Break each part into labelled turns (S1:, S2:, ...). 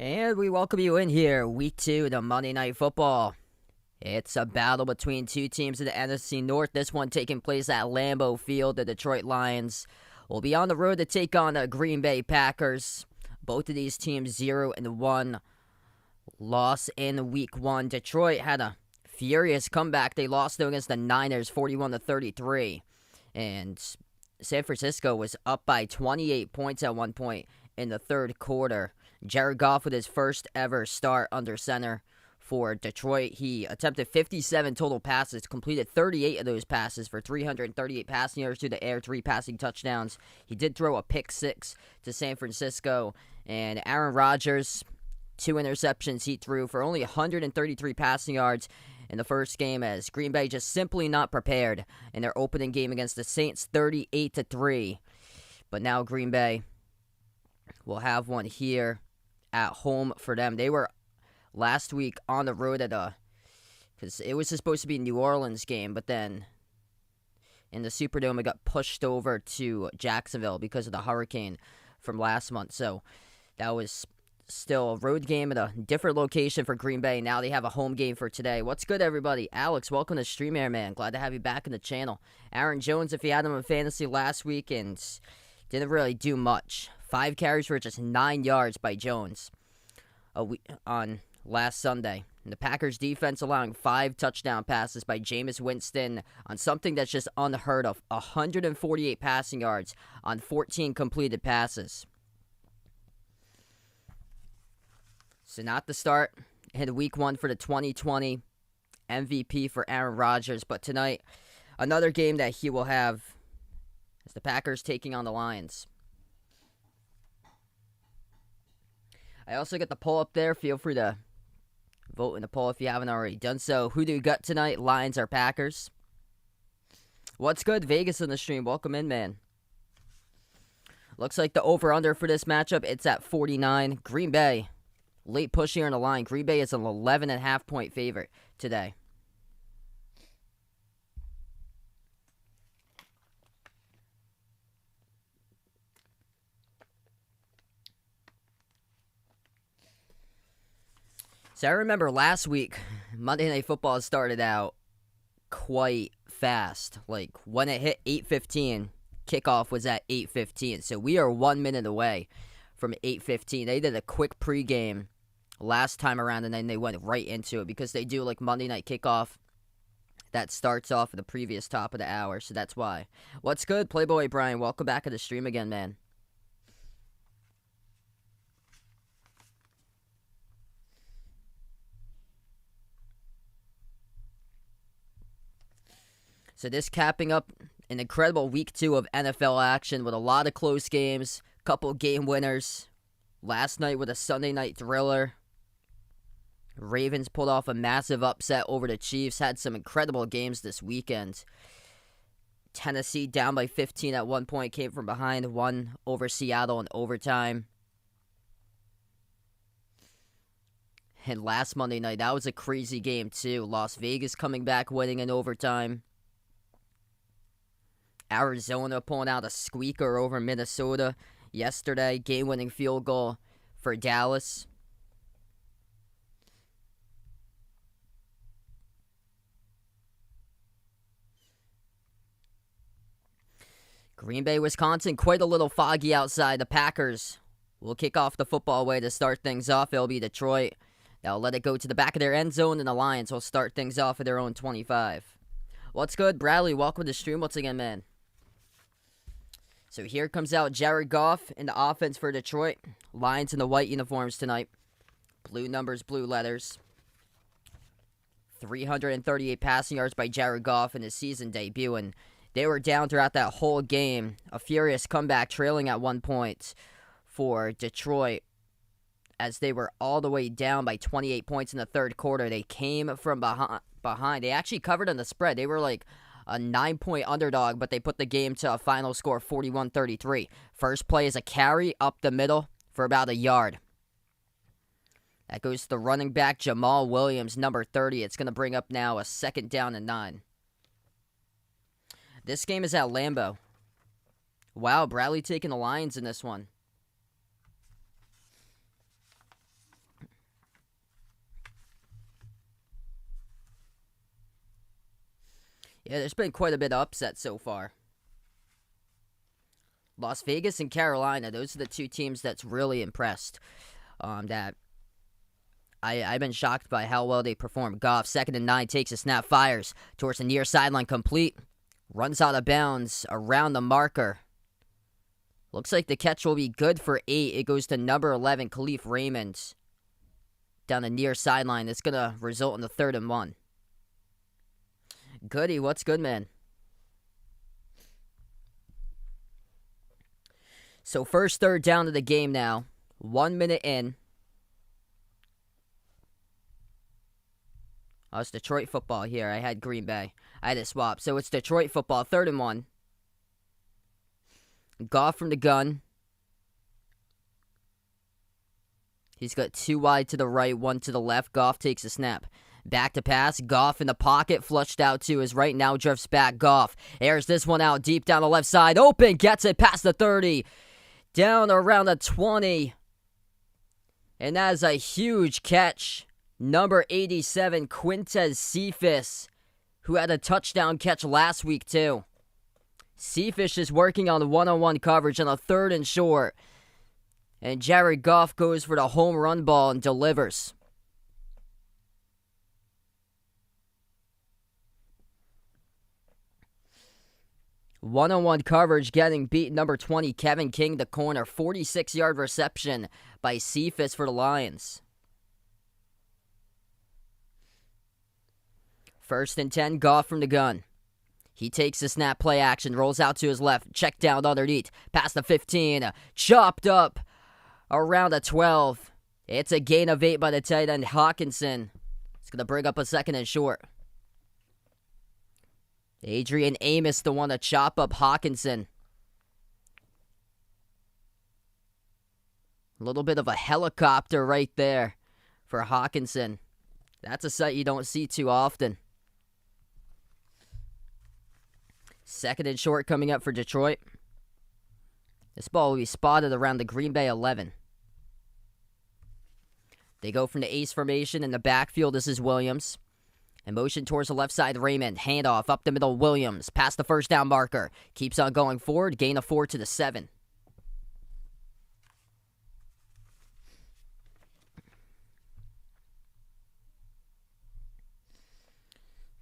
S1: And we welcome you in here, week 2 to Monday Night Football. It's a battle between two teams in the NFC North. This one taking place at Lambeau Field. The Detroit Lions will be on the road to take on the Green Bay Packers. Both of these teams 0-1 loss in week 1. Detroit had a furious comeback. They lost though against the Niners 41-33. And San Francisco was up by 28 points at one point in the third quarter. Jared Goff with his first ever start under center for Detroit. He attempted 57 total passes, completed 38 of those passes for 338 passing yards through the air, 3 passing touchdowns. He did throw a pick 6 to San Francisco. And Aaron Rodgers, 2 interceptions he threw for only 133 passing yards in the first game, as Green Bay just simply not prepared in their opening game against the Saints 38-3. But now Green Bay will have one here at home for them. They were last week on the road because it was supposed to be a New Orleans game, but then in the Superdome it got pushed over to Jacksonville because of the hurricane from last month. So that was still a road game at a different location for Green Bay. Now they have a home game for today. What's good, everybody? Alex, welcome to Stream Air, man. Glad to have you back in the channel. Aaron Jones, if you had him in fantasy last week, and didn't really do much. 5 carries for just 9 yards by Jones on last Sunday. And the Packers defense allowing 5 touchdown passes by Jameis Winston on something that's just unheard of. 148 passing yards on 14 completed passes. So not the start in week 1 for the 2020 MVP for Aaron Rodgers. But tonight, another game that he will have is the Packers taking on the Lions. I also got the poll up there. Feel free to vote in the poll if you haven't already done so. Who do you got tonight? Lions or Packers? What's good? Vegas in the stream. Welcome in, man. Looks like the over-under for this matchup, it's at 49. Green Bay, late push here in the line. Green Bay is an 11.5 point favorite today. So I remember last week, Monday Night Football started out quite fast. Like when it hit 8:15, kickoff was at 8:15. So we are 1 minute away from 8:15. They did a quick pregame last time around, and then they went right into it because they do like Monday Night Kickoff that starts off at the previous top of the hour. So that's why. What's good, Playboy Brian? Welcome back to the stream again, man. So this capping up an incredible week 2 of NFL action with a lot of close games, couple game winners. Last night with a Sunday night thriller. Ravens pulled off a massive upset over the Chiefs, had some incredible games this weekend. Tennessee down by 15 at one point, came from behind, won over Seattle in overtime. And last Monday night, that was a crazy game too. Las Vegas coming back, winning in overtime. Arizona pulling out a squeaker over Minnesota yesterday. Game-winning field goal for Dallas. Green Bay, Wisconsin, quite a little foggy outside. The Packers will kick off the football way to start things off. It'll be Detroit. They'll let it go to the back of their end zone, and the Lions will start things off at their own 25. What's good, Bradley? Welcome to the stream once again, man. So here comes out Jared Goff in the offense for Detroit. Lions in the white uniforms tonight. Blue numbers, blue letters. 338 passing yards by Jared Goff in his season debut, and they were down throughout that whole game. A furious comeback, trailing at one point for Detroit as they were all the way down by 28 points in the third quarter. They came from behind. They actually covered on the spread. They were like a 9-point underdog, but they put the game to a final score 41-33. First play is a carry up the middle for about a yard. That goes to the running back, Jamal Williams, number 30. It's going to bring up now a 2nd down and 9. This game is at Lambeau. Wow, Bradley taking the Lions in this one. Yeah, there's been quite a bit of upset so far. Las Vegas and Carolina, those are the two teams that's really impressed. That I've been shocked by how well they performed. Goff, 2nd and 9, takes a snap, fires towards the near sideline, complete. Runs out of bounds around the marker. Looks like the catch will be good for 8. It goes to number 11, Khalif Raymond. Down the near sideline. It's going to result in the 3rd and 1. Goody, what's good, man? So first 3rd down of the game now. 1 minute in. Oh, it's Detroit football here. I had Green Bay. I had to swap. So it's Detroit football. 3rd and 1. Goff from the gun. He's got 2 wide to the right, 1 to the left. Goff takes a snap. Back to pass. Goff in the pocket. Flushed out to his right. Now drifts back. Goff airs this one out deep down the left side. Open. Gets it past the 30. Down around the 20. And that is a huge catch. Number 87, Quintez Cephas, who had a touchdown catch last week too. Cephas is working on the one-on-one coverage on a 3rd and short. And Jared Goff goes for the home run ball and delivers. One-on-one coverage getting beat. Number 20, Kevin King, the corner. 46-yard reception by Cephas for the Lions. 1st and 10, Goff from the gun. He takes the snap, play action, rolls out to his left, check down underneath, past the 15, chopped up around the 12. It's a gain of 8 by the tight end, Hawkinson. It's going to bring up a 2nd and short. Adrian Amos, the one to chop up Hawkinson. A little bit of a helicopter right there for Hawkinson. That's a sight you don't see too often. 2nd and short coming up for Detroit. This ball will be spotted around the Green Bay 11. They go from the ace formation in the backfield. This is Williams. And motion towards the left side, Raymond. Handoff up the middle, Williams. Past the 1st down marker. Keeps on going forward. Gain of 4 to the 7.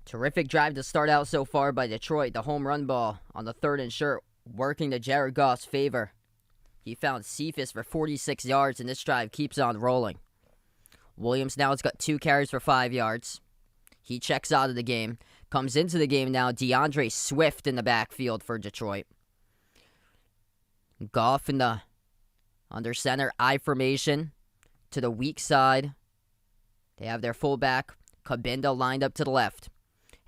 S1: Terrific drive to start out so far by Detroit. The home run ball on the 3rd and short, working to Jared Goff's favor. He found Cephas for 46 yards, and this drive keeps on rolling. Williams now has got 2 carries for 5 yards. He checks out of the game. Comes into the game now, DeAndre Swift in the backfield for Detroit. Goff in the under center, I formation to the weak side. They have their fullback, Cabinda, lined up to the left.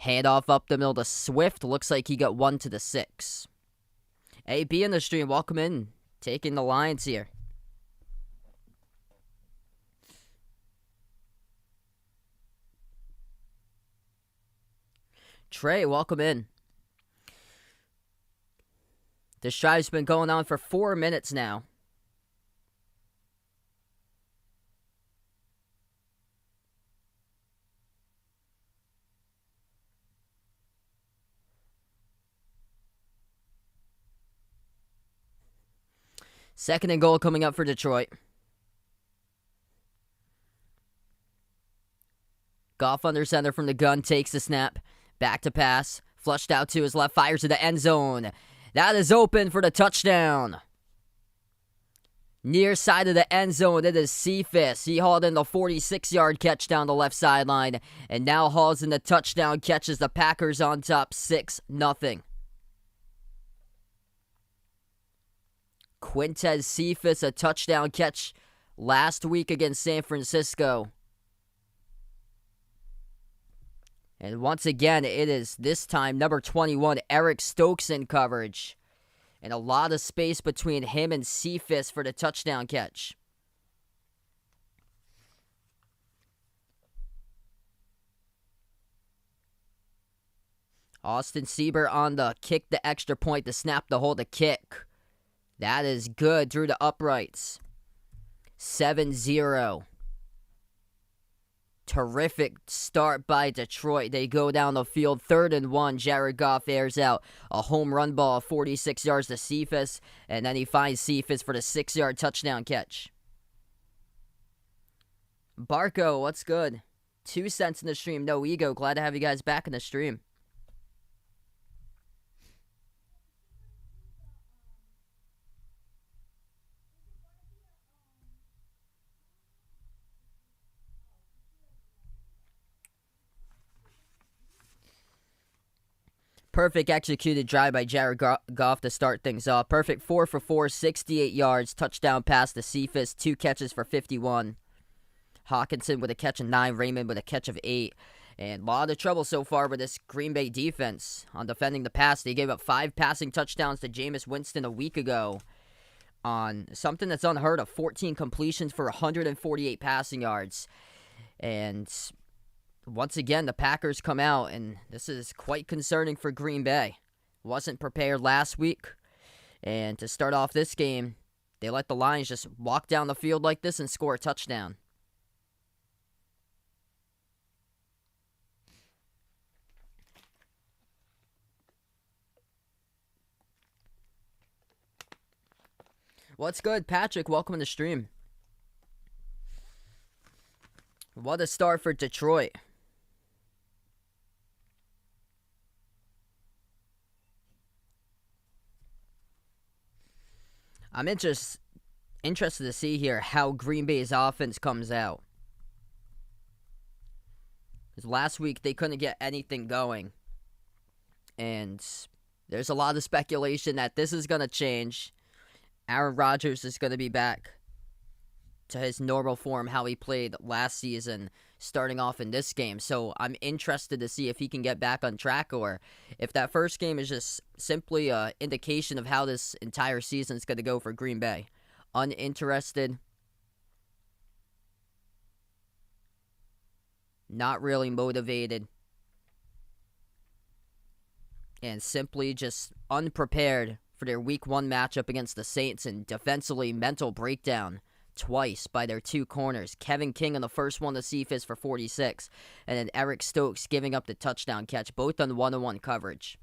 S1: Handoff up the middle to Swift. Looks like he got 1 to the 6. AB in the stream. Welcome in. Taking the Lions here. Trey, welcome in. This drive's been going on for 4 minutes now. Second and goal coming up for Detroit. Goff under center from the gun, takes the snap. Back to pass. Flushed out to his left, fires to the end zone. That is open for the touchdown. Near side of the end zone, it is Cephas. He hauled in the 46-yard catch down the left sideline. And now hauls in the touchdown catch as the Packers on top 6-0. Quintez Cephas, a touchdown catch last week against San Francisco. And once again, it is this time number 21, Eric Stokes in coverage. And a lot of space between him and Cephas for the touchdown catch. Austin Sieber on the kick, the extra point, to snap the hold, the kick. That is good through the uprights. 7-0. Terrific start by Detroit. They go down the field, 3rd and 1. Jared Goff airs out a home run ball, 46 yards to Cephas, and then he finds Cephas for the 6-yard touchdown catch. Barco, what's good? 2 cents in the stream, no ego. Glad to have you guys back in the stream. Perfect executed drive by Jared Goff to start things off. Perfect 4 for 4, 68 yards. Touchdown pass to Cephas. 2 catches for 51. Hawkinson with a catch of 9. Raymond with a catch of 8. And a lot of trouble so far with this Green Bay defense on defending the pass. They gave up 5 passing touchdowns to Jameis Winston a week ago on something that's unheard of. 14 completions for 148 passing yards. And once again, the Packers come out, and this is quite concerning for Green Bay. Wasn't prepared last week, and to start off this game, they let the Lions just walk down the field like this and score a touchdown. What's good, Patrick? Welcome to the stream. What a start for Detroit. I'm interested to see here how Green Bay's offense comes out. Because last week they couldn't get anything going. And there's a lot of speculation that this is going to change. Aaron Rodgers is going to be back to his normal form, how he played last season, starting off in this game. So I'm interested to see if he can get back on track, or if that first game is just simply an indication of how this entire season is going to go for Green Bay. Uninterested. Not really motivated. And simply just unprepared for their Week 1 matchup against the Saints, and defensively mental breakdown twice by their 2 corners. Kevin King on the first one to Cephas for 46, and then Eric Stokes giving up the touchdown catch, both on 1-on-1 coverage.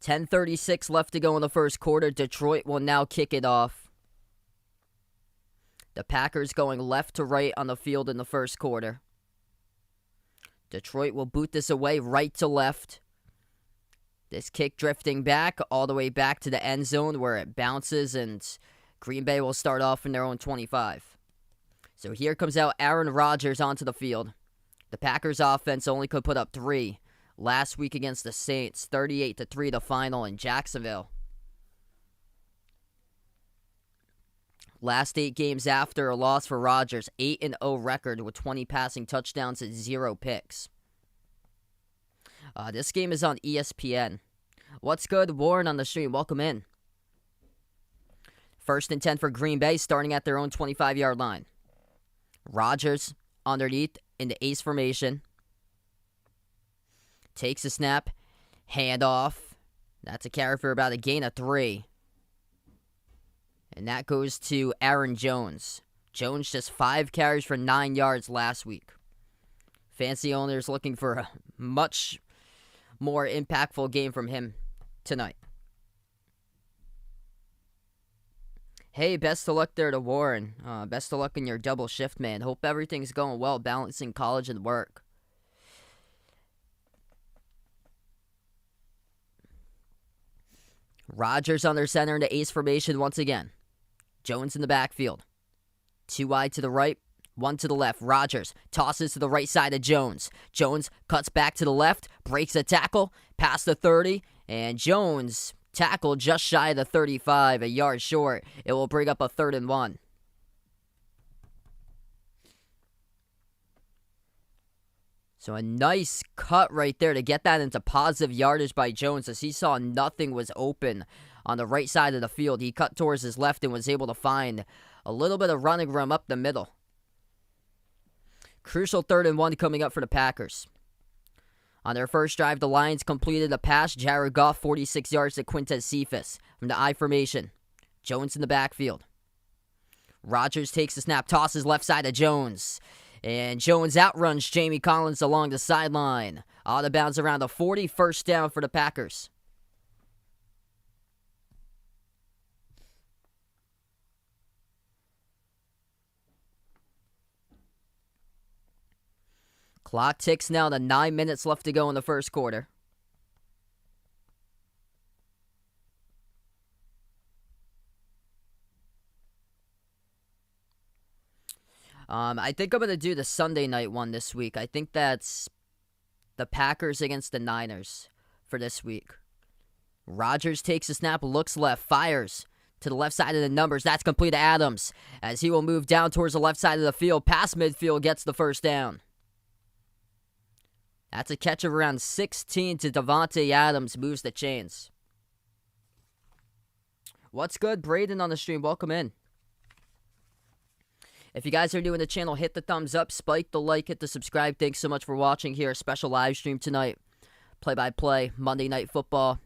S1: $10:36 left to go in the first quarter. Detroit will now kick it off. The Packers going left to right on the field in the first quarter. Detroit will boot this away right to left. This kick drifting back all the way back to the end zone where it bounces, and Green Bay will start off in their own 25. So here comes out Aaron Rodgers onto the field. The Packers offense only could put up 3 last week against the Saints, 38-3 the final in Jacksonville. Last 8 games after a loss for Rodgers, 8-0 record with 20 passing touchdowns and 0 picks. This game is on ESPN. What's good, Warren on the stream? Welcome in. 1st and 10 for Green Bay, starting at their own 25-yard line. Rodgers underneath in the ace formation. Takes a snap. Handoff. That's a carry for about a gain of 3. And that goes to Aaron Jones. Jones just 5 carries for 9 yards last week. Fancy owners looking for a much more impactful game from him tonight. Hey, best of luck there to Warren. Best of luck in your double shift, man. Hope everything's going well, balancing college and work. Rodgers under center in the ace formation once again. Jones in the backfield. 2 wide to the right, 1 to the left. Rodgers tosses to the right side of Jones. Jones cuts back to the left, breaks a tackle, past the 30, and Jones tackled just shy of the 35, a yard short. It will bring up a 3rd and 1. So a nice cut right there to get that into positive yardage by Jones, as he saw nothing was open on the right side of the field. He cut towards his left and was able to find a little bit of running room up the middle. Crucial 3rd and 1 coming up for the Packers. On their first drive, the Lions completed a pass. Jared Goff, 46 yards to Quintez Cephas from the I formation. Jones in the backfield. Rodgers takes the snap, tosses left side of Jones. And Jones outruns Jamie Collins along the sideline. Out of bounds around the 40, first down for the Packers. Clock ticks now to 9 minutes left to go in the first quarter. I think I'm going to do the Sunday night one this week. I think that's the Packers against the Niners for this week. Rodgers takes a snap, looks left, fires to the left side of the numbers. That's complete to Adams as he will move down towards the left side of the field. Past midfield, gets the first down. That's a catch of around 16 to Davante Adams, moves the chains. What's good, Braden on the stream? Welcome in. If you guys are new in the channel, hit the thumbs up, spike the like, hit the subscribe. Thanks so much for watching here. A special live stream tonight. Play-by-play, Monday Night Football.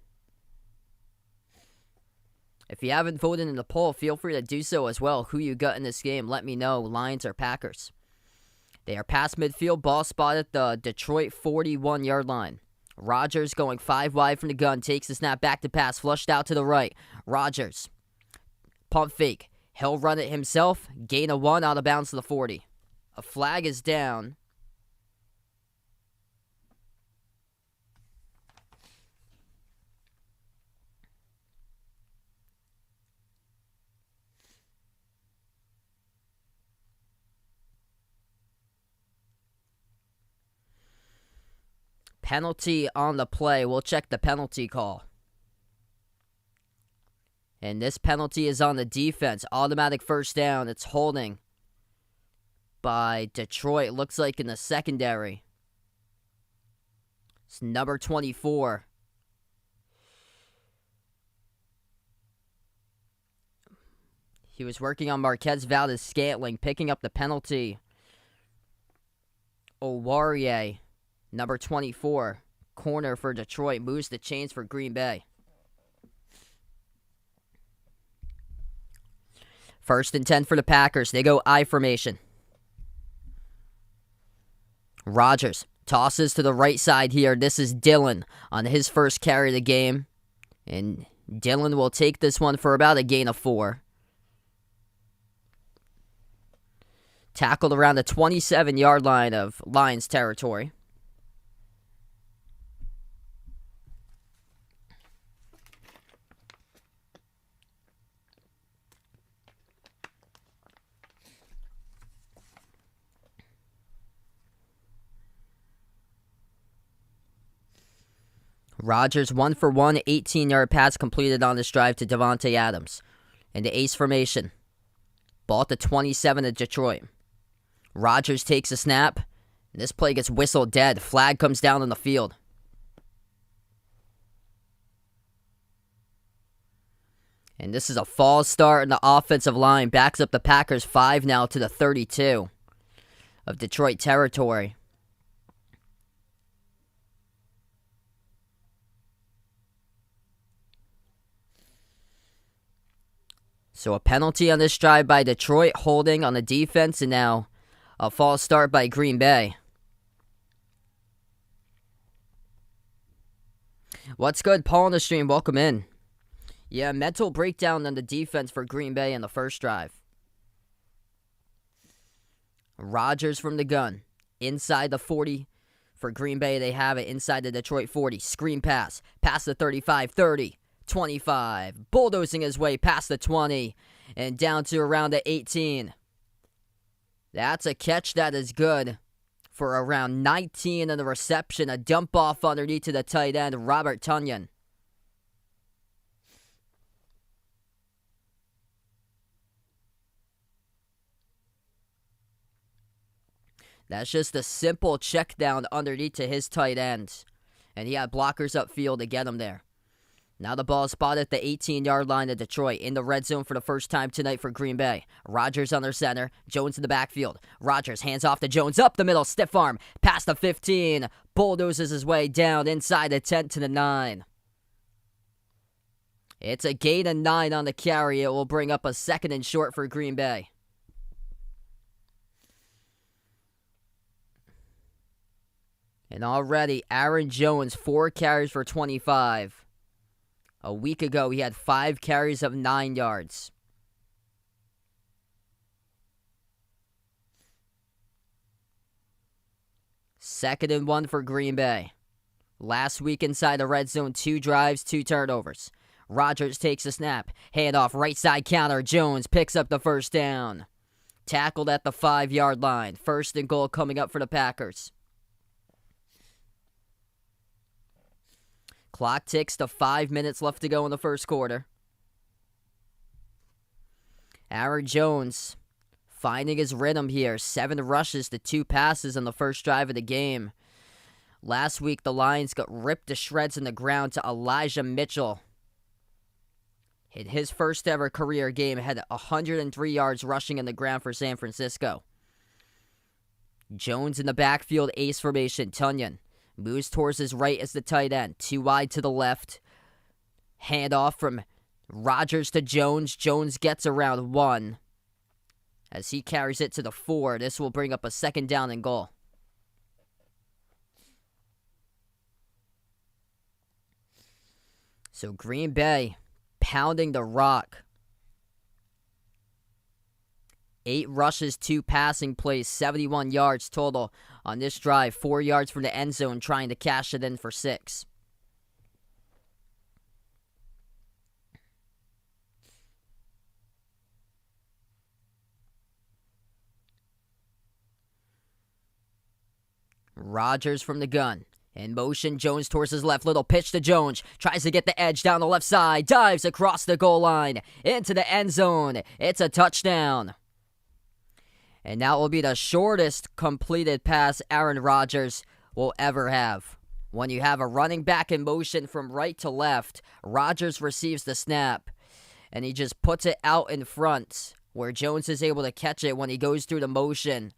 S1: If you haven't voted in the poll, feel free to do so as well. Who you got in this game, let me know. Lions or Packers. They are past midfield, ball spotted at the Detroit 41-yard line. Rodgers going 5 wide from the gun, takes the snap back to pass, flushed out to the right. Rodgers, pump fake. He'll run it himself. Gain of 1 out of bounds to the 40. A flag is down. Penalty on the play. We'll check the penalty call. And this penalty is on the defense. Automatic first down. It's holding by Detroit. Looks like in the secondary. It's number 24. He was working on Marquez Valdez-Scantling, picking up the penalty. Owarie, number 24, corner for Detroit, moves the chains for Green Bay. First and 10 for the Packers. They go I formation. Rodgers tosses to the right side here. This is Dillon on his first carry of the game. And Dillon will take this one for about a gain of 4. Tackled around the 27-yard line of Lions territory. Rodgers 1 for 1, 18-yard pass completed on this drive to Davante Adams. In the ace formation. Ball at the 27 of Detroit. Rodgers takes a snap. And this play gets whistled dead. Flag comes down on the field. And this is a false start in the offensive line. Backs up the Packers 5 now to the 32 of Detroit territory. So a penalty on this drive by Detroit, holding on the defense, and now a false start by Green Bay. What's good, Paul on the stream? Welcome in. Yeah, mental breakdown on the defense for Green Bay in the first drive. Rodgers from the gun. Inside the 40 for Green Bay. They have it inside the Detroit 40. Screen pass. Past the 35, 30. 25, bulldozing his way past the 20 and down to around the 18. That's a catch that is good for around 19 in the reception. A dump off underneath to the tight end, Robert Tonyan. That's just a simple check down underneath to his tight end. And he had blockers upfield to get him there. Now the ball is spotted at the 18-yard line of Detroit in the red zone for the first time tonight for Green Bay. Rodgers on their center. Jones in the backfield. Rodgers hands off to Jones up the middle. Stiff arm. Past the 15. Bulldozes his way down inside the 10 to the 9. It's a gain of 9 on the carry. It will bring up a 2nd and short for Green Bay. And already, Aaron Jones, 4 carries for 25. A week ago, he had 5 carries of 9 yards. Second and 1 for Green Bay. Last week inside the red zone, 2 drives, 2 turnovers. Rodgers takes a snap. Handoff, right side counter. Jones picks up the first down. Tackled at the 5-yard line. First and goal coming up for the Packers. Clock ticks to 5 minutes left to go in the first quarter. Aaron Jones finding his rhythm here. 7 rushes to 2 passes on the first drive of the game. Last week, the Lions got ripped to shreds in the ground to Elijah Mitchell. In his first ever career game, had 103 yards rushing in the ground for San Francisco. Jones in the backfield, ace formation. Tunyon moves towards his right as the tight end. 2 wide to the left. Handoff from Rodgers to Jones. Jones gets around 1. As he carries it to the 4, this will bring up a 2nd down and goal. So Green Bay pounding the rock. 8 rushes, 2 passing plays, 71 yards total on this drive. 4 yards from the end zone, trying to cash it in for 6. Rodgers from the gun. In motion, Jones towards his left. Little pitch to Jones. Tries to get the edge down the left side. Dives across the goal line. Into the end zone. It's a touchdown. And that will be the shortest completed pass Aaron Rodgers will ever have. When you have a running back in motion from right to left, Rodgers receives the snap. And he just puts it out in front, where Jones is able to catch it when he goes through the motion.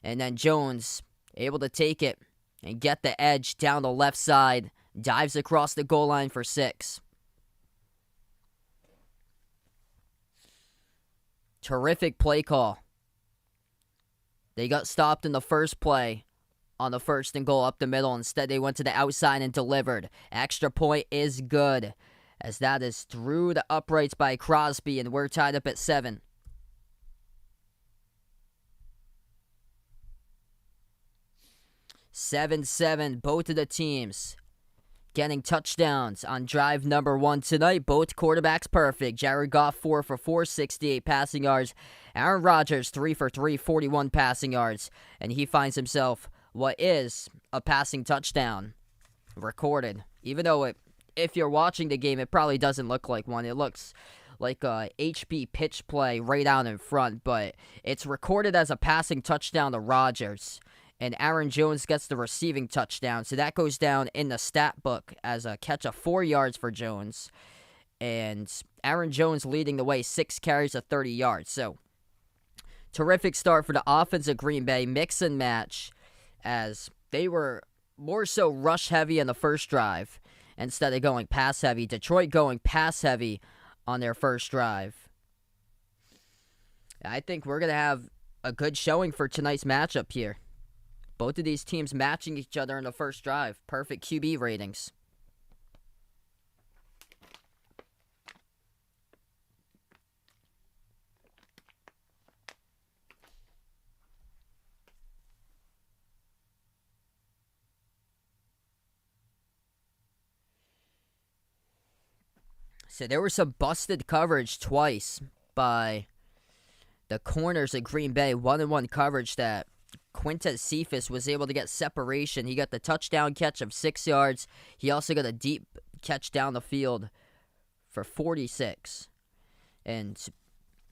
S1: And then Jones able to take it and get the edge down the left side. Dives across the goal line for 6. Terrific play call. They got stopped in the first play on the 1st and goal up the middle. Instead, they went to the outside and delivered. Extra point is good, as that is through the uprights by Crosby, and we're tied up at 7. Seven, both of the teams getting touchdowns on drive number 1 tonight. Both quarterbacks perfect. Jared Goff 4 for 4, 68 passing yards. Aaron Rodgers 3 for 3, 41 passing yards. And he finds himself what is a passing touchdown recorded. Even though if you're watching the game, it probably doesn't look like one. It looks like a HB pitch play right out in front. But it's recorded as a passing touchdown to Rodgers. And Aaron Jones gets the receiving touchdown. So that goes down in the stat book as a catch of 4 yards for Jones. And Aaron Jones leading the way, 6 carries of 30 yards. So, terrific start for the offense of Green Bay. Mix and match, as they were more so rush heavy in the first drive instead of going pass heavy. Detroit going pass heavy on their first drive. I think we're going to have a good showing for tonight's matchup here. Both of these teams matching each other in the first drive. Perfect QB ratings. So there was some busted coverage twice by the corners of Green Bay. 1-on-1 coverage that Quintez Cephas was able to get separation. He got the touchdown catch of 6 yards. He also got a deep catch down the field for 46. And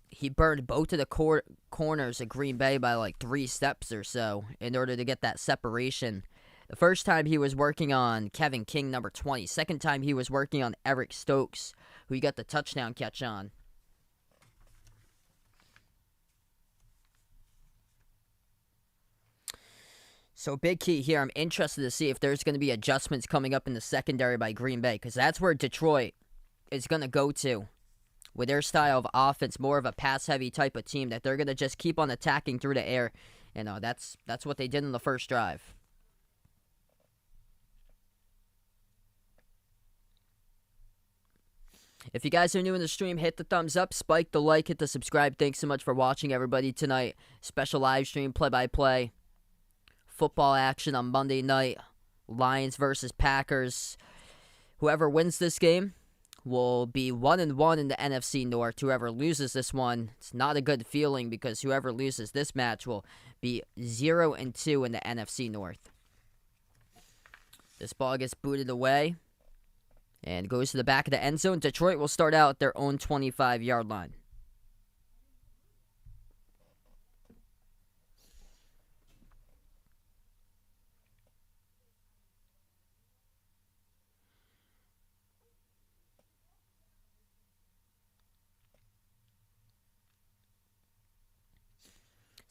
S1: he burned both of the corners of Green Bay by like 3 steps or so in order to get that separation. The first time he was working on Kevin King, number 20. Second time he was working on Eric Stokes, who he got the touchdown catch on. So big key here, I'm interested to see if there's going to be adjustments coming up in the secondary by Green Bay, because that's where Detroit is going to go to with their style of offense, more of a pass-heavy type of team, that they're going to just keep on attacking through the air. And that's what they did in the first drive. If you guys are new in the stream, hit the thumbs up, spike the like, hit the subscribe. Thanks so much for watching, everybody, tonight. Special live stream, play-by-play. Football action on Monday night. Lions versus Packers. Whoever wins this game will be 1-1 in the NFC North. Whoever loses this one, it's not a good feeling, because whoever loses this match will be 0-2 in the NFC North. This ball gets booted away and goes to the back of the end zone. Detroit will start out at their own 25-yard line.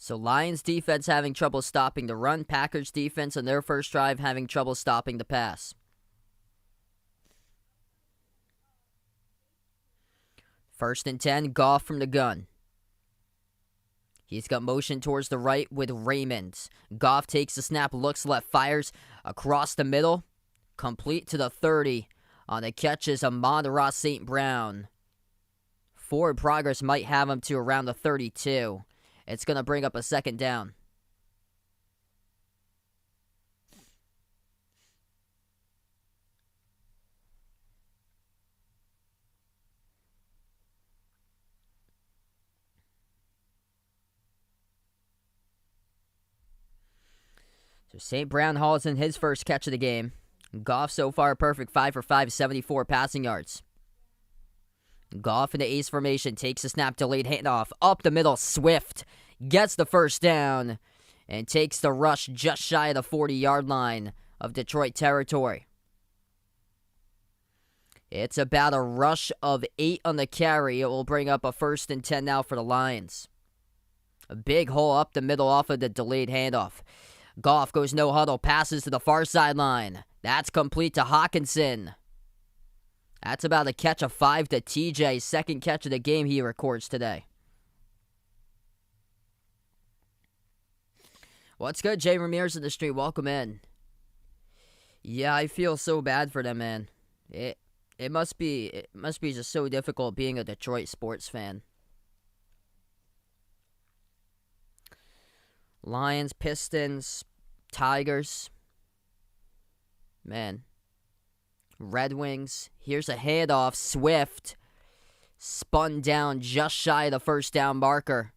S1: So Lions defense having trouble stopping the run. Packers defense on their first drive having trouble stopping the pass. First and 10, Goff from the gun. He's got motion towards the right with Raymond. Goff takes the snap, looks left, fires across the middle. Complete to the 30. On the catch is Amon-Ra St. Brown. Forward progress might have him to around the 32. It's going to bring up a second down. So St. Brown hauls in his first catch of the game. Goff so far perfect, 5 for 5, 74 passing yards. Goff in the ace formation, takes a snap, delayed handoff, up the middle, Swift gets the first down and takes the rush just shy of the 40-yard line of Detroit territory. It's about a rush of 8 on the carry. It will bring up a 1st and 10 now for the Lions. A big hole up the middle off of the delayed handoff. Goff goes no huddle, passes to the far sideline. That's complete to Hawkinson. That's about a catch of 5 to TJ. Second catch of the game he records today. What's good, Jay Ramirez in the street? Welcome in. Yeah, I feel so bad for them, man. It must be just so difficult being a Detroit sports fan. Lions, Pistons, Tigers. Man. Red Wings. Here's a handoff. Swift spun down just shy of the first down marker.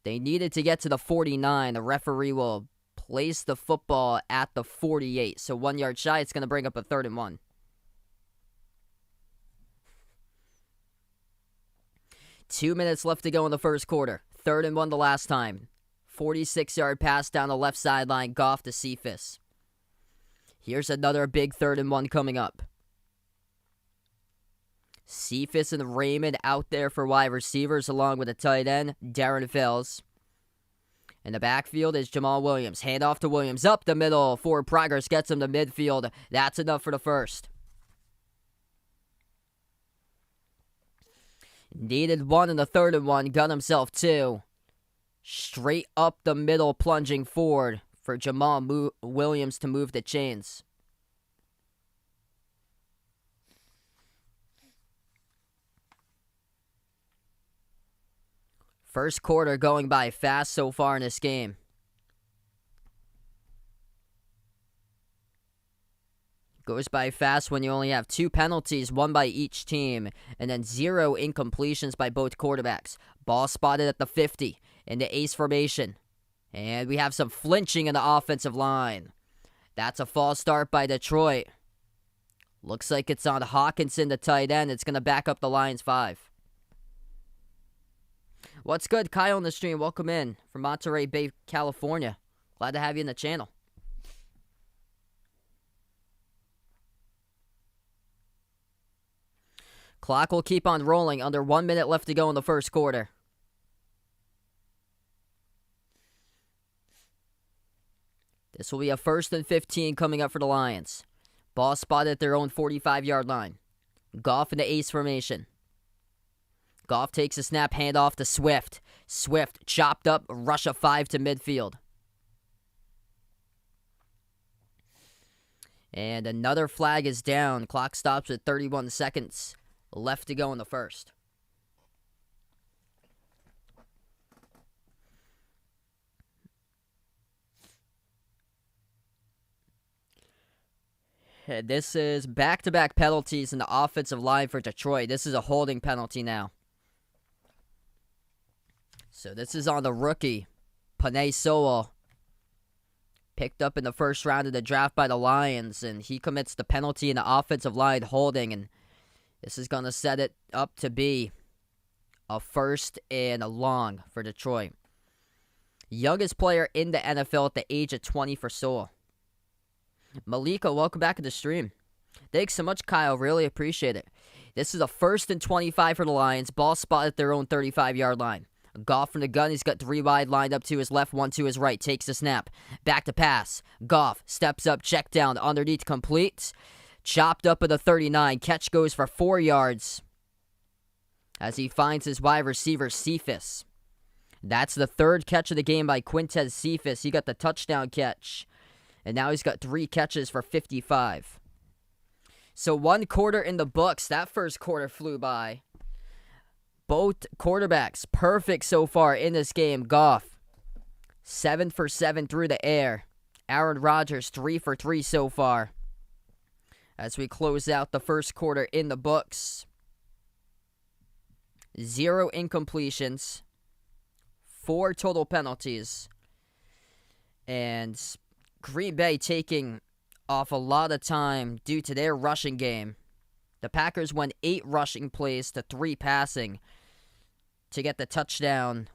S1: They needed to get to the 49. The referee will place the football at the 48. So 1 yard shy. It's going to bring up a 3rd and 1. Two minutes left to go in the first quarter. 3rd and 1 the last time. 46-yard pass down the left sideline. Goff to Cephas. Here's another big 3rd and 1 coming up. Cephas and Raymond out there for wide receivers along with a tight end, Darren Fells. In the backfield is Jamal Williams. Handoff to Williams. Up the middle. Forward progress gets him to midfield. That's enough for the first. Needed 1 in the 3rd and 1. Got himself 2. Straight up the middle, plunging forward for Jamal Williams to move the chains. First quarter going by fast so far in this game. Goes by fast when you only have 2 penalties, 1 by each team, and then 0 incompletions by both quarterbacks. Ball spotted at the 50 in the ace formation. And we have some flinching in the offensive line. That's a false start by Detroit. Looks like it's on Hawkinson, the tight end. It's going to back up the Lions 5. What's good, Kyle on the stream? Welcome in from Monterey Bay, California. Glad to have you in the channel. Clock will keep on rolling. Under 1 minute left to go in the first quarter. This will be a 1st and 15 coming up for the Lions. Ball spotted at their own 45-yard line. Goff in the ace formation. Goff takes a snap, handoff to Swift. Swift chopped up, rush of 5 to midfield. And another flag is down. Clock stops with 31 seconds left to go in the first. This is back-to-back penalties in the offensive line for Detroit. This is a holding penalty now. So this is on the rookie, Panay Sewell. Picked up in the first round of the draft by the Lions, and he commits the penalty in the offensive line holding, and this is going to set it up to be a first and a long for Detroit. Youngest player in the NFL at the age of 20 for Sewell. Malika, welcome back to the stream. Thanks so much, Kyle. Really appreciate it. This is a 1st and 25 for the Lions. Ball spotted at their own 35-yard line. Goff from the gun. He's got 3 wide lined up to his left, 1 to his right. Takes the snap. Back to pass. Goff steps up, check down, underneath, complete. Chopped up at the 39. Catch goes for 4 yards as he finds his wide receiver, Cephas. That's the 3rd catch of the game by Quintez Cephas. He got the touchdown catch. And now he's got 3 catches for 55. So 1 quarter in the books. That first quarter flew by. Both quarterbacks perfect so far in this game. Goff, 7 for 7 through the air. Aaron Rodgers, 3 for 3 so far. As we close out the first quarter in the books. 0 incompletions. 4 total penalties. And Green Bay taking off a lot of time due to their rushing game. The Packers went 8 rushing plays to 3 passing to get the touchdown,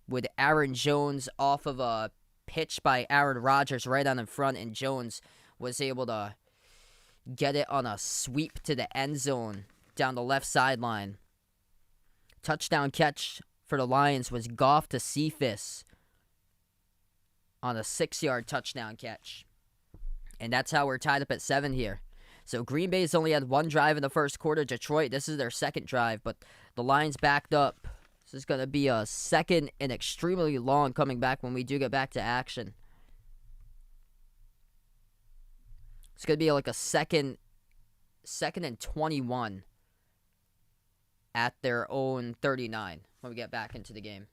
S1: with Aaron Jones off of a pitch by Aaron Rodgers right on in front, and Jones was able to get it on a sweep to the end zone down the left sideline. Touchdown catch for the Lions was Goff to Cephas on a 6-yard touchdown catch. And that's how we're tied up at 7 here. So Green Bay's only had 1 drive in the first quarter. Detroit, this is their 2nd drive, but the Lions backed up. This is going to be a 2nd and extremely long coming back when we do get back to action. It's going to be like a second and 21 at their own 39 when we get back into the game.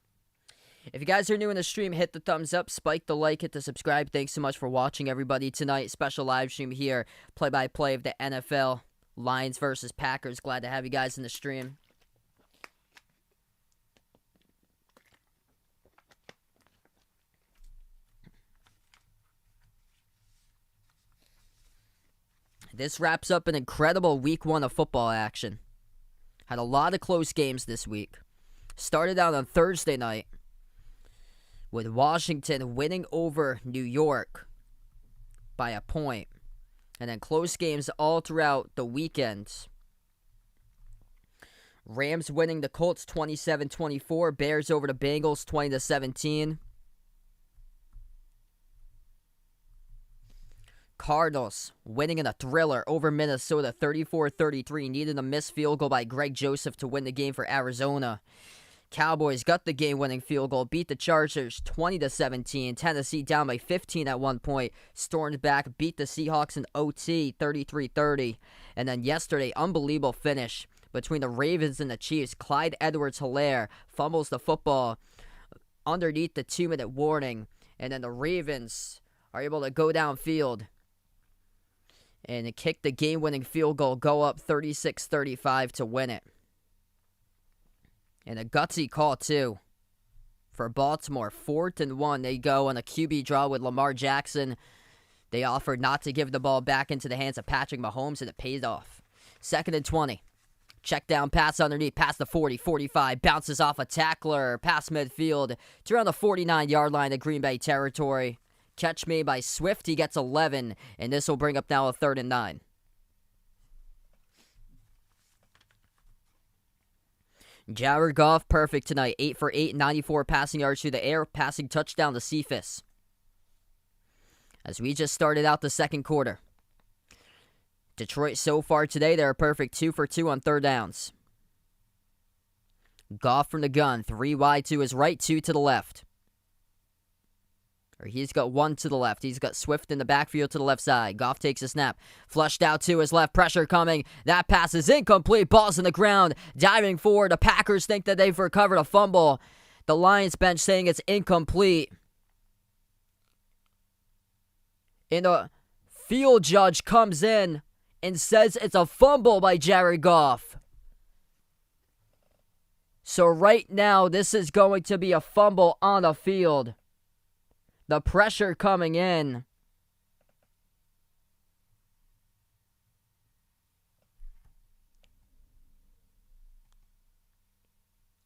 S1: If you guys are new in the stream, hit the thumbs up, spike the like, hit the subscribe. Thanks so much for watching, everybody. Tonight, special live stream here, play-by-play of the NFL, Lions versus Packers. Glad to have you guys in the stream. This wraps up an incredible week 1 of football action. Had a lot of close games this week. Started out on Thursday night with Washington winning over New York by a point. And then close games all throughout the weekend. Rams winning the Colts 27-24. Bears over the Bengals 20-17. Cardinals winning in a thriller over Minnesota 34-33. Needed a missed field goal by Greg Joseph to win the game for Arizona. Cowboys got the game-winning field goal, beat the Chargers 20-17. Tennessee down by 15 at one point, stormed back, beat the Seahawks in OT 33-30. And then yesterday, unbelievable finish between the Ravens and the Chiefs. Clyde Edwards-Helaire fumbles the football underneath the 2-minute warning, and then the Ravens are able to go downfield and kick the game-winning field goal, go up 36-35 to win it. And a gutsy call, too, for Baltimore. 4th and 1. They go on a QB draw with Lamar Jackson. They offered not to give the ball back into the hands of Patrick Mahomes, and it paid off. 2nd and 20. Check down pass underneath, past the 40, 45. Bounces off a tackler, past midfield to around the 49-yard line of Green Bay territory. Catch made by Swift. He gets 11, and this will bring up now a 3rd and 9. Jared Goff, perfect tonight. 8 for 8, 94 passing yards through the air. Passing touchdown to Cephas. as we just started out the second quarter. Detroit so far today, they're a perfect 2 for 2 on third downs. Goff from the gun, 3 wide to his right, 2 to the left. Or he's got 1 to the left. He's got Swift in the backfield to the left side. Goff takes a snap. Flushed out to his left. Pressure coming. That pass is incomplete. Ball's in the ground. Diving forward. The Packers think that they've recovered a fumble. The Lions bench saying it's incomplete. And the field judge comes in and says it's a fumble by Jared Goff. So right now, this is going to be a fumble on the field. The pressure coming in.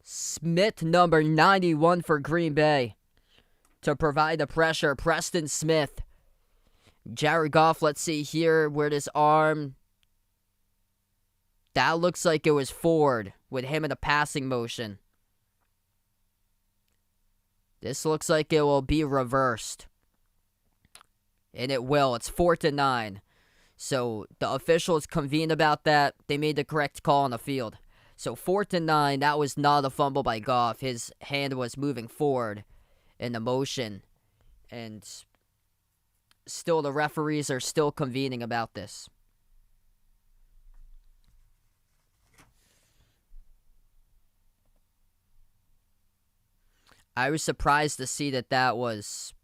S1: Smith, number 91 for Green Bay, to provide the pressure. Preston Smith. Jared Goff, let's see here where this arm. That looks like it was forward with him in the passing motion. This looks like it will be reversed. And it will. It's 4th and 9. So the officials convened about that. They made the correct call on the field. So 4th and 9, that was not a fumble by Goff. His hand was moving forward in the motion. And still the referees are still convening about this. I was surprised to see that was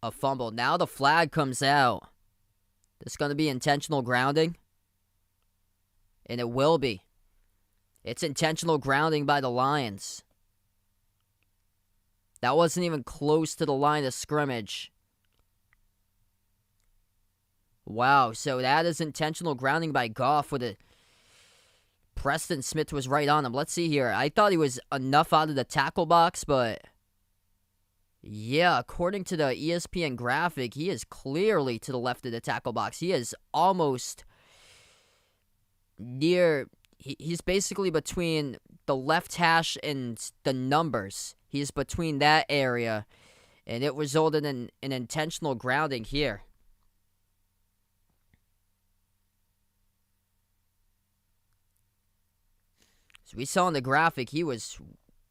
S1: a fumble. Now the flag comes out. It's going to be intentional grounding. And it will be. It's intentional grounding by the Lions. That wasn't even close to the line of scrimmage. Wow, so that is intentional grounding by Goff with it. Preston Smith was right on him. Let's see here. I thought he was enough out of the tackle box, but yeah, according to the ESPN graphic, he is clearly to the left of the tackle box. He is almost near. He's basically between the left hash and the numbers. He's between that area, and it resulted in an intentional grounding here. So we saw in the graphic, he was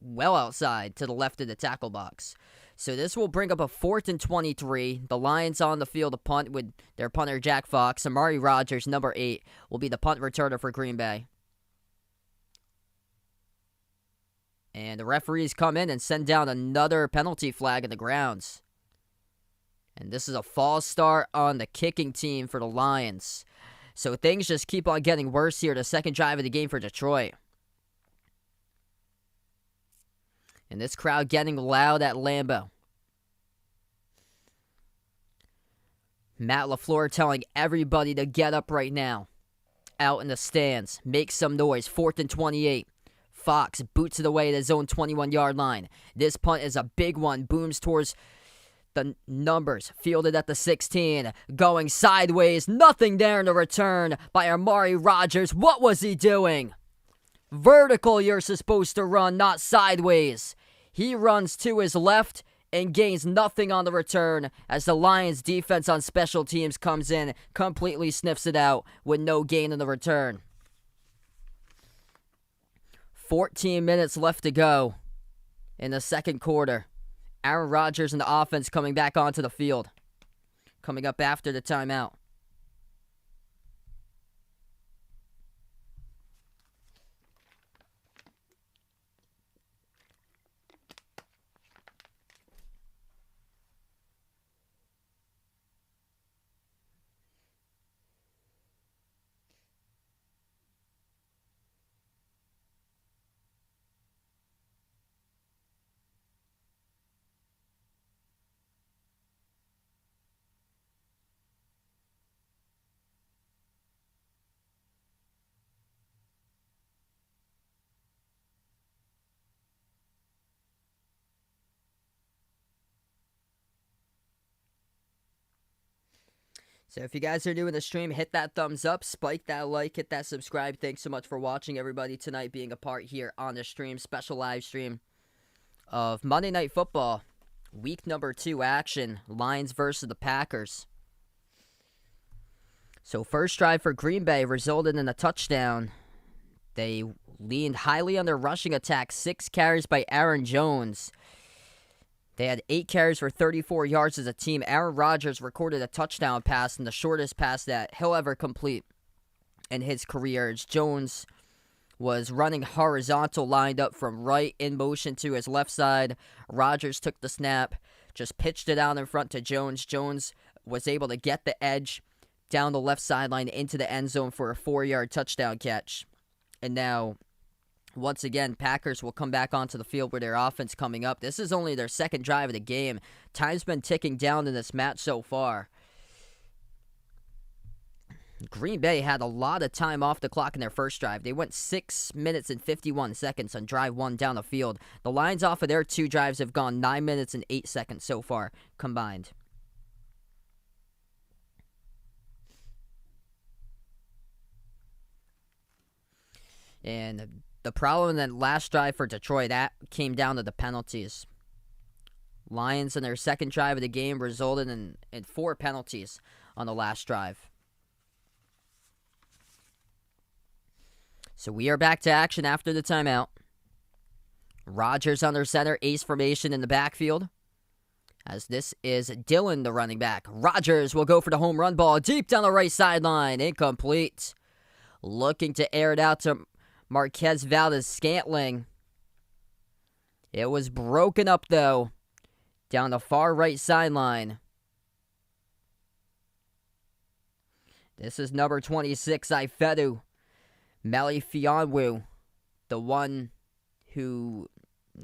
S1: well outside to the left of the tackle box. So this will bring up a 4th and 23. The Lions on the field to punt with their punter, Jack Fox. Amari Rodgers, number 8, will be the punt returner for Green Bay. And the referees come in and send down another penalty flag in the grounds. And this is a false start on the kicking team for the Lions. So things just keep on getting worse here. The second drive of the game for Detroit. And this crowd getting loud at Lambeau. Matt LaFleur telling everybody to get up right now. Out in the stands. Make some noise. 4th and 28. Fox boots it away at his own 21-yard line. This punt is a big one. Booms towards the numbers. Fielded at the 16. Going sideways. Nothing there in the return by Amari Rodgers. What was he doing? Vertical you're supposed to run, not sideways. He runs to his left and gains nothing on the return as the Lions defense on special teams comes in, completely sniffs it out with no gain in the return. 14 minutes left to go in the second quarter. Aaron Rodgers and the offense coming back onto the field. Coming up after the timeout. So if you guys are new in the stream, hit that thumbs up, spike that like, hit that subscribe. Thanks so much for watching, everybody, tonight, being a part here on the stream. Special live stream of Monday Night Football. Week number 2 action. Lions versus the Packers. So first drive for Green Bay resulted in a touchdown. They leaned highly on their rushing attack. 6 carries by Aaron Jones. They had 8 carries for 34 yards as a team. Aaron Rodgers recorded a touchdown pass, and the shortest pass that he'll ever complete in his career. As Jones was running horizontal, lined up from right in motion to his left side. Rodgers took the snap, just pitched it out in front to Jones. Jones was able to get the edge down the left sideline into the end zone for a 4-yard touchdown catch. And now, once again, Packers will come back onto the field with their offense coming up. This is only their second drive of the game. Time's been ticking down in this match so far. Green Bay had a lot of time off the clock in their first drive. They went 6 minutes and 51 seconds on drive 1 down the field. The Lions off of their 2 drives have gone 9 minutes and 8 seconds so far combined. And the problem in that last drive for Detroit, that came down to the penalties. Lions in their second drive of the game resulted in 4 penalties on the last drive. So we are back to action after the timeout. Rodgers under center, ace formation in the backfield. As this is Dillon, the running back. Rodgers will go for the home run ball deep down the right sideline. Incomplete. Looking to air it out to Marquez Valdes-Scantling. It was broken up, though, down the far right sideline. This is number 26, Ifedu Melifonwu, the one who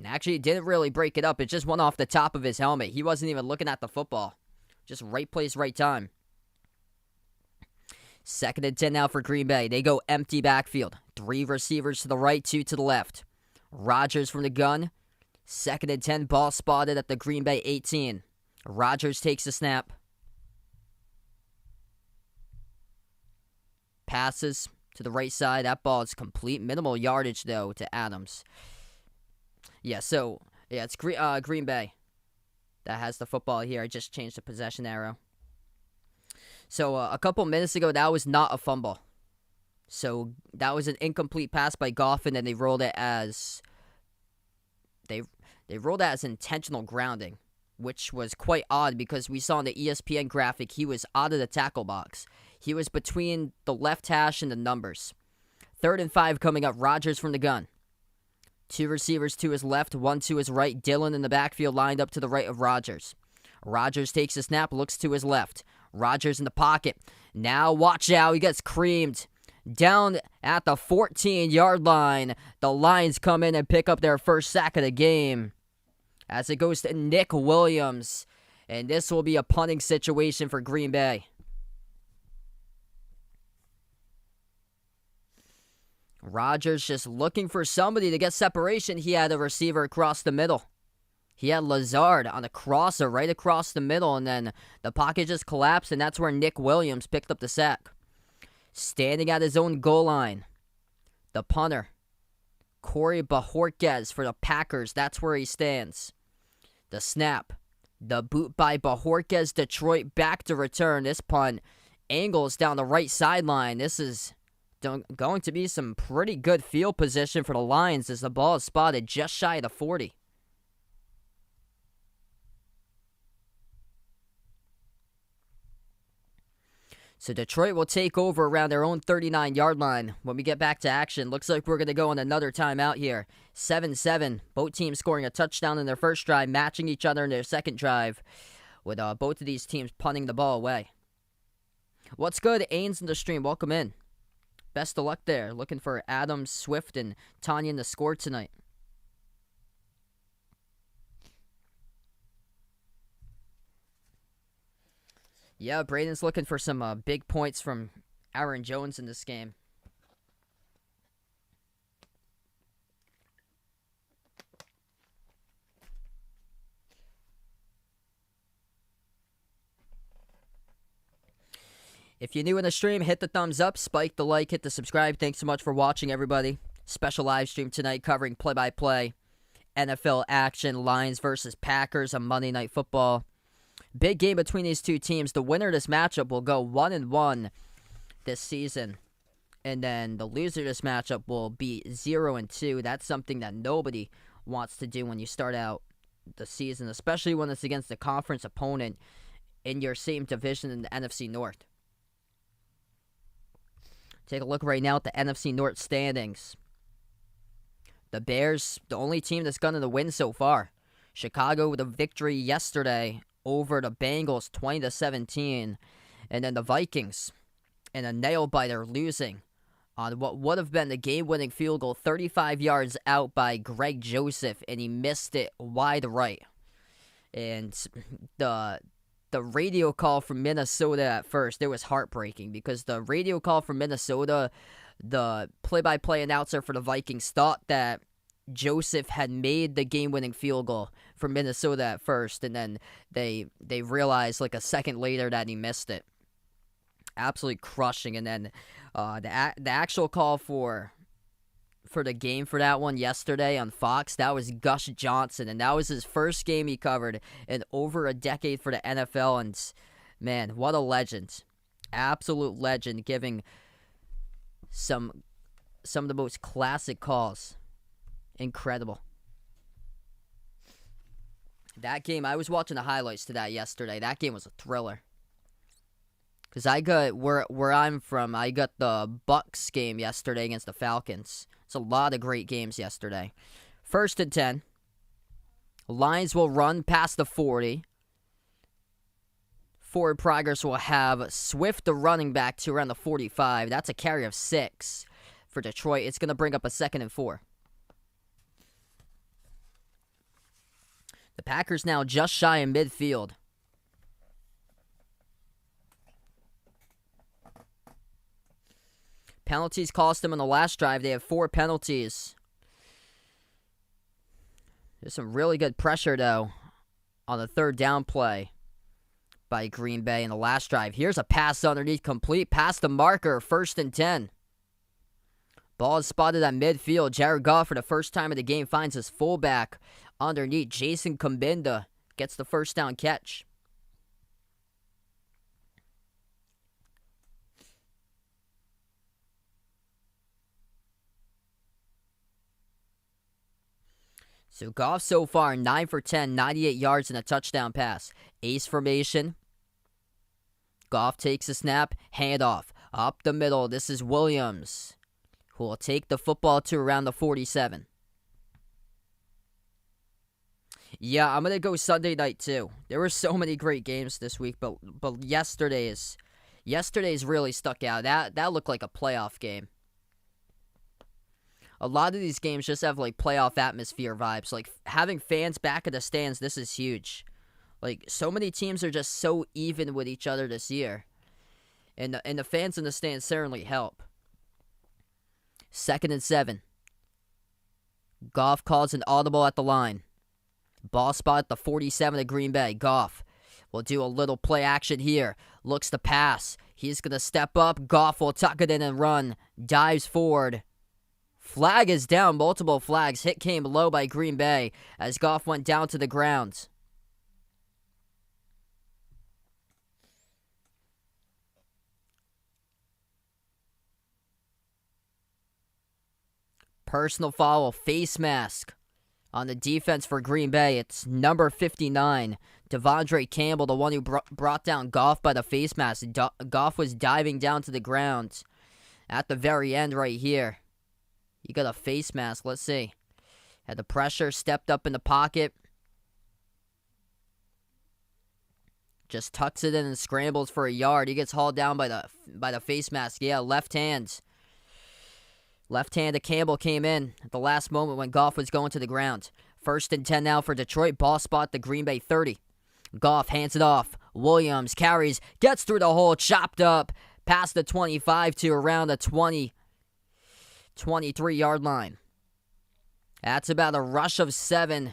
S1: actually didn't really break it up. It just went off the top of his helmet. He wasn't even looking at the football. Just right place, right time. 2nd and 10 now for Green Bay. They go empty backfield. 3 receivers to the right, 2 to the left. Rodgers from the gun. 2nd and 10, ball spotted at the Green Bay 18. Rodgers takes the snap. Passes to the right side. That ball is complete. Minimal yardage, though, to Adams. It's Green Bay that has the football here. I just changed the possession arrow. So a couple minutes ago, that was not a fumble. So that was an incomplete pass by Goffin, and they rolled it as intentional grounding, which was quite odd because we saw in the ESPN graphic he was out of the tackle box. He was between the left hash and the numbers. 3rd and 5 coming up. Rodgers from the gun. 2 receivers to his left, 1 to his right. Dillon in the backfield lined up to the right of Rodgers. Rodgers takes the snap, looks to his left. Rodgers in the pocket. Now watch out. He gets creamed. Down at the 14-yard line. The Lions come in and pick up their first sack of the game. As it goes to Nick Williams. And this will be a punting situation for Green Bay. Rodgers just looking for somebody to get separation. He had a receiver across the middle. He had Lazard on a crosser right across the middle, and then the pocket just collapsed, and that's where Nick Williams picked up the sack. Standing at his own goal line, the punter, Corey Bajorquez for the Packers. That's where he stands. The snap, the boot by Bajorquez. Detroit back to return. This punt angles down the right sideline. This is going to be some pretty good field position for the Lions as the ball is spotted just shy of the 40. So Detroit will take over around their own 39-yard line when we get back to action. Looks like we're going to go on another timeout here. 7-7. Both teams scoring a touchdown in their first drive, matching each other in their second drive, with both of these teams punting the ball away. What's good? Ains in the stream. Welcome in. Best of luck there. Looking for Adams, Swift, and Tanya in the score tonight. Yeah, Braden's looking for some big points from Aaron Jones in this game. If you're new in the stream, hit the thumbs up, spike the like, hit the subscribe. Thanks so much for watching, everybody. Special live stream tonight covering play-by-play NFL action. Lions versus Packers on Monday Night Football. Big game between these two teams. The winner of this matchup will go 1-1 this season. And then the loser of this matchup will be 0-2. That's something that nobody wants to do when you start out the season, especially when it's against a conference opponent in your same division in the NFC North. Take a look right now at the NFC North standings. The Bears, the only team that's gotten the win so far. Chicago with a victory yesterday over the Bengals, 20-17. And then the Vikings in a nail-biter losing on what would have been the game-winning field goal, 35 yards out by Greg Joseph, and he missed it wide right. And the radio call from Minnesota at first, it was heartbreaking because the radio call from Minnesota, the play-by-play announcer for the Vikings thought that Joseph had made the game-winning field goal for Minnesota at first, and then they realized like a second later that he missed it. Absolutely crushing. And then the actual call for the game for that one yesterday on Fox, that was Gus Johnson, and that was his first game he covered in over a decade for the NFL. And man, what a legend, absolute legend, giving some of the most classic calls. Incredible. That game, I was watching the highlights to that yesterday. That game was a thriller. Because I got, where I'm from, I got the Bucks game yesterday against the Falcons. It's a lot of great games yesterday. 1st and 10. Lions will run past the 40. Forward progress will have Swift, the running back, to around the 45. That's a carry of 6 for Detroit. It's going to bring up a 2nd and 4. The Packers now just shy of midfield. Penalties cost them in the last drive. They have 4 penalties. There's some really good pressure, though, on the 3rd down play by Green Bay in the last drive. Here's a pass underneath, complete past the marker, 1st and 10. Ball is spotted at midfield. Jared Goff, for the first time of the game, finds his fullback underneath. Jason Kumbinda gets the 1st down catch. So Goff so far, 9 for 10, 98 yards and a touchdown pass. Ace formation. Goff takes a snap, handoff. Up the middle, this is Williams, who will take the football to around the 47. Yeah, I'm going to go Sunday night too. There were so many great games this week, but yesterday's really stuck out. That looked like a playoff game. A lot of these games just have like playoff atmosphere vibes. Like having fans back in the stands, this is huge. Like so many teams are just so even with each other this year. And the fans in the stands certainly help. 2nd and 7. Goff calls an audible at the line. Ball spot at the 47 of Green Bay. Goff will do a little play action here. Looks to pass. He's going to step up. Goff will tuck it in and run. Dives forward. Flag is down. Multiple flags. Hit came low by Green Bay as Goff went down to the ground. Personal foul, face mask on the defense for Green Bay. It's number 59, Devondre Campbell, the one who brought down Goff by the face mask. Goff was diving down to the ground at the very end right here. You got a face mask. Let's see. Had the pressure, stepped up in the pocket. Just tucks it in and scrambles for a yard. He gets hauled down by the face mask. Yeah, left hand. Left hand of Campbell came in at the last moment when Goff was going to the ground. 1st and 10 now for Detroit. Ball spot the Green Bay 30. Goff hands it off. Williams carries, gets through the hole, chopped up, past the 25 to around the 23-yard line. That's about a rush of 7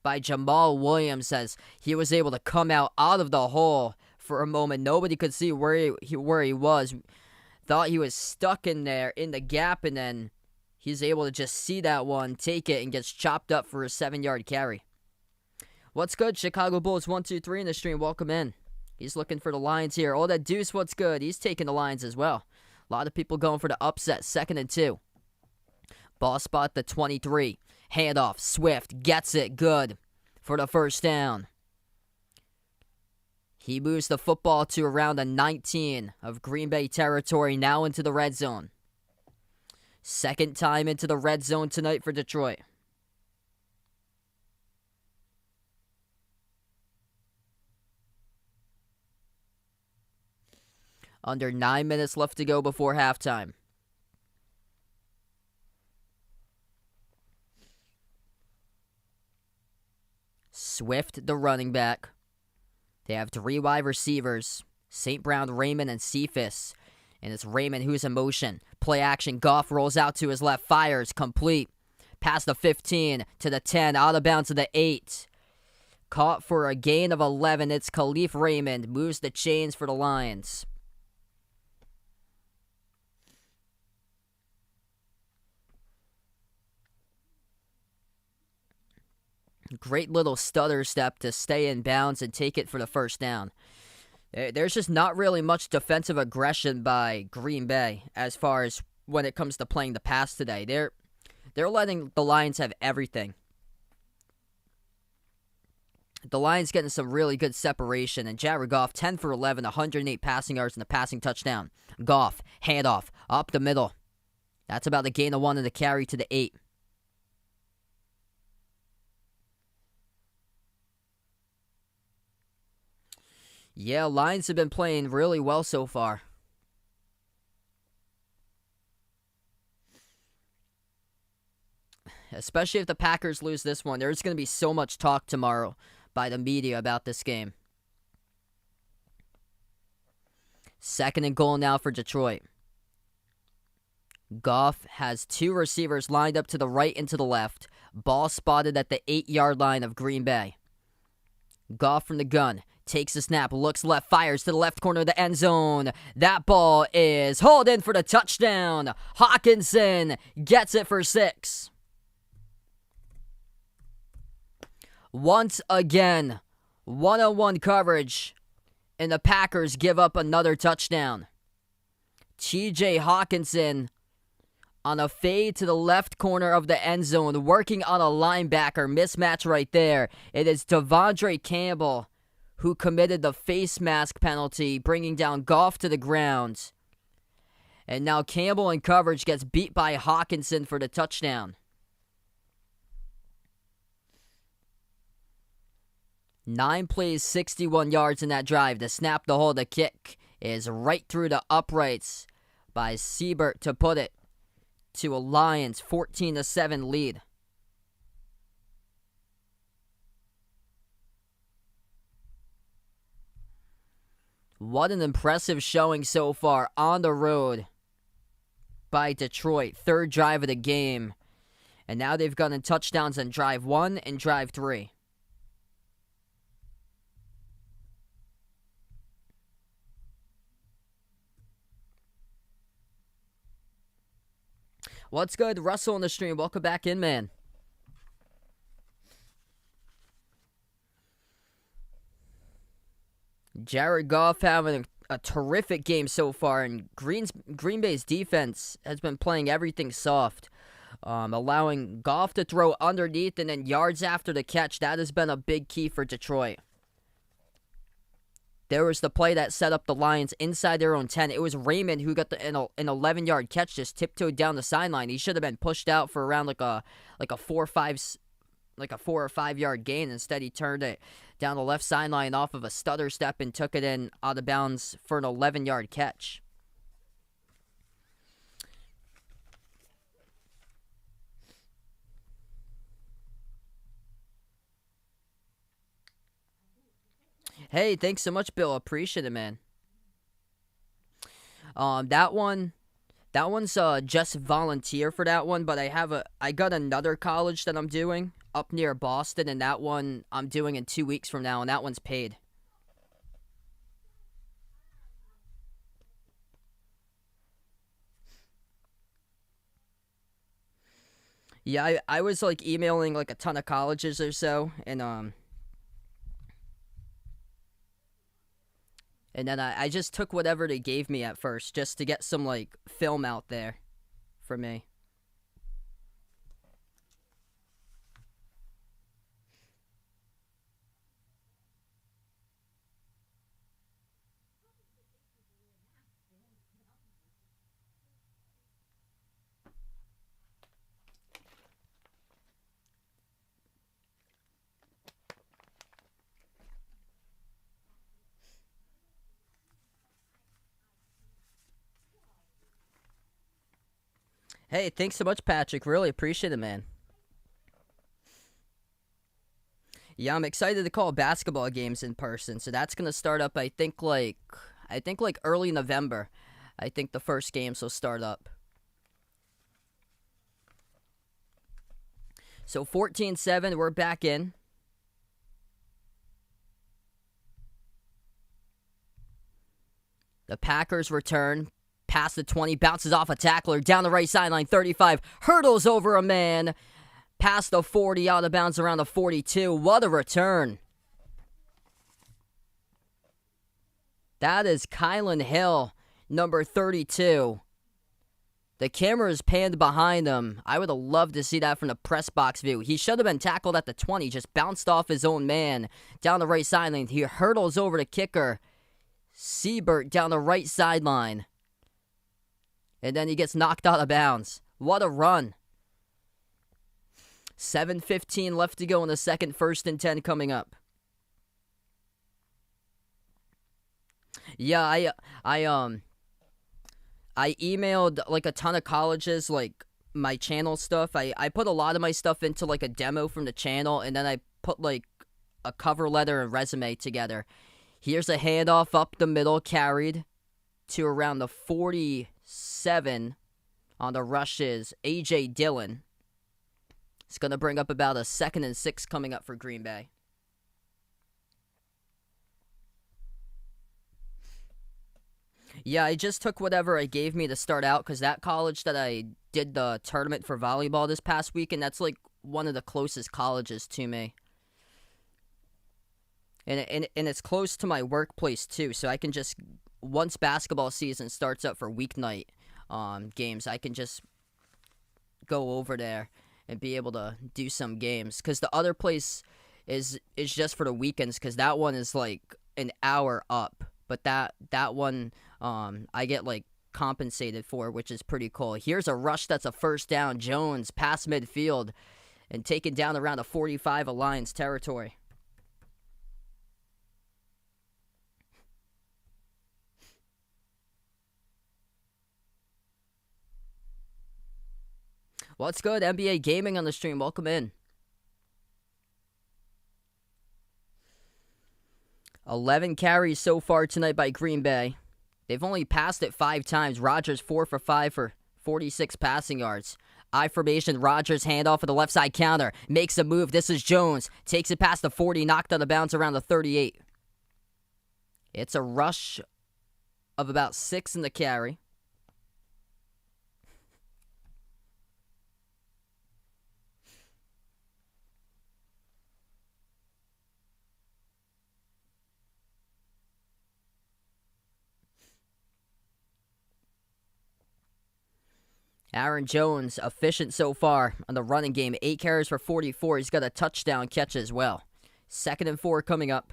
S1: by Jamal Williams as he was able to come out of the hole for a moment. Nobody could see where he was. Thought he was stuck in there in the gap, and then He's able to just see that one, take it, and gets chopped up for a 7-yard carry. What's good, Chicago Bulls 123 in the stream? Welcome in. He's looking for the Lions here. Oh, that Deuce, what's good? He's taking the Lions as well. A lot of people going for the upset, 2nd and 2. Ball spot the 23. Handoff, Swift gets it, good for the first down. He moves the football to around the 19 of Green Bay territory, now into the red zone. Second time into the red zone tonight for Detroit. Under 9 minutes left to go before halftime. Swift, the running back. They have 3 wide receivers, St. Brown, Raymond, and Cephas. And it's Raymond who's in motion. Play action. Goff rolls out to his left. Fires. Complete. Past the 15 to the 10. Out of bounds to the 8. Caught for a gain of 11. It's Khalif Raymond. Moves the chains for the Lions. Great little stutter step to stay in bounds and take it for the first down. There's just not really much defensive aggression by Green Bay as far as when it comes to playing the pass today. They're letting the Lions have everything. The Lions getting some really good separation. And Jared Goff, 10 for 11, 108 passing yards and a passing touchdown. Goff, handoff, up the middle. That's about the gain of 1 and the carry to the 8. Yeah, Lions have been playing really well so far. Especially if the Packers lose this one. There's going to be so much talk tomorrow by the media about this game. 2nd and goal now for Detroit. Goff has 2 receivers lined up to the right and to the left. Ball spotted at the 8-yard line of Green Bay. Goff from the gun. Takes the snap, looks left, fires to the left corner of the end zone. That ball is hauled in for the touchdown. Hawkinson gets it for 6. Once again, one-on-one coverage, and the Packers give up another touchdown. TJ Hawkinson on a fade to the left corner of the end zone, working on a linebacker mismatch right there. It is Devondre Campbell who committed the face mask penalty, bringing down Goff to the ground. And now Campbell in coverage gets beat by Hawkinson for the touchdown. 9 plays, 61 yards in that drive. The snap, the hold, the kick is right through the uprights by Siebert to put it to a Lions 14-7 lead. What an impressive showing so far on the road by Detroit. 3rd drive of the game. And now they've gotten touchdowns on drive 1 and drive 3. What's good? Russell on the stream. Welcome back in, man. Jared Goff having a terrific game so far, and Green Bay's defense has been playing everything soft, allowing Goff to throw underneath and then yards after the catch. That has been a big key for Detroit. There was the play that set up the Lions inside their own 10. It was Raymond who got an 11-yard catch, just tiptoed down the sideline. He should have been pushed out for around like a 4 or 5 yard gain. Instead, he turned it down the left sideline off of a stutter step and took it in out of bounds for an 11-yard catch. Hey, thanks so much, Bill. Appreciate it, man. That one's just volunteer for that one, but I got another college that I'm doing up near Boston, and that one I'm doing in 2 weeks from now, and that one's paid. Yeah, I was like emailing like a ton of colleges or so, and then I just took whatever they gave me at first just to get some like film out there for me. Hey, thanks so much, Patrick. Really appreciate it, man. Yeah, I'm excited to call basketball games in person. So that's gonna start up. I think like early November. I think the first games will start up. So 14-7, we're back in. The Packers return. Past the 20, bounces off a tackler, down the right sideline, 35, hurdles over a man, past the 40, out of bounds around the 42. What a return. That is Kylan Hill, number 32. The camera is panned behind him. I would have loved to see that from the press box view. He should have been tackled at the 20, just bounced off his own man, down the right sideline. He hurdles over the kicker, Siebert, down the right sideline. And then he gets knocked out of bounds. What a run. 7:15 left to go in the second, 1st and 10 coming up. Yeah, I emailed like a ton of colleges like my channel stuff. I put a lot of my stuff into like a demo from the channel, and then I put like a cover letter and resume together. Here's a handoff up the middle, carried to around the 47 on the rushes. A.J. Dillon. It's going to bring up about a 2nd and 6 coming up for Green Bay. Yeah, I just took whatever it gave me to start out because that college that I did the tournament for volleyball this past week, and that's like one of the closest colleges to me. And it's close to my workplace too, so I can just, once basketball season starts up for weeknight games, I can just go over there and be able to do some games. Because the other place is just for the weekends, because that one is like an hour up. But that one I get like compensated for, which is pretty cool. Here's a rush that's a first down. Jones past midfield and taken down around the 45 of Lions territory. What's good, NBA Gaming on the stream? Welcome in. 11 carries so far tonight by Green Bay. They've only passed it 5 times. Rodgers 4 for 5 for 46 passing yards. I formation, Rodgers handoff for the left side counter. Makes a move. This is Jones. Takes it past the 40, knocked out of bounds around the 38. It's a rush of about 6 in the carry. Aaron Jones, efficient so far on the running game. 8 carries for 44. He's got a touchdown catch as well. 2nd and 4 coming up.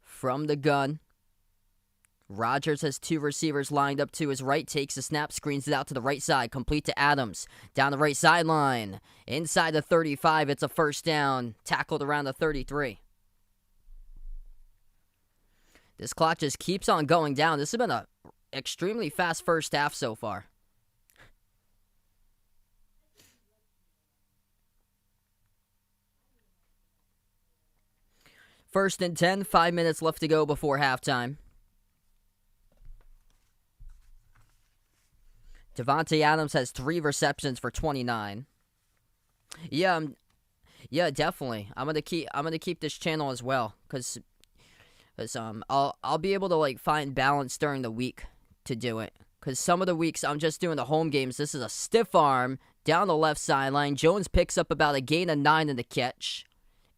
S1: From the gun. Rodgers has 2 receivers lined up to his right. Takes a snap, screens it out to the right side. Complete to Adams. Down the right sideline. Inside the 35. It's a first down. Tackled around the 33. This clock just keeps on going down. This has been an extremely fast first half so far. 1st and 10, 5 minutes left to go before halftime. Devontae Adams has 3 receptions for 29. Yeah, definitely. I'm gonna keep this channel as well, cause I'll be able to like find balance during the week to do it. Cause some of the weeks I'm just doing the home games. This is a stiff arm down the left sideline. Jones picks up about a gain of 9 in the catch,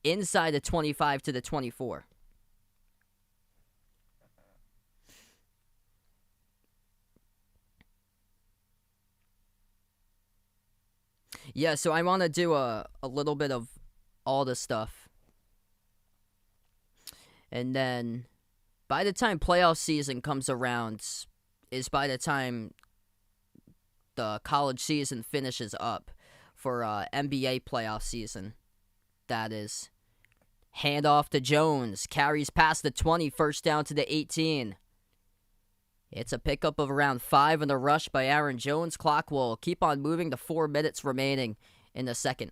S1: inside the 25 to the 24. Yeah, so I want to do a little bit of all the stuff. And then by the time playoff season comes around is by the time the college season finishes up for NBA playoff season. That is. Handoff to Jones. Carries past the 20. First down to the 18. It's a pickup of around 5 in the rush by Aaron Jones. Clock will keep on moving to 4 minutes remaining in the second.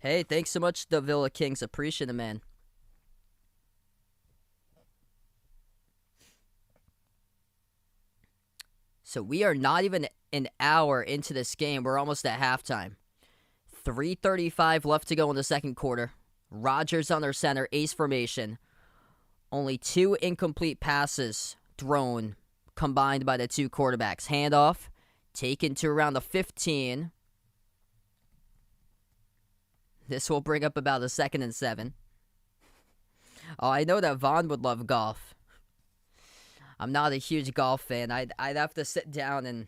S1: Hey, thanks so much, the Villa Kings. Appreciate it, man. So we are not even an hour into this game. We're almost at halftime. 3:35 left to go in the second quarter. Rodgers under center, ace formation. Only 2 incomplete passes thrown combined by the 2 quarterbacks. Handoff taken to around the 15. This will bring up about a 2nd and 7. Oh, I know that Vaughn would love golf. I'm not a huge golf fan. I'd have to sit down and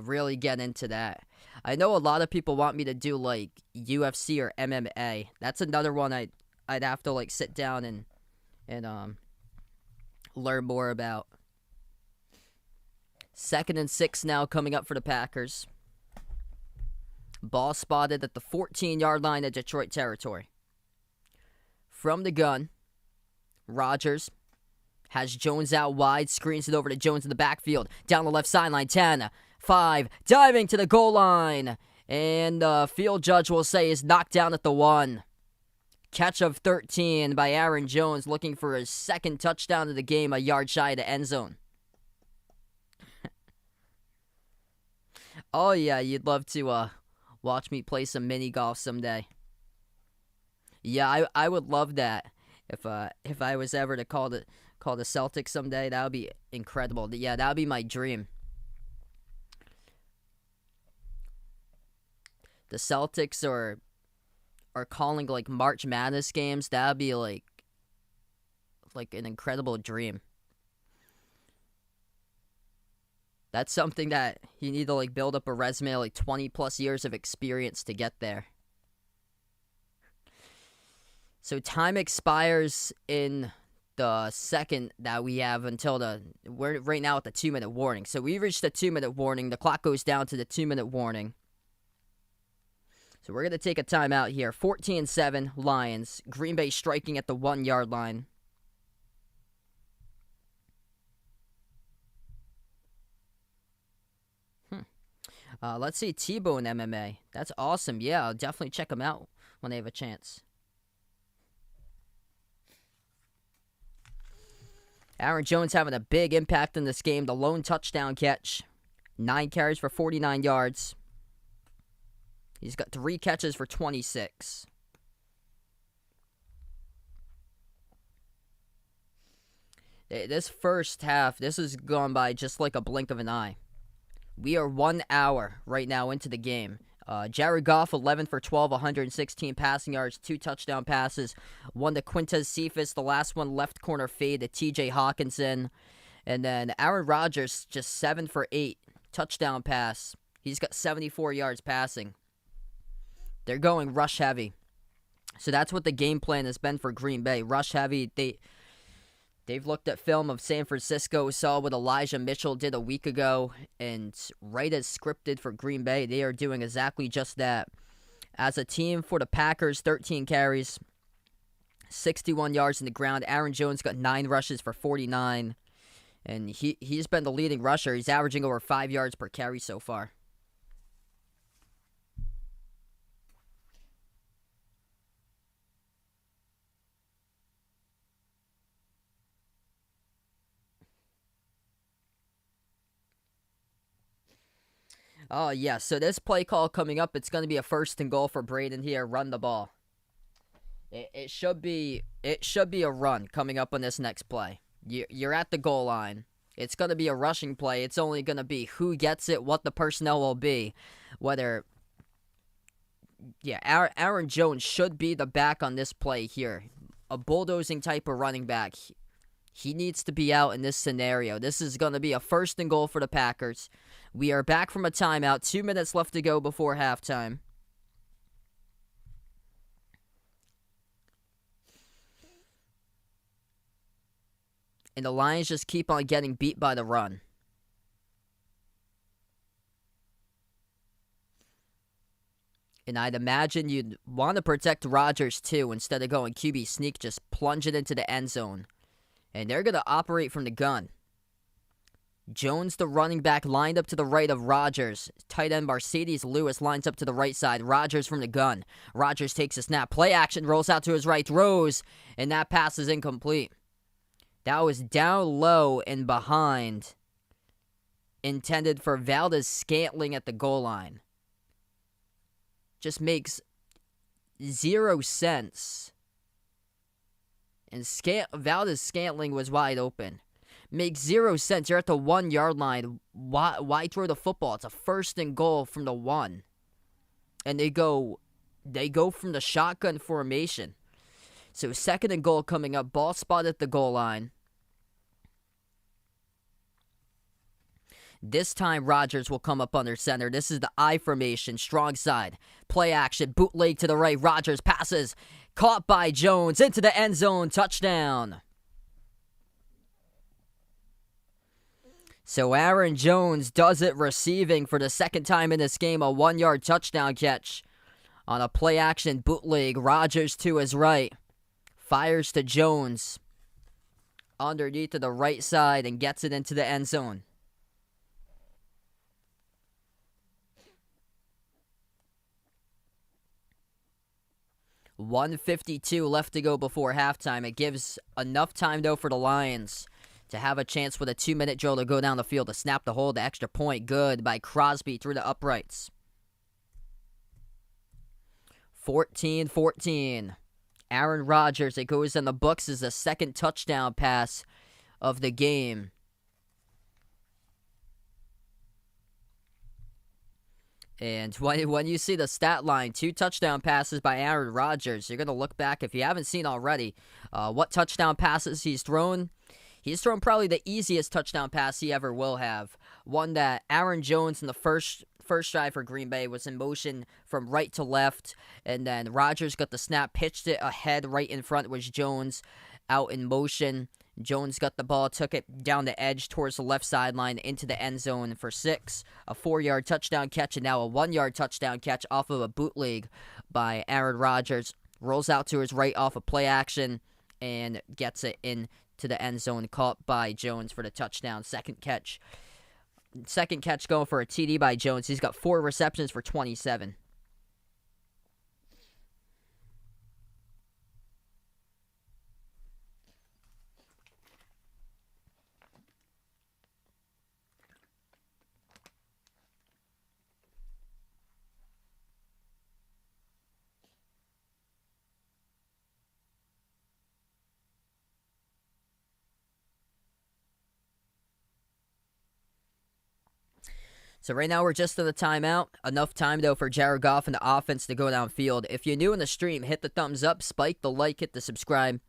S1: really get into that. I know a lot of people want me to do like UFC or MMA. That's another one I'd have to like sit down and learn more about. 2nd and 6 now coming up for the Packers. Ball spotted at the 14-yard line of Detroit territory. From the gun, Rodgers has Jones out wide, screens it over to Jones in the backfield. Down the left sideline, 10, 5, diving to the goal line. And the field judge will say is knocked down at the 1. Catch of 13 by Aaron Jones, looking for his 2nd touchdown of the game, a yard shy of the end zone. Oh yeah, you'd love to watch me play some mini golf someday. Yeah, I would love that. If I was ever to call the Celtics someday, that would be incredible. Yeah, that would be my dream. The Celtics are calling like March Madness games. That would be like an incredible dream. That's something that you need to like build up a resume, like 20 plus years of experience to get there. So time expires in the second that we have until we're right now at the 2-minute warning. So we reached the 2-minute warning. The clock goes down to the 2-minute warning. So we're going to take a timeout here. 14-7 Lions. Green Bay striking at the 1-yard line. Let's see, T-Bone MMA. That's awesome. Yeah, I'll definitely check them out when they have a chance. Aaron Jones having a big impact in this game. The lone touchdown catch. 9 carries for 49 yards. He's got 3 catches for 26. This first half, this has gone by just like a blink of an eye. We are 1 hour right now into the game. Jared Goff, 11 for 12, 116 passing yards, 2 touchdown passes. One to Quintez Cephas, the last one left corner fade to TJ Hawkinson. And then Aaron Rodgers, just 7 for 8, touchdown pass. He's got 74 yards passing. They're going rush heavy. So that's what the game plan has been for Green Bay. Rush heavy. They've looked at film of San Francisco, saw what Elijah Mitchell did a week ago, and right as scripted for Green Bay, they are doing exactly just that. As a team for the Packers, 13 carries, 61 yards in the ground. Aaron Jones got 9 rushes for 49, and he's been the leading rusher. He's averaging over 5 yards per carry so far. Oh, yeah, so this play call coming up, it's going to be a 1st and goal for Braden here. Run the ball. It should be a run coming up on this next play. You're at the goal line. It's going to be a rushing play. It's only going to be who gets it, what the personnel will be. Whether, Aaron Jones should be the back on this play here. A bulldozing type of running back. He needs to be out in this scenario. This is going to be a 1st and goal for the Packers. We are back from a timeout. 2 minutes left to go before halftime. And the Lions just keep on getting beat by the run. And I'd imagine you'd want to protect Rodgers too. Instead of going QB sneak, just plunge it into the end zone. And they're going to operate from the gun. Jones, the running back, lined up to the right of Rodgers. Tight end Mercedes Lewis lines up to the right side. Rodgers from the gun. Rodgers takes a snap. Play action, rolls out to his right, throws. And that pass is incomplete. That was down low and behind. Intended for Valdez-Scantling at the goal line. Just makes 0 sense. And Valdez-Scantling was wide open. Makes 0 sense. You're at the 1 yard line. Why throw the football? It's a 1st and goal from the 1. And they go from the shotgun formation. So 2nd and goal coming up. Ball spot at the goal line. This time Rodgers will come up under center. This is the I formation. Strong side. Play action. Bootleg to the right. Rodgers passes. Caught by Jones. Into the end zone. Touchdown. So Aaron Jones does it receiving for the 2nd time in this game. A 1 yard touchdown catch. On a play action bootleg. Rodgers to his right. Fires to Jones. Underneath to the right side and gets it into the end zone. $1:52 left to go before halftime. It gives enough time, though, for the Lions to have a chance with a 2-minute drill to go down the field to snap the hold. The extra point good by Crosby through the uprights. 14-14. Aaron Rodgers, it goes in the books as the 2nd touchdown pass of the game. And when you see the stat line, 2 touchdown passes by Aaron Rodgers, you're going to look back, if you haven't seen already, what touchdown passes he's thrown. He's thrown probably the easiest touchdown pass he ever will have. One that Aaron Jones in the first drive for Green Bay was in motion from right to left, and then Rodgers got the snap, pitched it ahead. Right in front was Jones out in motion. Jones got the ball, took it down the edge towards the left sideline into the end zone for 6. A 4-yard touchdown catch, and now a 1-yard touchdown catch off of a bootleg by Aaron Rodgers. Rolls out to his right off of play action and gets it into the end zone, caught by Jones for the touchdown. Second catch going for a TD by Jones. He's got 4 receptions for 27. So right now we're just in the timeout. Enough time, though, for Jared Goff and the offense to go downfield. If you're new in the stream, hit the thumbs up, spike the like, hit the subscribe.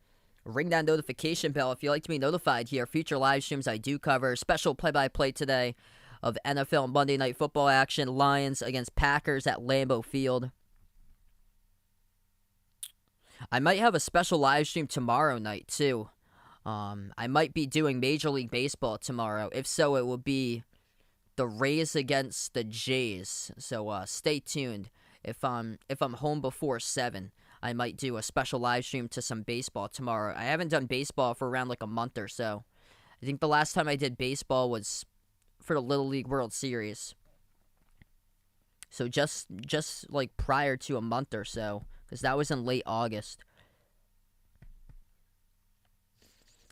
S1: Ring that notification bell if you'd like to be notified here. Future live streams I do cover. Special play-by-play today of NFL Monday Night Football action. Lions against Packers at Lambeau Field. I might have a special live stream tomorrow night, too. I might be doing Major League Baseball tomorrow. If so, it will be the Rays against the Jays. So stay tuned. If I'm home before 7, I might do a special live stream to some baseball tomorrow. I haven't done baseball for around like a month or so. I think the last time I did baseball was for the Little League World Series. So just like prior to a month or so, because that was in late August.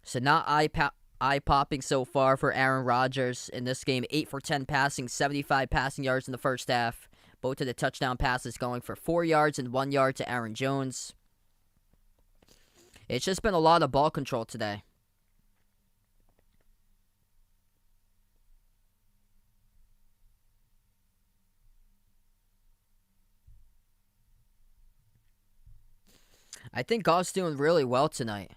S1: So not eye-popping so far for Aaron Rodgers in this game. 8 for 10 passing, 75 passing yards in the first half. Both of the touchdown passes going for 4 yards and 1 yard to Aaron Jones. It's just been a lot of ball control today. I think Goff's doing really well tonight.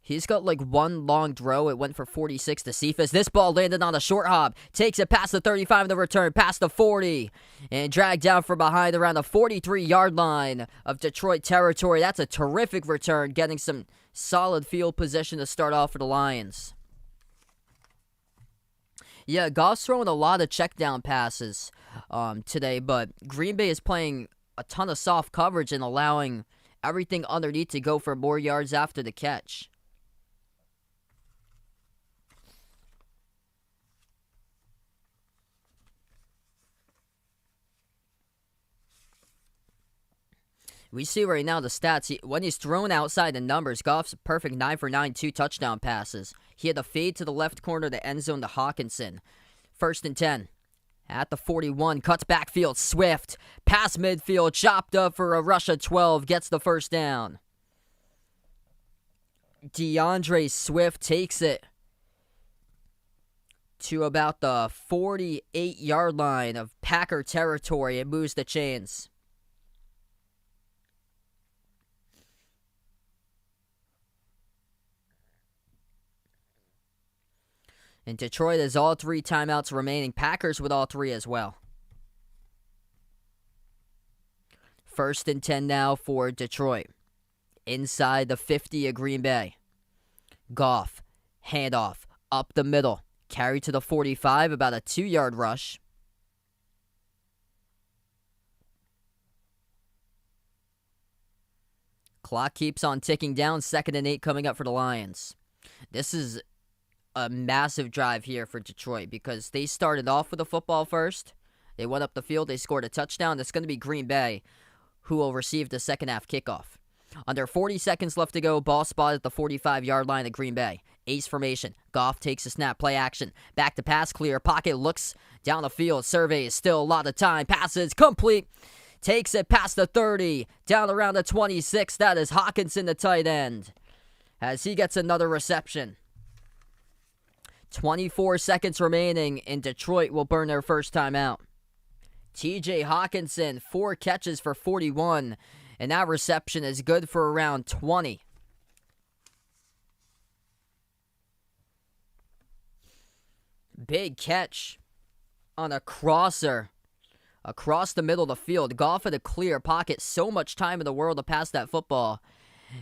S1: He's got like one long throw. It went for 46 to Cephas. This ball landed on a short hop. Takes it past the 35 in the return, past the 40. And dragged down from behind around the 43-yard line of Detroit territory. That's a terrific return, getting some solid field position to start off for the Lions. Yeah, Goff's throwing a lot of check down passes today, but Green Bay is playing a ton of soft coverage and allowing everything underneath to go for more yards after the catch. We see right now the stats. When he's thrown outside the numbers, Goff's perfect 9 for 9, 2 touchdown passes. He had a fade to the left corner of the end zone to Hawkinson. 1st and 10. At the 41, cuts backfield, Swift. Past midfield, chopped up for a rush of 12, gets the first down. DeAndre Swift takes it to about the 48-yard line of Packer territory and moves the chains. And Detroit has all 3 timeouts remaining. Packers with all 3 as well. 1st and 10 now for Detroit. Inside the 50 of Green Bay. Goff, handoff, up the middle. Carry to the 45, about a 2-yard rush. Clock keeps on ticking down. 2nd and 8 coming up for the Lions. This is a massive drive here for Detroit because they started off with the football first. They went up the field. They scored a touchdown. That's going to be Green Bay who will receive the second half kickoff. Under 40 seconds left to go. Ball spotted at the 45-yard line of Green Bay. Ace formation. Goff takes a snap. Play action. Back to pass. Clear. Pocket looks down the field. Surveys. Still a lot of time. Passes. Complete. Takes it past the 30. Down around the 26. That is Hawkinson, the tight end, as he gets another reception. 24 seconds remaining, and Detroit will burn their first time out. TJ Hawkinson, 4 catches for 41, and that reception is good for around 20. Big catch on a crosser across the middle of the field. Goff had a clear pocket, so much time in the world to pass that football.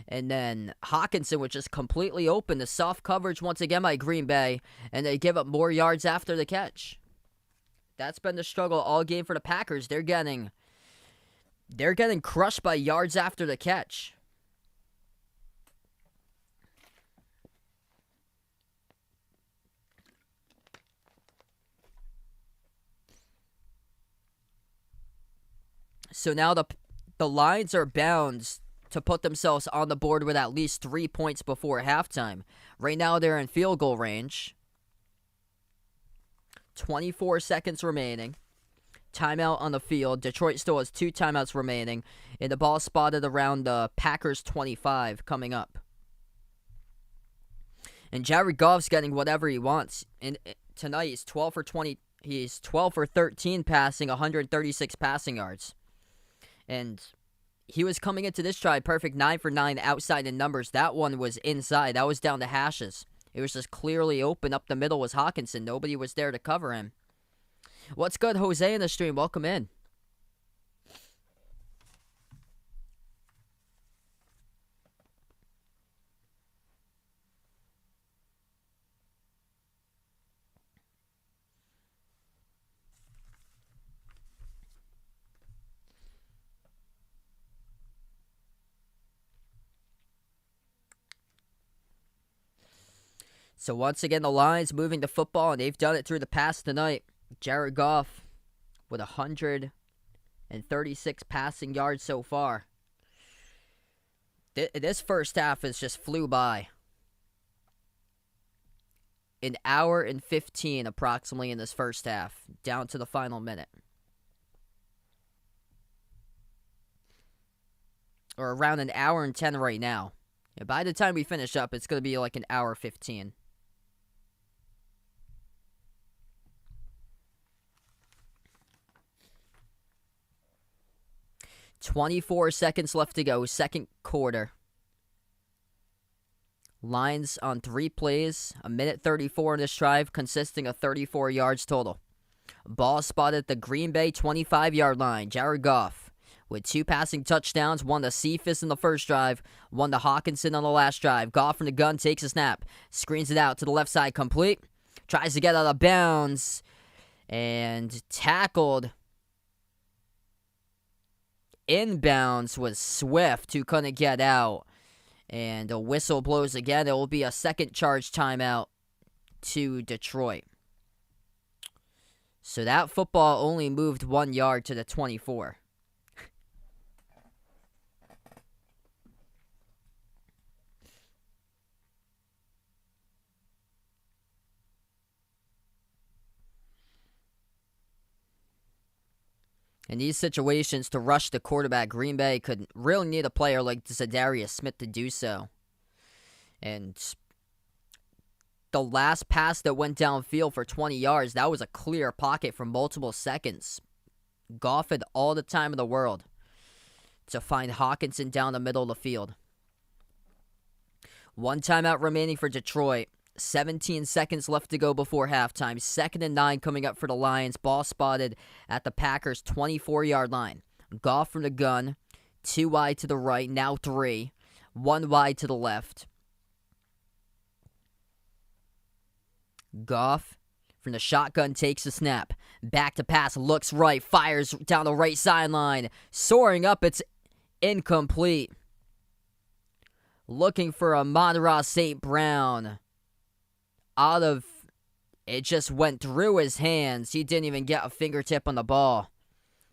S1: And then Hawkinson was just completely open. The soft coverage once again by Green Bay, and they give up more yards after the catch. That's been the struggle all game for the Packers. They're getting crushed by yards after the catch. So now the Lions are bound to put themselves on the board with at least 3 points before halftime. Right now they're in field goal range. 24 seconds remaining. Timeout on the field. Detroit still has 2 timeouts remaining. And the ball spotted around the Packers 25 coming up. And Jared Goff's getting whatever he wants. And tonight he's 12 for 20. He's 12 for 13 passing, 136 passing yards. And he was coming into this drive perfect 9 for 9 outside in numbers. That one was inside. That was down to hashes. It was just clearly open. Up the middle was Hawkinson. Nobody was there to cover him. What's good, Jose, in the stream? Welcome in. So once again, the Lions moving the football, and they've done it through the pass tonight. Jared Goff with 136 passing yards so far. This first half has just flew by. An hour and 15 approximately in this first half, down to the final minute. or around an hour and 10 right now. And by the time we finish up, it's going to be like an hour 15. $24 left to go, second quarter. Lions on 3 plays, a minute 34 in this drive, consisting of 34 yards total. Ball spotted at the Green Bay 25-yard line. Jared Goff with 2 passing touchdowns, one to Cephas in the first drive, one to Hawkinson on the last drive. Goff from the gun takes a snap, screens it out to the left side, complete. Tries to get out of bounds, and tackled inbounds was Swift, who couldn't get out. And a whistle blows again. It will be a second charge timeout to Detroit. So that football only moved 1 yard to the 24. In these situations, to rush the quarterback, Green Bay could really need a player like Zadarius Smith to do so. And the last pass that went downfield for 20 yards, that was a clear pocket for multiple seconds. Goff had all the time in the world to find Hawkinson down the middle of the field. 1 timeout remaining for Detroit. 17 seconds left to go before halftime. 2nd and 9 coming up for the Lions. Ball spotted at the Packers' 24-yard line. Goff from the gun. 2 wide to the right, now 3. 1 wide to the left. Goff from the shotgun takes the snap. Back to pass, looks right, fires down the right sideline. Soaring up, it's incomplete. Looking for Amon-Ra St. Brown. It just went through his hands. He didn't even get a fingertip on the ball.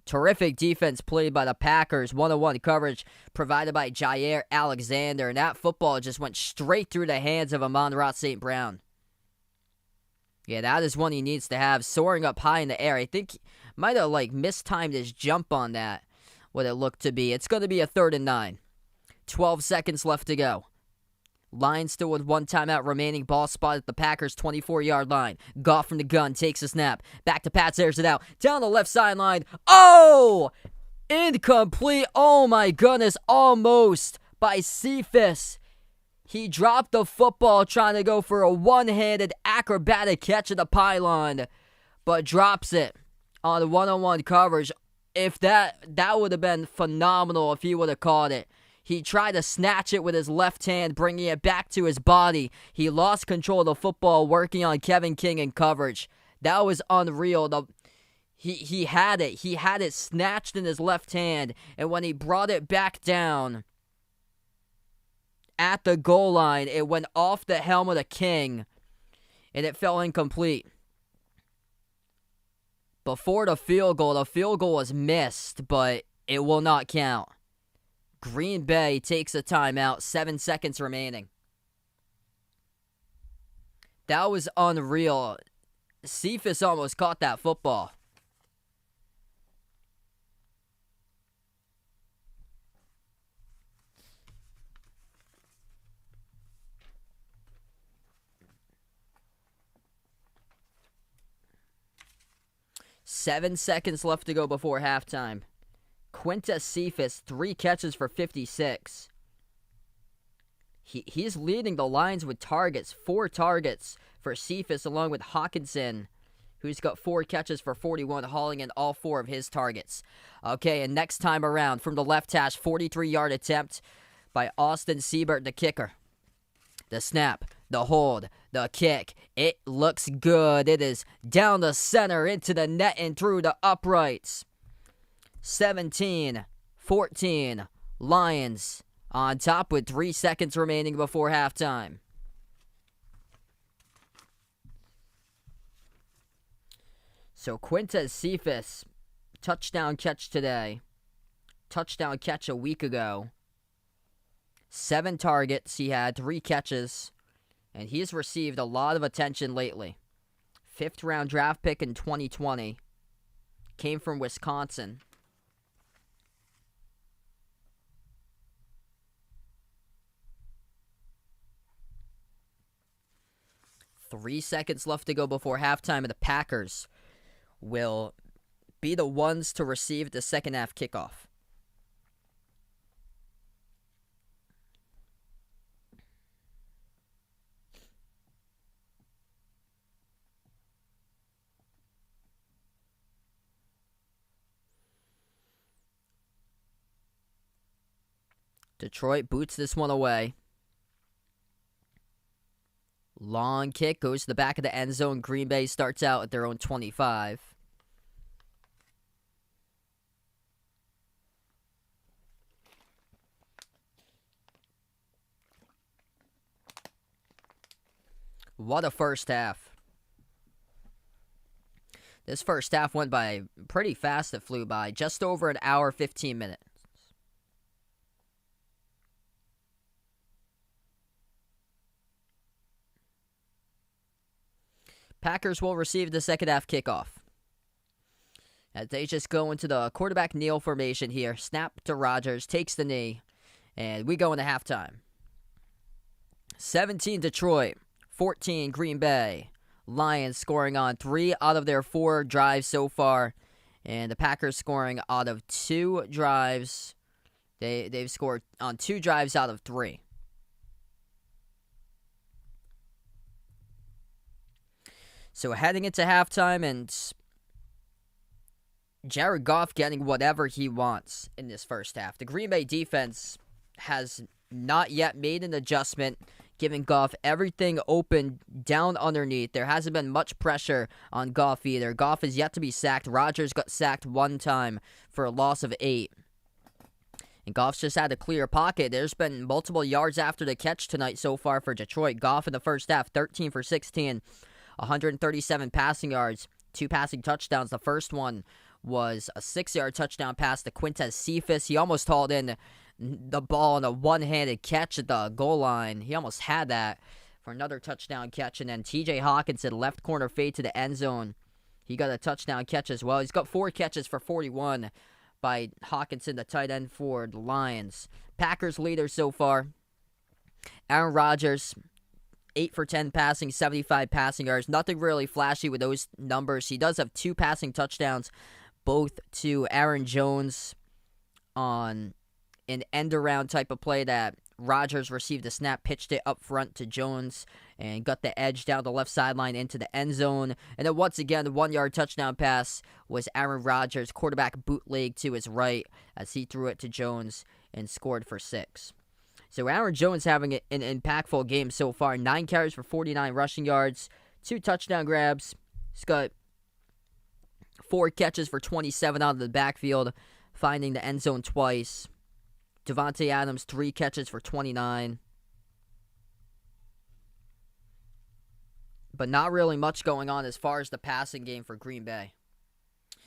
S1: Terrific defense played by the Packers. 1-on-1 coverage provided by Jair Alexander. And that football just went straight through the hands of Amon-Ra St. Brown. Yeah, that is one he needs to have. Soaring up high in the air. I think he might have mistimed his jump on that. What it looked to be. It's going to be a 3rd and 9. 12 seconds left to go. Lions still with 1 timeout remaining. Ball spotted at the Packers' 24-yard line. Goff from the gun takes a snap. Back to Pats, airs it out. Down the left sideline. Oh! Incomplete. Oh my goodness. Almost by Cephas. He dropped the football trying to go for a one-handed acrobatic catch at the pylon, but drops it on the 1-on-1 coverage. If that would have been phenomenal if he would have caught it. He tried to snatch it with his left hand, bringing it back to his body. He lost control of the football, working on Kevin King in coverage. That was unreal. He had it. He had it snatched in his left hand, and when he brought it back down at the goal line, it went off the helmet of King, and it fell incomplete. Before the field goal was missed, but it will not count. Green Bay takes a timeout, 7 seconds remaining. That was unreal. Cephas almost caught that football. Seven seconds left to go before halftime. Quintez Cephas, 3 catches for 56. He's leading the Lions with targets. 4 targets for Cephas, along with Hawkinson, who's got 4 catches for 41, hauling in all 4 of his targets. Okay, and next time around, from the left hash, 43-yard attempt by Austin Siebert, the kicker. The snap, the hold, the kick. It looks good. It is down the center, into the net, and through the uprights. 17-14, Lions on top with 3 seconds remaining before halftime. So Quintez Cephas, touchdown catch today. Touchdown catch a week ago. 7 targets he had, 3 catches, and he's received a lot of attention lately. 5th round draft pick in 2020. Came from Wisconsin. 3 seconds left to go before halftime, and the Packers will be the ones to receive the second half kickoff. Detroit boots this one away. Long kick goes to the back of the end zone. Green Bay starts out at their own 25. What a first half. This first half went by pretty fast. It flew by. Just over an hour, 15 minutes. Packers will receive the second half kickoff. As they just go into the quarterback kneel formation here. Snap to Rodgers, takes the knee, and we go into halftime. 17 Detroit, 14 Green Bay. Lions scoring on 3 out of their 4 drives so far, and the Packers scoring out of 2 drives. They've scored on 2 drives out of 3. So heading into halftime, and Jared Goff getting whatever he wants in this first half. The Green Bay defense has not yet made an adjustment, giving Goff everything open down underneath. There hasn't been much pressure on Goff either. Goff is yet to be sacked. Rodgers got sacked 1 time for a loss of 8. And Goff's just had a clear pocket. There's been multiple yards after the catch tonight so far for Detroit. Goff in the first half, 13 for 16. 137 passing yards, 2 passing touchdowns. The first one was a 6-yard touchdown pass to Quintez Cephas. He almost hauled in the ball on a one-handed catch at the goal line. He almost had that for another touchdown catch. And then TJ Hawkinson, left corner fade to the end zone. He got a touchdown catch as well. He's got 4 catches for 41 by Hawkinson, the tight end for the Lions. Packers leader so far. Aaron Rodgers, 8 for 10 passing, 75 passing yards. Nothing really flashy with those numbers. He does have 2 passing touchdowns, both to Aaron Jones on an end-around type of play that Rodgers received a snap, pitched it up front to Jones, and got the edge down the left sideline into the end zone. And then once again, the 1-yard touchdown pass was Aaron Rodgers' quarterback bootleg to his right as he threw it to Jones and scored for 6. So Aaron Jones having an impactful game so far. 9 carries for 49 rushing yards, 2 touchdown grabs. He's got 4 catches for 27 out of the backfield, finding the end zone twice. Davante Adams, 3 catches for 29. But not really much going on as far as the passing game for Green Bay.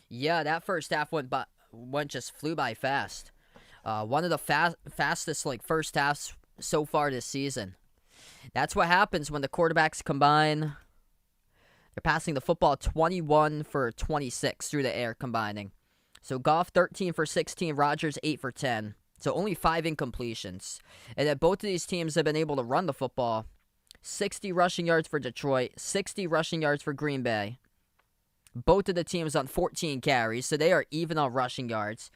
S1: Yeah, that first half just flew by fast. One of the fastest first halves so far this season. That's what happens when the quarterbacks combine. They're passing the football 21 for 26 through the air combining. So Goff 13 for 16, Rodgers 8 for 10. So only 5 incompletions. And then both of these teams have been able to run the football. 60 rushing yards for Detroit, 60 rushing yards for Green Bay. Both of the teams on 14 carries, so they are even on rushing yards.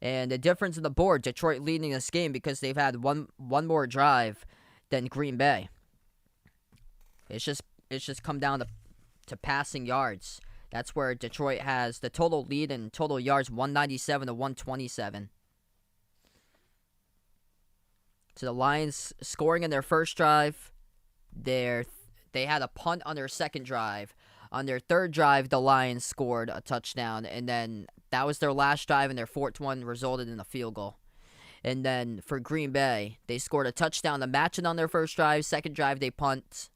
S1: And the difference in the board, Detroit leading this game because they've had one more drive than Green Bay. It's just come down to passing yards. That's where Detroit has the total lead in total yards, 197 to 127. So the Lions scoring in their first drive. They had a punt on their second drive. On their third drive, the Lions scored a touchdown, and then that was their last drive, and their fourth one resulted in a field goal. And then for Green Bay, they scored a touchdown to match it on their first drive. Second drive, they punted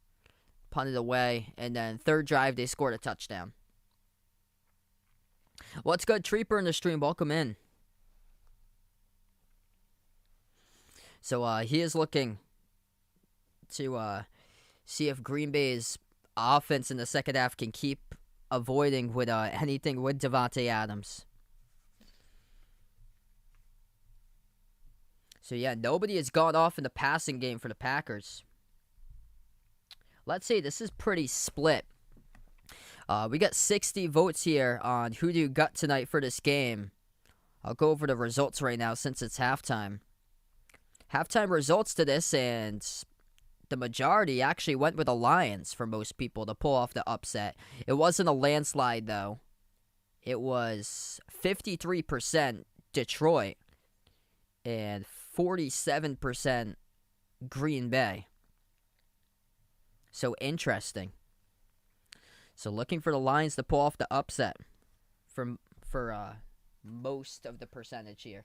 S1: away, and then third drive, they scored a touchdown. What's good, Treeper in the stream? Welcome in. So he is looking to see if Green Bay's offense in the second half can keep avoiding with anything with Davante Adams. So yeah, nobody has gone off in the passing game for the Packers. let's say this is pretty split. We got 60 votes here on who do you got tonight for this game. I'll go over the results right now since it's halftime. Halftime results to this, and the majority actually went with the Lions for most people to pull off the upset. It wasn't a landslide, though. It was 53% Detroit and 47% Green Bay. So interesting. So looking for the Lions to pull off the upset for most of the percentage here.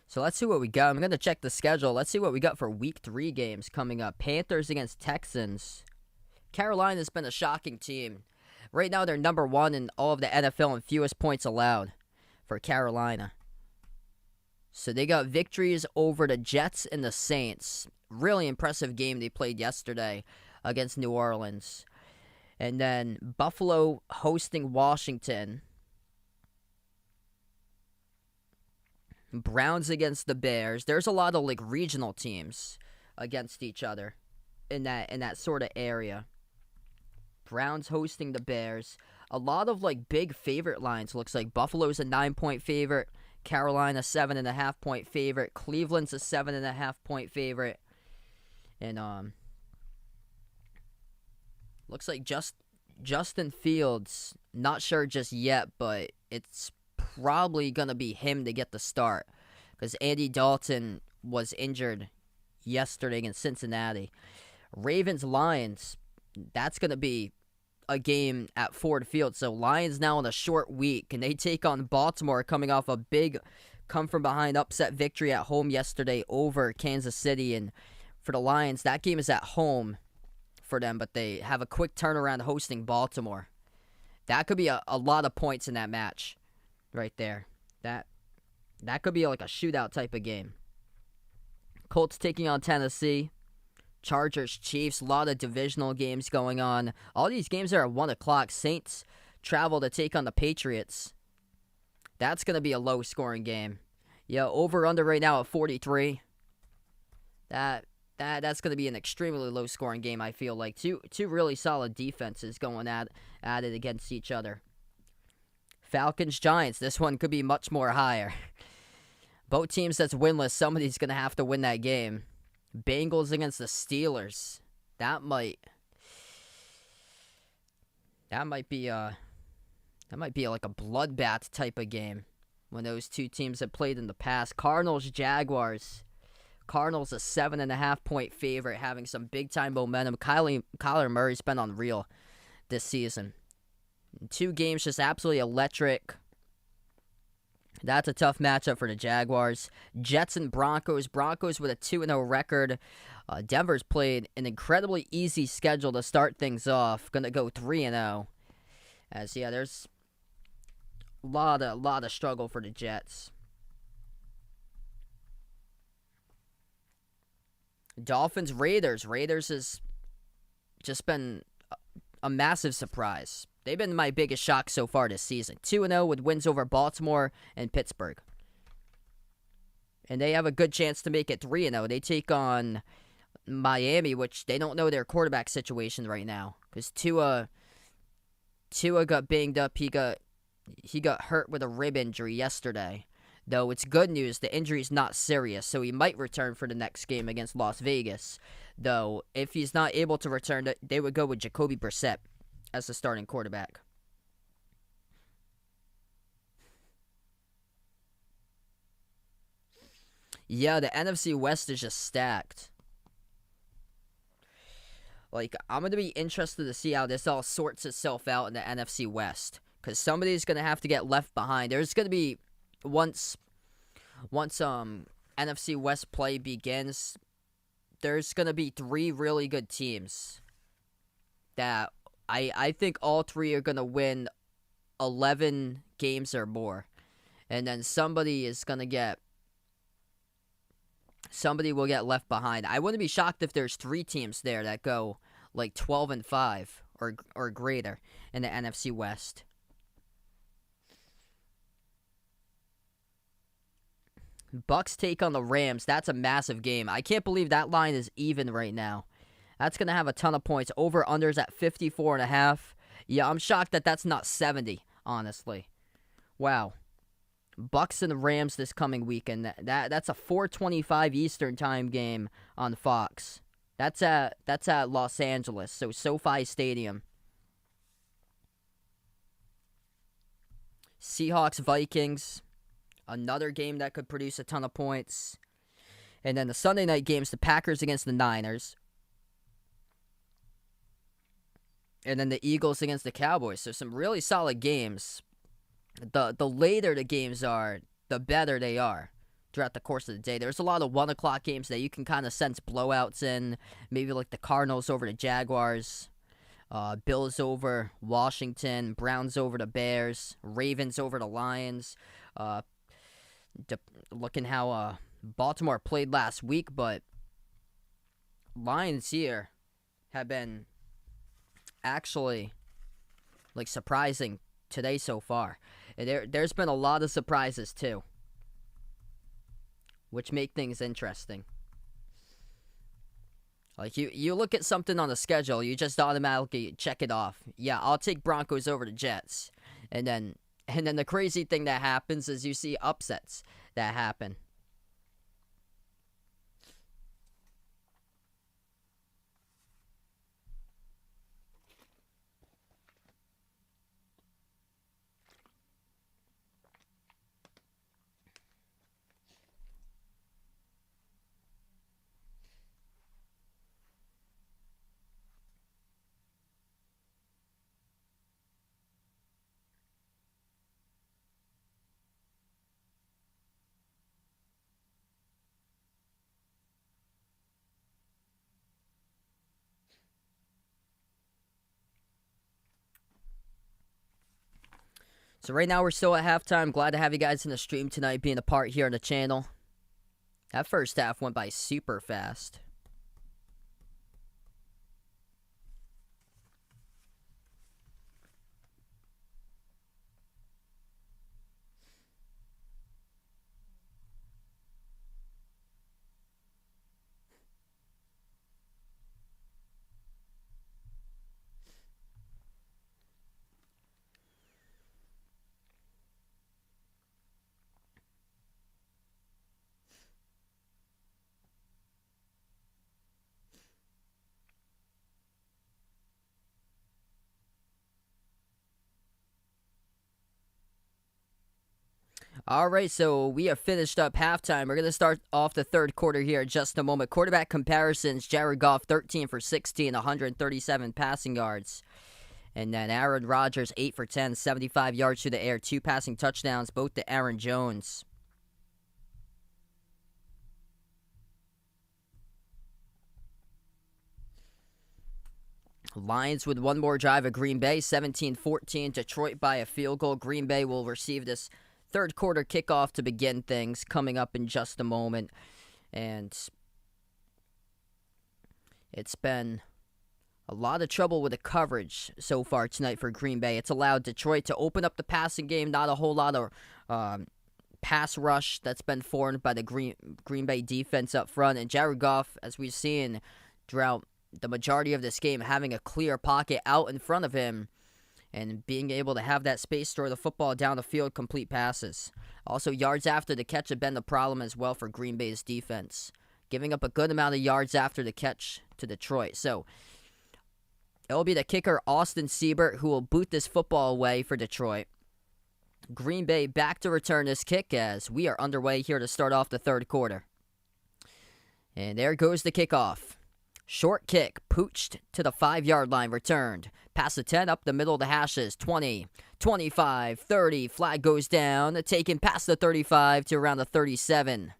S1: So let's see what we got. I'm going to check the schedule. Let's see what we got for Week 3 games coming up. Panthers against Texans. Carolina's been a shocking team. Right now, they're number 1 in all of the NFL in fewest points allowed for Carolina. So they got victories over the Jets and the Saints. Really impressive game they played yesterday against New Orleans. And then Buffalo hosting Washington. Browns against the Bears. There's a lot of regional teams against each other in that sort of area. Browns hosting the Bears. A lot of big favorite lines. Looks like Buffalo's a 9-point favorite. Carolina 7.5-point favorite. Cleveland's a 7.5-point favorite. And looks like Justin Fields, not sure just yet, but it's probably going to be him to get the start because Andy Dalton was injured yesterday against Cincinnati. Ravens-Lions, that's going to be a game at Ford Field. So Lions now on a short week, and they take on Baltimore coming off a big come-from-behind upset victory at home yesterday over Kansas City. And for the Lions, that game is at home for them, but they have a quick turnaround hosting Baltimore. That could be a lot of points in that match. Right there. That could be like a shootout type of game. Colts taking on Tennessee. Chargers, Chiefs, a lot of divisional games going on. All these games are at 1 o'clock. Saints travel to take on the Patriots. That's going to be a low-scoring game. Yeah, over-under right now at 43. That's going to be an extremely low-scoring game, I feel like. Two really solid defenses going at it against each other. Falcons, Giants. This one could be much more higher. Both teams that's winless, somebody's going to have to win that game. Bengals against the Steelers. That might be like a bloodbath type of game when those two teams have played in the past. Cardinals, Jaguars. Cardinals a 7.5-point favorite, having some big-time momentum. Kyler Murray's been unreal this season. 2 games just absolutely electric. That's a tough matchup for the Jaguars. Jets and Broncos. Broncos with a 2-0 record. Denver's played an incredibly easy schedule to start things off. Going to go 3-0. There's a lot of struggle for the Jets. Dolphins, Raiders. Raiders has just been a massive surprise. They've been my biggest shock so far this season. 2-0 with wins over Baltimore and Pittsburgh. And they have a good chance to make it 3-0. They take on Miami, which they don't know their quarterback situation right now. Because Tua got banged up. He got hurt with a rib injury yesterday. Though it's good news, the injury is not serious, so he might return for the next game against Las Vegas. Though, if he's not able to return, they would go with Jacoby Brissett as the starting quarterback. Yeah, the NFC West is just stacked. Like, I'm going to be interested to see how this all sorts itself out in the NFC West. Because somebody's going to have to get left behind. There's going to be, once NFC West play begins, there's going to be 3 really good teams that I think all 3 are going to win 11 games or more. And then somebody will get left behind. I wouldn't be shocked if there's 3 teams there that go like 12-5 or greater in the NFC West. Bucks take on the Rams. That's a massive game. I can't believe that line is even right now. That's going to have a ton of points. Over-unders at 54.5. Yeah, I'm shocked that that's not 70, honestly. Wow. Bucks and the Rams this coming weekend. That's a 4:25 Eastern time game on Fox. That's at Los Angeles, so SoFi Stadium. Seahawks Vikings, another game that could produce a ton of points. And then the Sunday night games, the Packers against the Niners. And then the Eagles against the Cowboys. So some really solid games. The later the games are, the better they are throughout the course of the day. There's a lot of 1 o'clock games that you can kind of sense blowouts in. Maybe like the Cardinals over the Jaguars. Bills over Washington. Browns over the Bears. Ravens over the Lions. Looking how Baltimore played last week, but Lions here have been actually like surprising today so far. There's been a lot of surprises too, which make things interesting. Like you look at something on the schedule, you just automatically check it off. Yeah, I'll take Broncos over the Jets. And then the crazy thing that happens is you see upsets that happen. So right now we're still at halftime. Glad to have you guys in the stream tonight, being a part here on the channel. That first half went by super fast. All right, so we have finished up halftime. We're going to start off the third quarter here in just a moment. Quarterback comparisons, Jared Goff, 13 for 16, 137 passing yards. And then Aaron Rodgers, 8 for 10, 75 yards through the air, 2 passing touchdowns, both to Aaron Jones. Lions with one more drive of Green Bay, 17-14. Detroit by a field goal. Green Bay will receive this third quarter kickoff to begin things coming up in just a moment. And it's been a lot of trouble with the coverage so far tonight for Green Bay. It's allowed Detroit to open up the passing game. Not a whole lot of pass rush that's been formed by the Green Bay defense up front. And Jared Goff, as we've seen throughout the majority of this game, having a clear pocket out in front of him and being able to have that space, throw the football down the field, complete passes. Also, yards after the catch have been the problem as well for Green Bay's defense, giving up a good amount of yards after the catch to Detroit. So it'll be the kicker, Austin Siebert, who will boot this football away for Detroit. Green Bay back to return this kick as we are underway here to start off the third quarter. And there goes the kickoff. Short kick, pooched to the 5-yard line, returned. Past the 10, up the middle of the hashes, 20, 25, 30. Flag goes down, taken past the 35 to around the 37.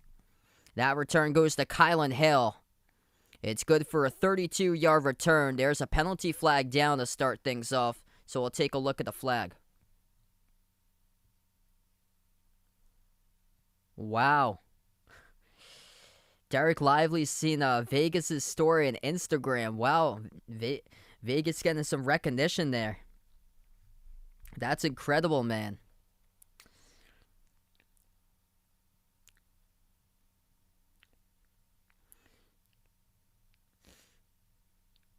S1: That return goes to Kylan Hill. It's good for a 32-yard return. There's a penalty flag down to start things off, so we'll take a look at the flag. Wow. Derek Lively's seen Vegas' story on Instagram. Wow, Vegas getting some recognition there. That's incredible, man.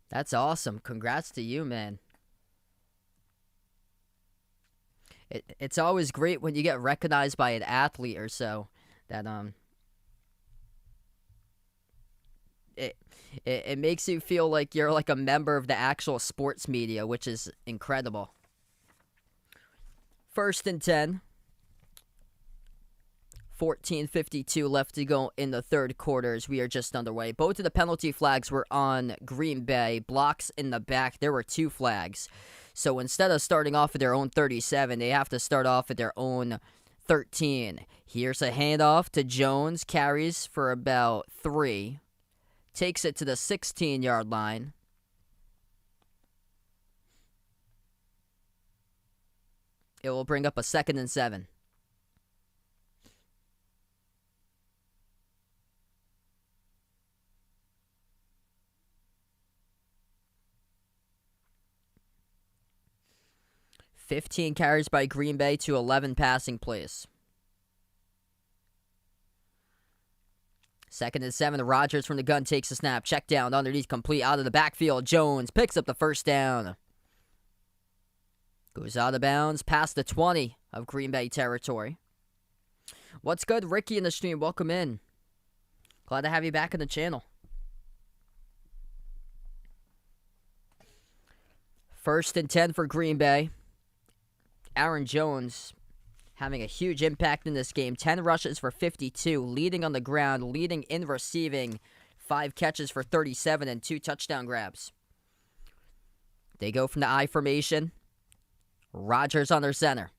S1: That's awesome. Congrats to you, man. It's always great when you get recognized by an athlete or so. That it makes you feel like you're like a member of the actual sports media, which is incredible. 1st and 10. 14:52 left to go in the third quarter as we are just underway. Both of the penalty flags were on Green Bay. Blocks in the back. There were 2 flags. So instead of starting off at their own 37, they have to start off at their own 13. Here's a handoff to Jones. Carries for about 3. Takes it to the 16-yard line. It will bring up a 2nd and 7. $15 carries by Green Bay to 11 passing plays. 2nd and 7. Rodgers from the gun takes a snap. Check down underneath, complete out of the backfield. Jones picks up the first down. Goes out of bounds past the 20 of Green Bay territory. What's good, Ricky in the stream? Welcome in. Glad to have you back in the channel. 1st and 10 for Green Bay. Aaron Jones having a huge impact in this game. 10 rushes for 52, leading on the ground, leading in receiving. 5 catches for 37 and 2 touchdown grabs. They go from the I formation. Rodgers on their center.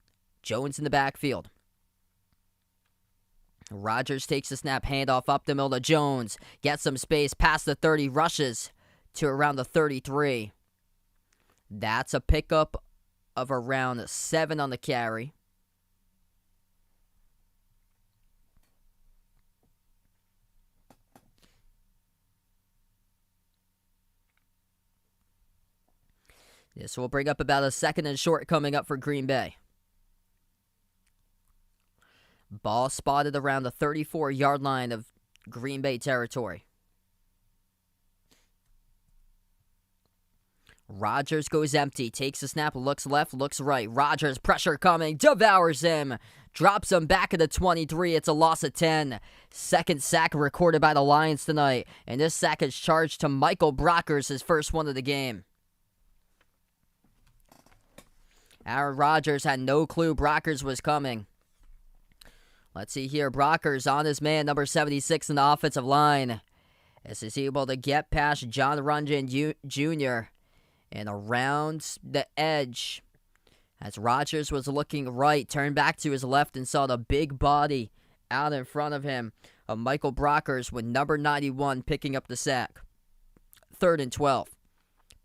S1: Jones in the backfield. Rodgers takes the snap, handoff up the middle to Jones. Gets some space past the 30, rushes to around the 33. That's a pickup of around 7 on the carry. This will bring up about a 2nd and short coming up for Green Bay. Ball spotted around the 34-yard line of Green Bay territory. Rodgers goes empty, takes a snap, looks left, looks right. Rodgers, pressure coming, devours him. Drops him back at the 23. It's a loss of 10. 2nd sack recorded by the Lions tonight. And this sack is charged to Michael Brockers, his first one of the game. Aaron Rodgers had no clue Brockers was coming. Let's see here. Brockers on his man, number 76 in the offensive line. As he's able to get past John Runyon Jr. and around the edge. As Rodgers was looking right, turned back to his left and saw the big body out in front of him of Michael Brockers with number 91 picking up the sack. 3rd and 12.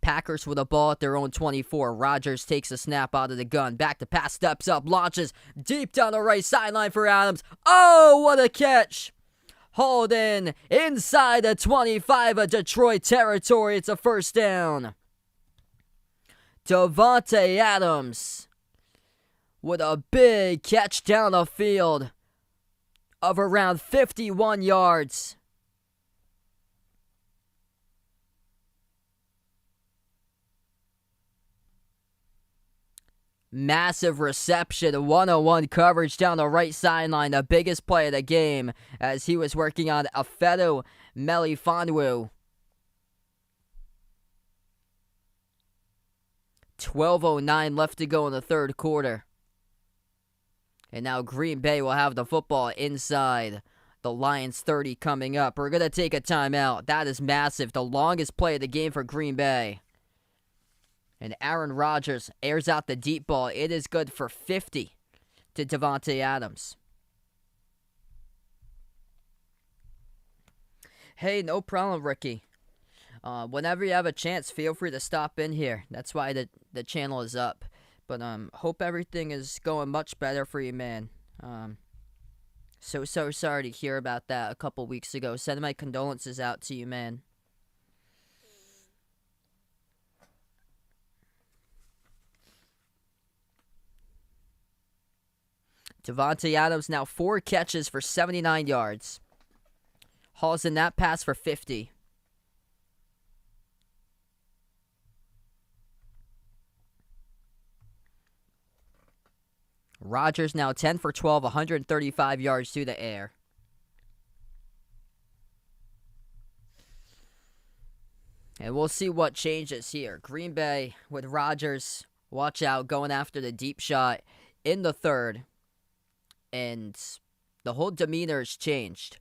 S1: Packers with a ball at their own 24. Rodgers takes a snap out of the gun. Back to pass, steps up, launches deep down the right sideline for Adams. Oh, what a catch! Hauled in inside the 25 of Detroit territory. It's a first down. Davante Adams with a big catch down the field of around 51 yards. Massive reception, one-on-one coverage down the right sideline, the biggest play of the game as he was working on Afeto Melifonwu. 12:09 left to go in the third quarter. And now Green Bay will have the football inside The Lions 30 coming up. We're going to take a timeout. That is massive. The longest play of the game for Green Bay. And Aaron Rodgers airs out the deep ball. It is good for 50 to Davante Adams. Hey, no problem, Ricky. Whenever you have a chance, feel free to stop in here. That's why the channel is up. But hope everything is going much better for you, man. So sorry to hear about that a couple weeks ago. Send my condolences out to you, man. Davante Adams now 4 catches for 79 yards. Hauls in that pass for 50. Rodgers now 10 for 12, 135 yards through the air. And we'll see what changes here. Green Bay with Rodgers, watch out, going after the deep shot in the third. And the whole demeanor has changed.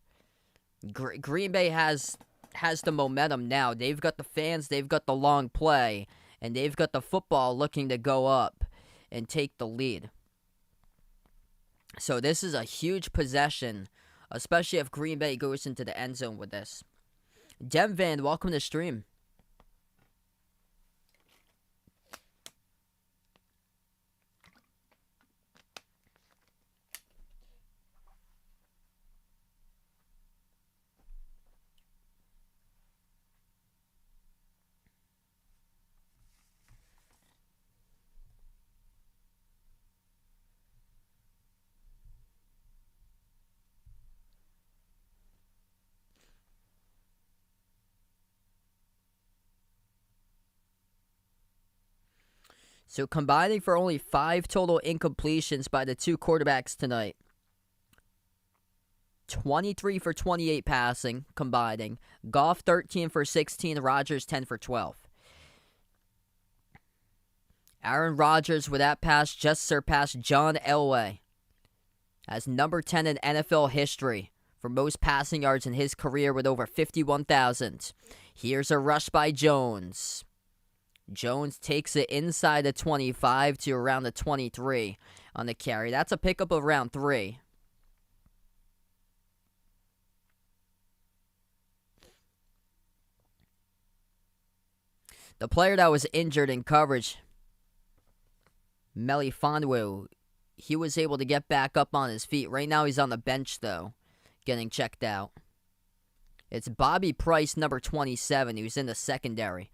S1: Green Bay has the momentum now. They've got the fans, they've got the long play, and they've got the football looking to go up and take the lead. So this is a huge possession, especially if Green Bay goes into the end zone with this. Demvan, welcome to the stream. So combining for only 5 total incompletions by the two quarterbacks tonight. 23 for 28 passing, combining. Goff 13 for 16, Rodgers 10 for 12. Aaron Rodgers with that pass just surpassed John Elway as number 10 in NFL history for most passing yards in his career with over 51,000. Here's a rush by Jones. Jones takes it inside the 25 to around the 23 on the carry. That's a pickup of round 3. The player that was injured in coverage, Melifonwu, he was able to get back up on his feet. Right now he's on the bench, though, getting checked out. It's Bobby Price, number 27, who's in the secondary.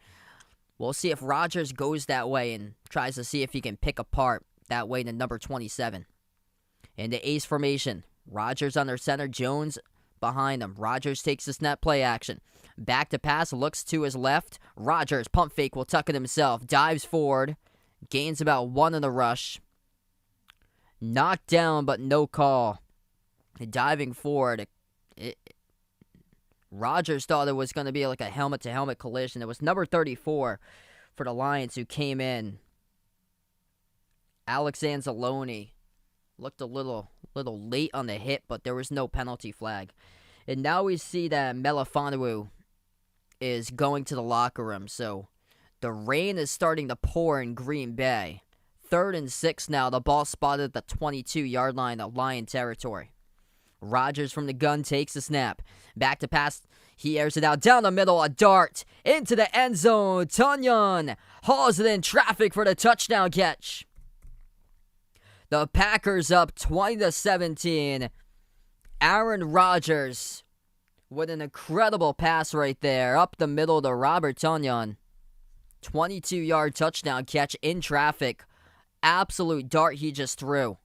S1: We'll see if Rodgers goes that way and tries to see if he can pick apart that way to number 27. In the ace formation, Rodgers under center, Jones behind him. Rodgers takes the snap, play action. Back to pass, looks to his left. Rodgers, pump fake, will tuck it himself. Dives forward, gains about 1 in the rush. Knocked down, but no call. Diving forward, Rodgers thought it was going to be like a helmet-to-helmet collision. It was number 34 for the Lions who came in. Alex Anzalone looked a little late on the hit, but there was no penalty flag. And now we see that Melifonwu is going to the locker room. So the rain is starting to pour in Green Bay. 3rd and 6 now. The ball spotted at the 22-yard line of Lion territory. Rodgers from the gun takes the snap. Back to pass. He airs it out down the middle. A dart into the end zone. Tunyon hauls it in traffic for the touchdown catch. The Packers up 20-17. Aaron Rodgers with an incredible pass right there. Up the middle to Robert Tunyon. 22-yard touchdown catch in traffic. Absolute dart he just threw.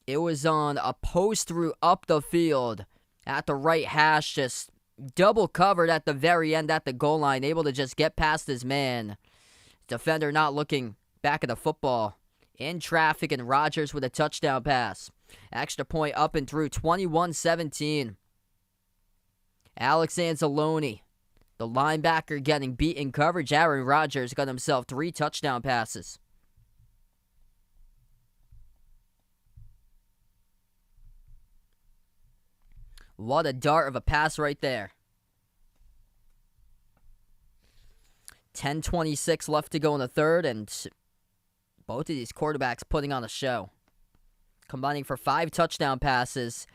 S1: It was on a post through up the field at the right hash, just double covered at the very end at the goal line, able to just get past his man. Defender not looking back at the football. In traffic, and Rodgers with a touchdown pass. Extra point up and through, 21-17. Alex Anzalone, the linebacker, getting beat in coverage. Aaron Rodgers got himself 3 touchdown passes. What a dart of a pass right there. 10:26 left to go in the third, and both of these quarterbacks putting on a show. Combining for 5 touchdown passes,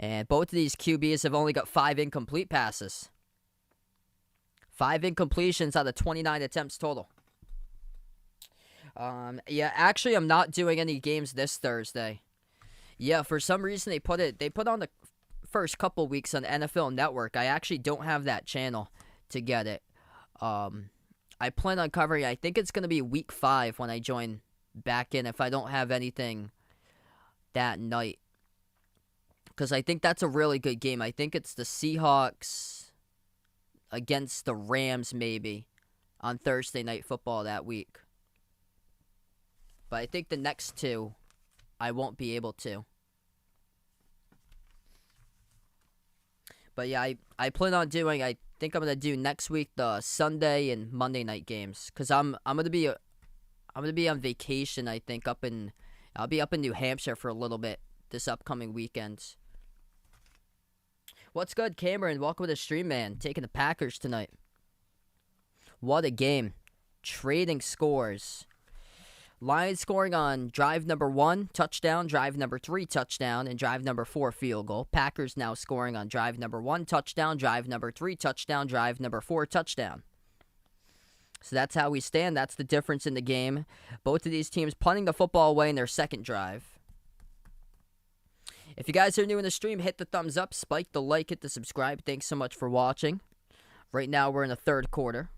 S1: and both of these QBs have only got 5 incomplete passes. 5 incompletions out of 29 attempts total. Yeah, actually, I'm not doing any games this Thursday. Yeah, for some reason they put on the first couple weeks on NFL Network. I actually don't have that channel to get it. I plan on covering, I think it's going to be week 5 when I join back in if I don't have anything that night. Because I think that's a really good game. I think it's the Seahawks against the Rams maybe on Thursday Night Football that week. But I think the next 2 I won't be able to. But yeah, I plan on doing, I think I'm going to do next week the Sunday and Monday night games. Because I'm going to be on vacation, I think, I'll be up in New Hampshire for a little bit this upcoming weekend. What's good, Cameron? Welcome to the stream, man. Taking the Packers tonight. What a game. Trading scores. Lions scoring on drive number 1, touchdown, drive number 3, touchdown, and drive number 4, field goal. Packers now scoring on drive number 1, touchdown, drive number 3, touchdown, drive number 4, touchdown. So that's how we stand. That's the difference in the game. Both of these teams punting the football away in their second drive. If you guys are new in the stream, hit the thumbs up, spike the like, hit the subscribe. Thanks so much for watching. Right now we're in the third quarter.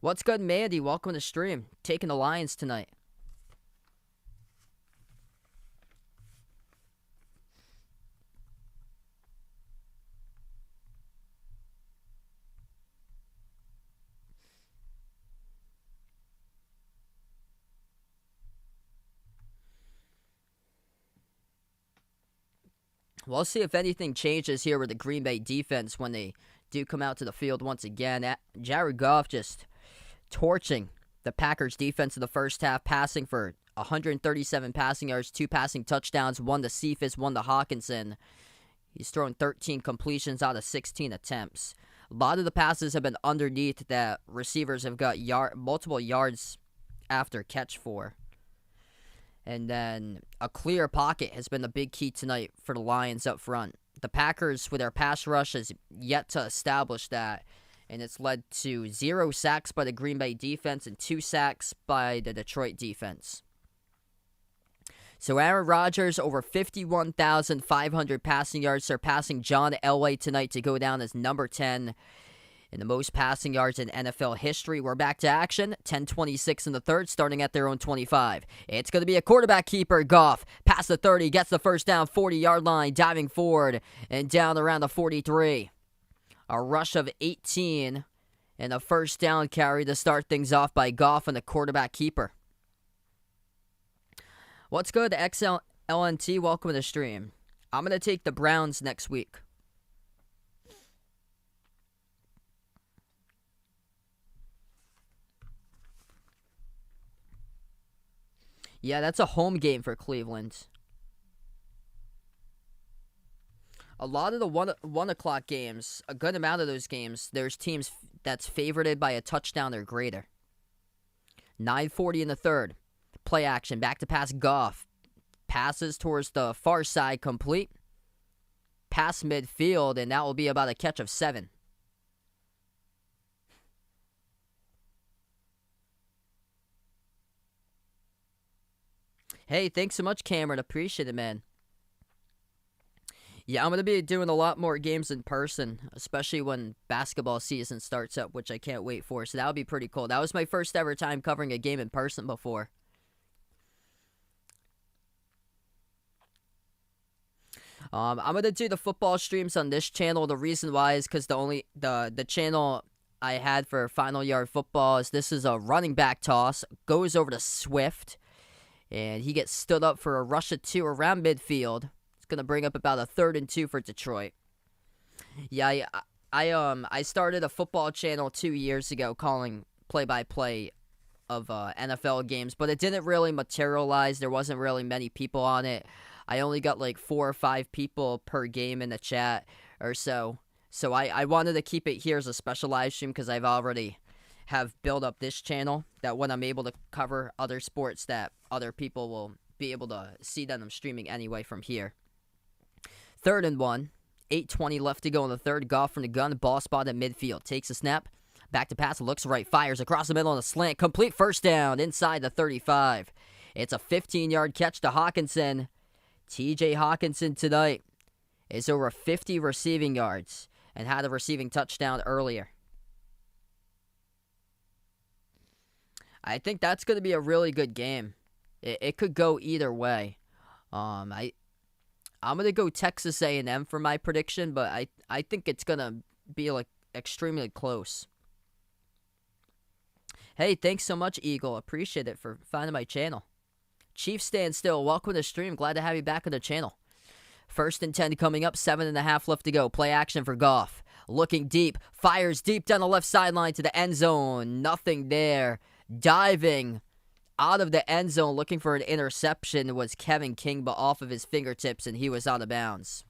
S1: What's good, Mandy? Welcome to the stream. Taking the Lions tonight. We'll see if anything changes here with the Green Bay defense when they do come out to the field once again. Jared Goff just torching the Packers defense in the first half, passing for 137 passing yards, 2 passing touchdowns, 1 to Cephas, 1 to Hawkinson. He's thrown 13 completions out of 16 attempts. A lot of the passes have been underneath that receivers have got multiple yards after catch for. And then a clear pocket has been the big key tonight for the Lions up front. The Packers, with their pass rush, has yet to establish that. And it's led to 0 sacks by the Green Bay defense and 2 sacks by the Detroit defense. So Aaron Rodgers, over 51,500 passing yards, surpassing John Elway tonight to go down as number 10 in the most passing yards in NFL history. We're back to action. 10:26 in the third, starting at their own 25. It's going to be a quarterback keeper. Goff past the 30, gets the first down, 40-yard line, diving forward, and down around the 43. A rush of 18, and a first down carry to start things off by Goff and the quarterback keeper. What's good, XLNT? Welcome to the stream. I'm going to take the Browns next week. Yeah, that's a home game for Cleveland. A lot of the 1 o'clock games, a good amount of those games, there's teams that's favorited by a touchdown or greater. 9:40 in the third. Play action, back to pass Goff. Passes towards the far side, complete. Pass midfield, and that will be about a catch of 7. Hey, thanks so much, Cameron. Appreciate it, man. Yeah, I'm going to be doing a lot more games in person, especially when basketball season starts up, which I can't wait for. So that would be pretty cool. That was my first ever time covering a game in person before. I'm going to do the football streams on this channel. The reason why is because the channel I had for Final Yard Football is this is a running back toss. Goes over to Swift. And he gets stood up for a rush of 2 around midfield. It's going to bring up about a 3rd and 2 for Detroit. Yeah, I started a football channel 2 years ago calling play-by-play of NFL games, but it didn't really materialize. There wasn't really many people on it. I only got like 4 or 5 people per game in the chat or so. So I wanted to keep it here as a special live stream because I've already have built up this channel that when I'm able to cover other sports that other people will be able to see that I'm streaming anyway from here. 3rd and 1. 8:20 left to go in the third. Goff from the gun. Ball spot at midfield. Takes a snap. Back to pass. Looks right. Fires across the middle on a slant. Complete first down inside the 35. It's a 15-yard catch to Hawkinson. TJ Hawkinson tonight is over 50 receiving yards and had a receiving touchdown earlier. I think that's going to be a really good game. It could go either way. I'm going to go Texas A&M for my prediction, but I think it's going to be like extremely close. Hey, thanks so much, Eagle. Appreciate it for finding my channel. Chief Stand Still, welcome to the stream. Glad to have you back on the channel. 1st and 10 coming up, 7.5 left to go. Play action for Goff. Looking deep, fires deep down the left sideline to the end zone. Nothing there. Diving out of the end zone looking for an interception was Kevin King, but off of his fingertips, and he was out of bounds.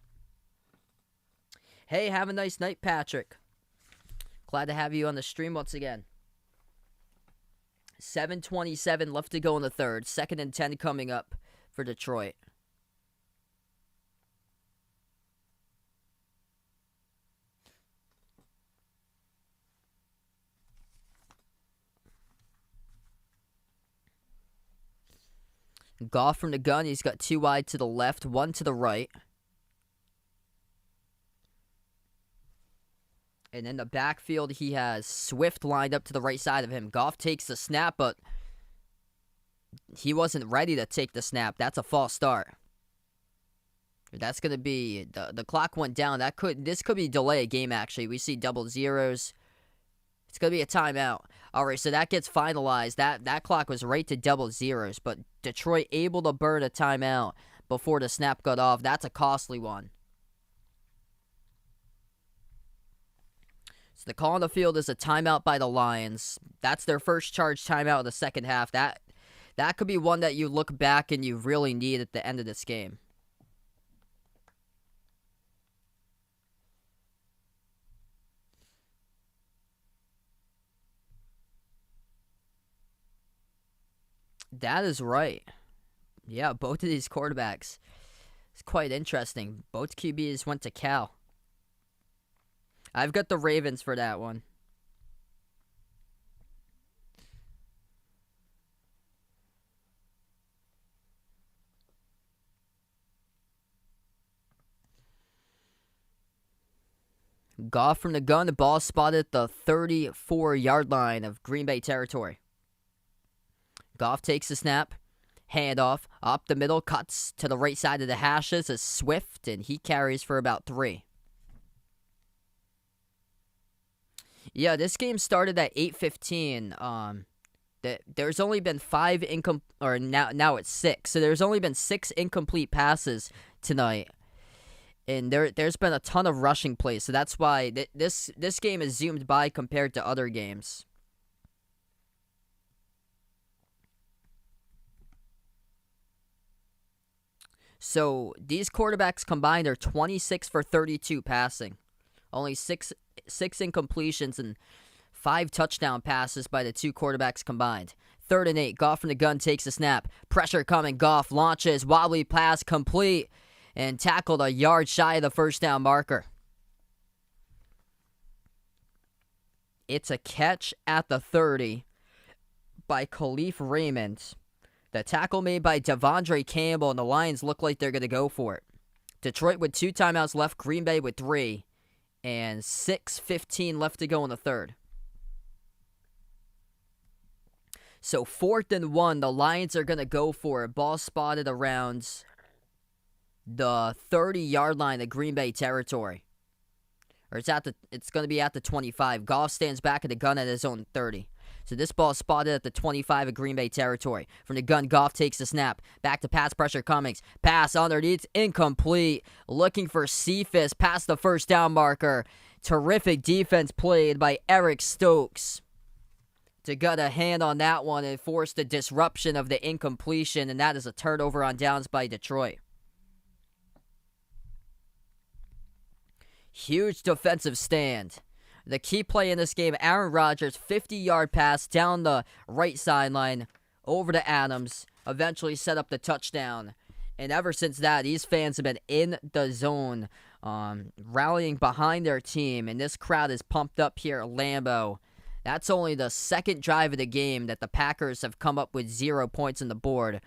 S1: Hey, have a nice night, Patrick. Glad to have you on the stream once again. 7:27 left to go in the third. 2nd and 10 coming up for Detroit. Goff from the gun. He's got 2 wide to the left, 1 to the right. And in the backfield, he has Swift lined up to the right side of him. Goff takes the snap, but he wasn't ready to take the snap. That's a false start. That's going to be... The clock went down. This could be delay a game, actually. We see double zeros. It's going to be a timeout. All right, so that gets finalized. That clock was right to double zeros, but Detroit able to burn a timeout before the snap got off. That's a costly one. So the call on the field is a timeout by the Lions. That's their first charge timeout of the second half. That could be one that you look back and you really need at the end of this game. That is right. Yeah, both of these quarterbacks. It's quite interesting. Both QBs went to Cal. I've got the Ravens for that one. Goff from the gun. The ball spotted at the 34-yard line of Green Bay territory. Goff takes the snap. Handoff. Up the middle. Cuts to the right side of the hashes. Is Swift, and he carries for about 3. Yeah, this game started at 8:15. There's only been 5 now it's 6. So there's only been 6 incomplete passes tonight. And there's been a ton of rushing plays. So that's why this game is zoomed by compared to other games. So these quarterbacks combined are 26 for 32 passing. Only 6 incompletions and 5 touchdown passes by the 2 quarterbacks combined. 3rd and 8. Goff from the gun takes a snap. Pressure coming. Goff launches. Wobbly pass complete. And tackled a yard shy of the first down marker. It's a catch at the 30 by Khalif Raymond. The tackle made by Devondre Campbell, and the Lions look like they're going to go for it. Detroit with 2 timeouts left. Green Bay with 3. And 6:15 left to go in the third. So 4th and 1, the Lions are going to go for it. Ball spotted around the 30-yard line of Green Bay territory. Or it's going to be at the 25. Goff stands back at the gun at his own 30. So this ball is spotted at the 25 of Green Bay territory. From the gun, Goff takes the snap. Back to pass pressure Cummings. Pass underneath, incomplete. Looking for Cephas past the first down marker. Terrific defense played by Eric Stokes to get a hand on that one and force the disruption of the incompletion, and that is a turnover on downs by Detroit. Huge defensive stand. The key play in this game, Aaron Rodgers, 50-yard pass down the right sideline over to Adams, eventually set up the touchdown. And ever since that, these fans have been in the zone, rallying behind their team, and this crowd is pumped up here at Lambeau. That's only the second drive of the game that the Packers have come up with 0 points on the board,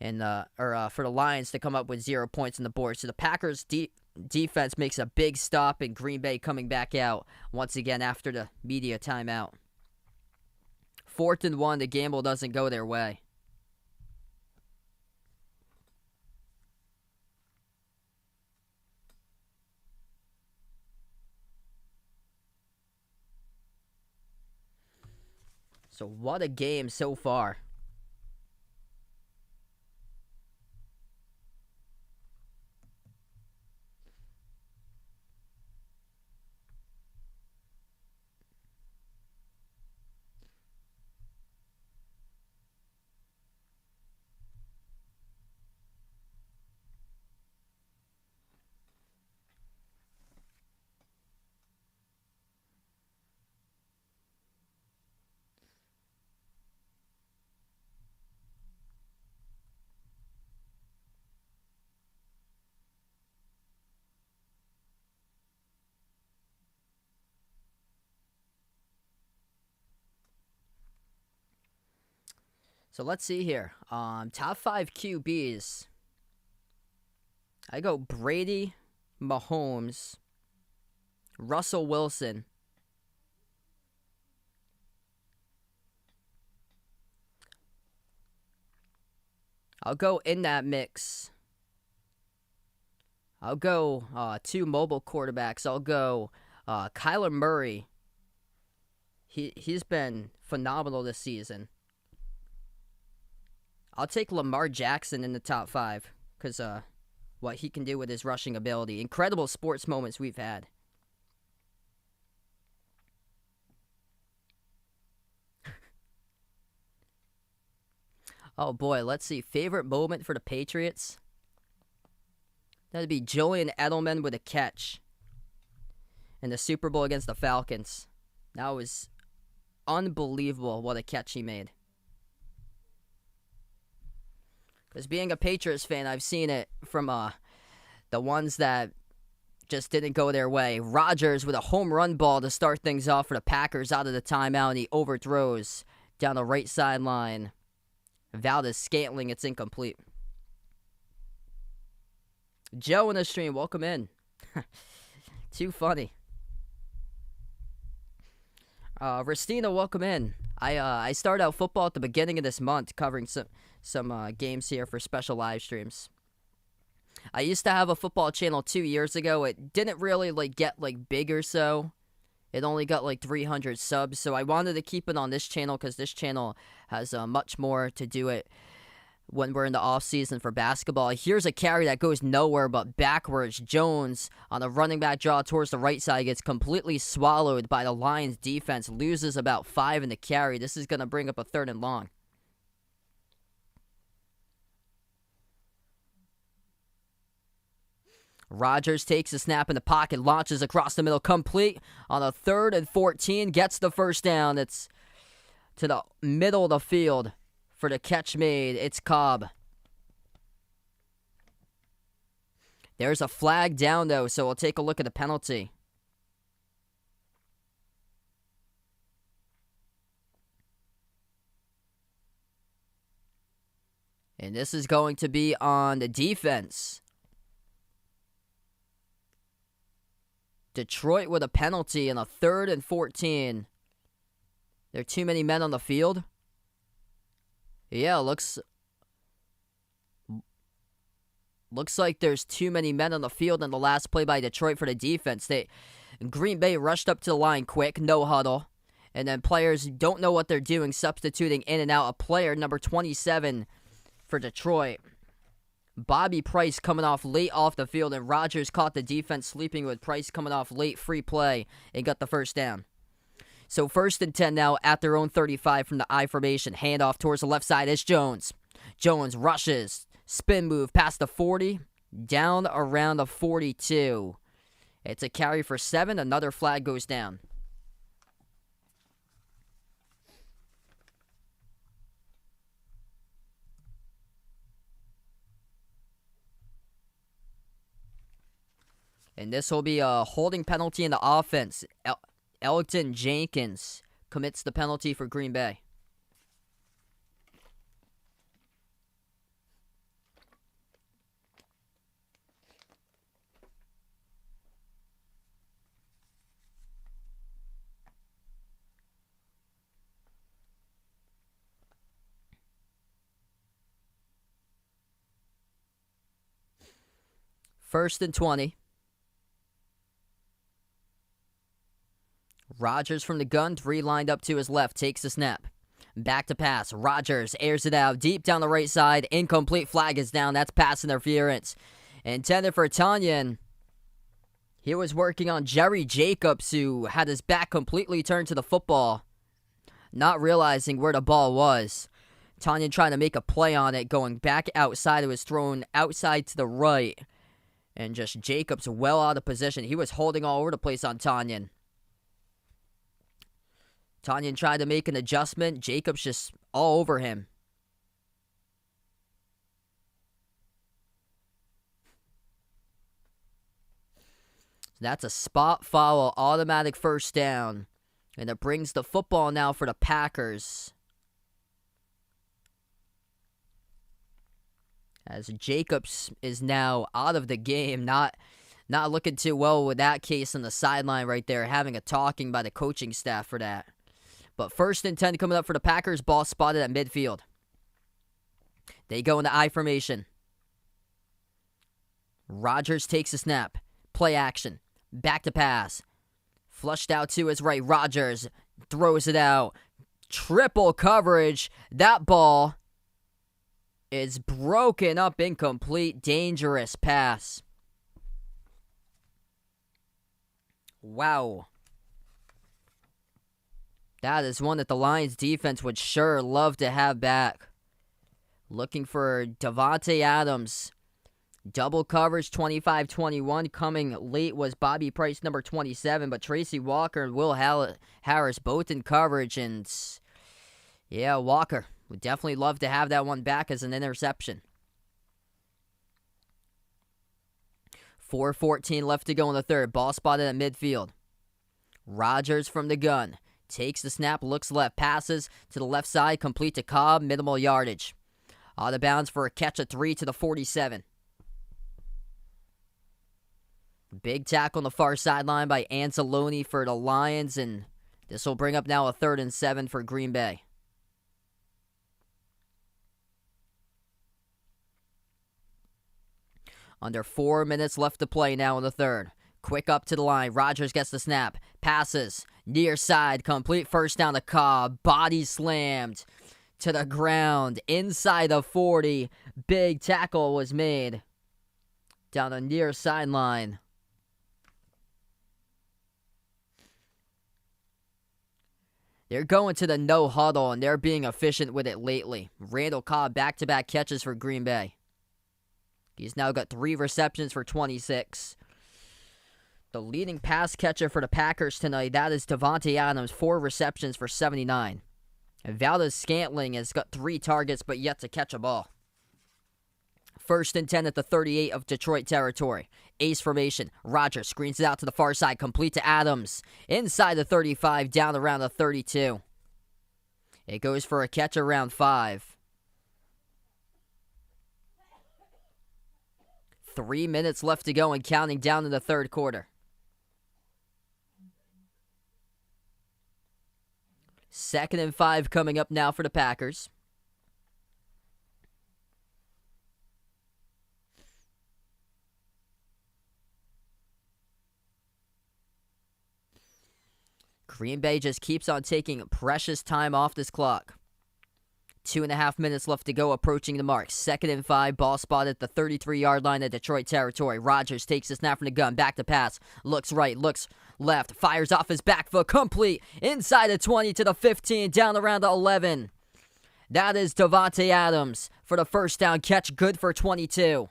S1: and for the Lions to come up with 0 points on the board. So the Packers defense makes a big stop, and Green Bay coming back out once again after the media timeout. 4th and 1, the gamble doesn't go their way. So what a game so far. So let's see here. Top 5 QBs. I go Brady, Mahomes, Russell Wilson. I'll go in that mix. I'll go 2 mobile quarterbacks. I'll go Kyler Murray. He's been phenomenal this season. I'll take Lamar Jackson in the top 5 because what he can do with his rushing ability. Incredible sports moments we've had. Oh boy, let's see. Favorite moment for the Patriots? That'd be Julian Edelman with a catch in the Super Bowl against the Falcons. That was unbelievable what a catch he made. Because being a Patriots fan, I've seen it from the ones that just didn't go their way. Rodgers with a home run ball to start things off for the Packers out of the timeout, and he overthrows down the right sideline. Valdez-Scantling, it's incomplete. Joe in the stream, welcome in. Too funny. Ristina, welcome in. I started out football at the beginning of this month, covering some games here for special live streams. I used to have a football channel 2 years ago. It didn't really get big or so. It only got 300 subs, so I wanted to keep it on this channel because this channel has much more to do it when we're in the off season for basketball. Here's a carry that goes nowhere but backwards. Jones on a running back draw towards the right side gets completely swallowed by the Lions defense, loses about 5 in the carry. This is going to bring up a 3rd and long. Rodgers takes a snap in the pocket, launches across the middle, complete on a 3rd and 14, gets the first down. It's to the middle of the field for the catch made. It's Cobb. There's a flag down, though, so we'll take a look at the penalty. And this is going to be on the defense. Detroit with a penalty in a 3rd and 14. There are too many men on the field. Yeah, looks like there's too many men on the field in the last play by Detroit for the defense. Green Bay rushed up to the line quick, no huddle. And then players don't know what they're doing, substituting in and out. A player, number 27 for Detroit. Bobby Price coming off late off the field, and Rodgers caught the defense sleeping with Price coming off late, free play, and got the first down. So 1st and 10 now at their own 35 from the I formation. Handoff towards the left side is Jones. Jones rushes, spin move past the 40, down around the 42. It's a carry for 7. Another flag goes down. And this will be a holding penalty in the offense. Elgton Jenkins commits the penalty for Green Bay. First and 20. Rodgers from the gun, 3 lined up to his left, takes the snap. Back to pass. Rodgers airs it out deep down the right side. Incomplete, flag is down. That's pass interference. Intended for Tanyan. He was working on Jerry Jacobs, who had his back completely turned to the football, not realizing where the ball was. Tanyan trying to make a play on it, going back outside. It was thrown outside to the right. And just Jacobs well out of position. He was holding all over the place on Tanyan. Tanyan tried to make an adjustment. Jacobs just all over him. That's a spot foul, automatic first down. And it brings the football now for the Packers. As Jacobs is now out of the game, not looking too well with that case on the sideline right there, having a talking by the coaching staff for that. But first and 10 coming up for the Packers. Ball spotted at midfield. They go into I formation. Rodgers takes a snap. Play action. Back to pass. Flushed out to his right. Rodgers throws it out. Triple coverage. That ball is broken up. Incomplete. Dangerous pass. Wow. That is one that the Lions defense would sure love to have back. Looking for Davante Adams. Double coverage, 25-21. Coming late was Bobby Price, number 27. But Tracy Walker and Will Harris both in coverage. And yeah, Walker would definitely love to have that one back as an interception. 4:14 left to go in the third. Ball spotted at midfield. Rodgers from the gun. Takes the snap, looks left, passes to the left side, complete to Cobb, minimal yardage. Out of bounds for a catch of 3 to the 47. Big tackle on the far sideline by Anzalone for the Lions, and this will bring up now a 3rd and 7 for Green Bay. Under 4 minutes left to play now in the third. Quick up to the line. Rodgers gets the snap. Passes. Near side. Complete first down to Cobb. Body slammed to the ground. Inside the 40. Big tackle was made. Down the near sideline. They're going to the no huddle, and they're being efficient with it lately. Randall Cobb back-to-back catches for Green Bay. He's now got 3 receptions for 26. The leading pass catcher for the Packers tonight, that is Davante Adams, 4 receptions for 79. And Valdez-Scantling has got 3 targets, but yet to catch a ball. First and 10 at the 38 of Detroit territory. Ace formation. Rodgers screens it out to the far side, complete to Adams. Inside the 35, down around the 32. It goes for a catch around 5. 3 minutes left to go and counting down in the third quarter. Second and 5 coming up now for the Packers. Green Bay just keeps on taking precious time off this clock. 2.5 minutes left to go, approaching the mark. Second and 5, ball spotted at the 33-yard line of Detroit territory. Rodgers takes the snap from the gun, back to pass. Looks right, looks left, fires off his back foot, complete. Inside the 20 to the 15, down around the 11. That is Davante Adams for the first down catch, good for 22.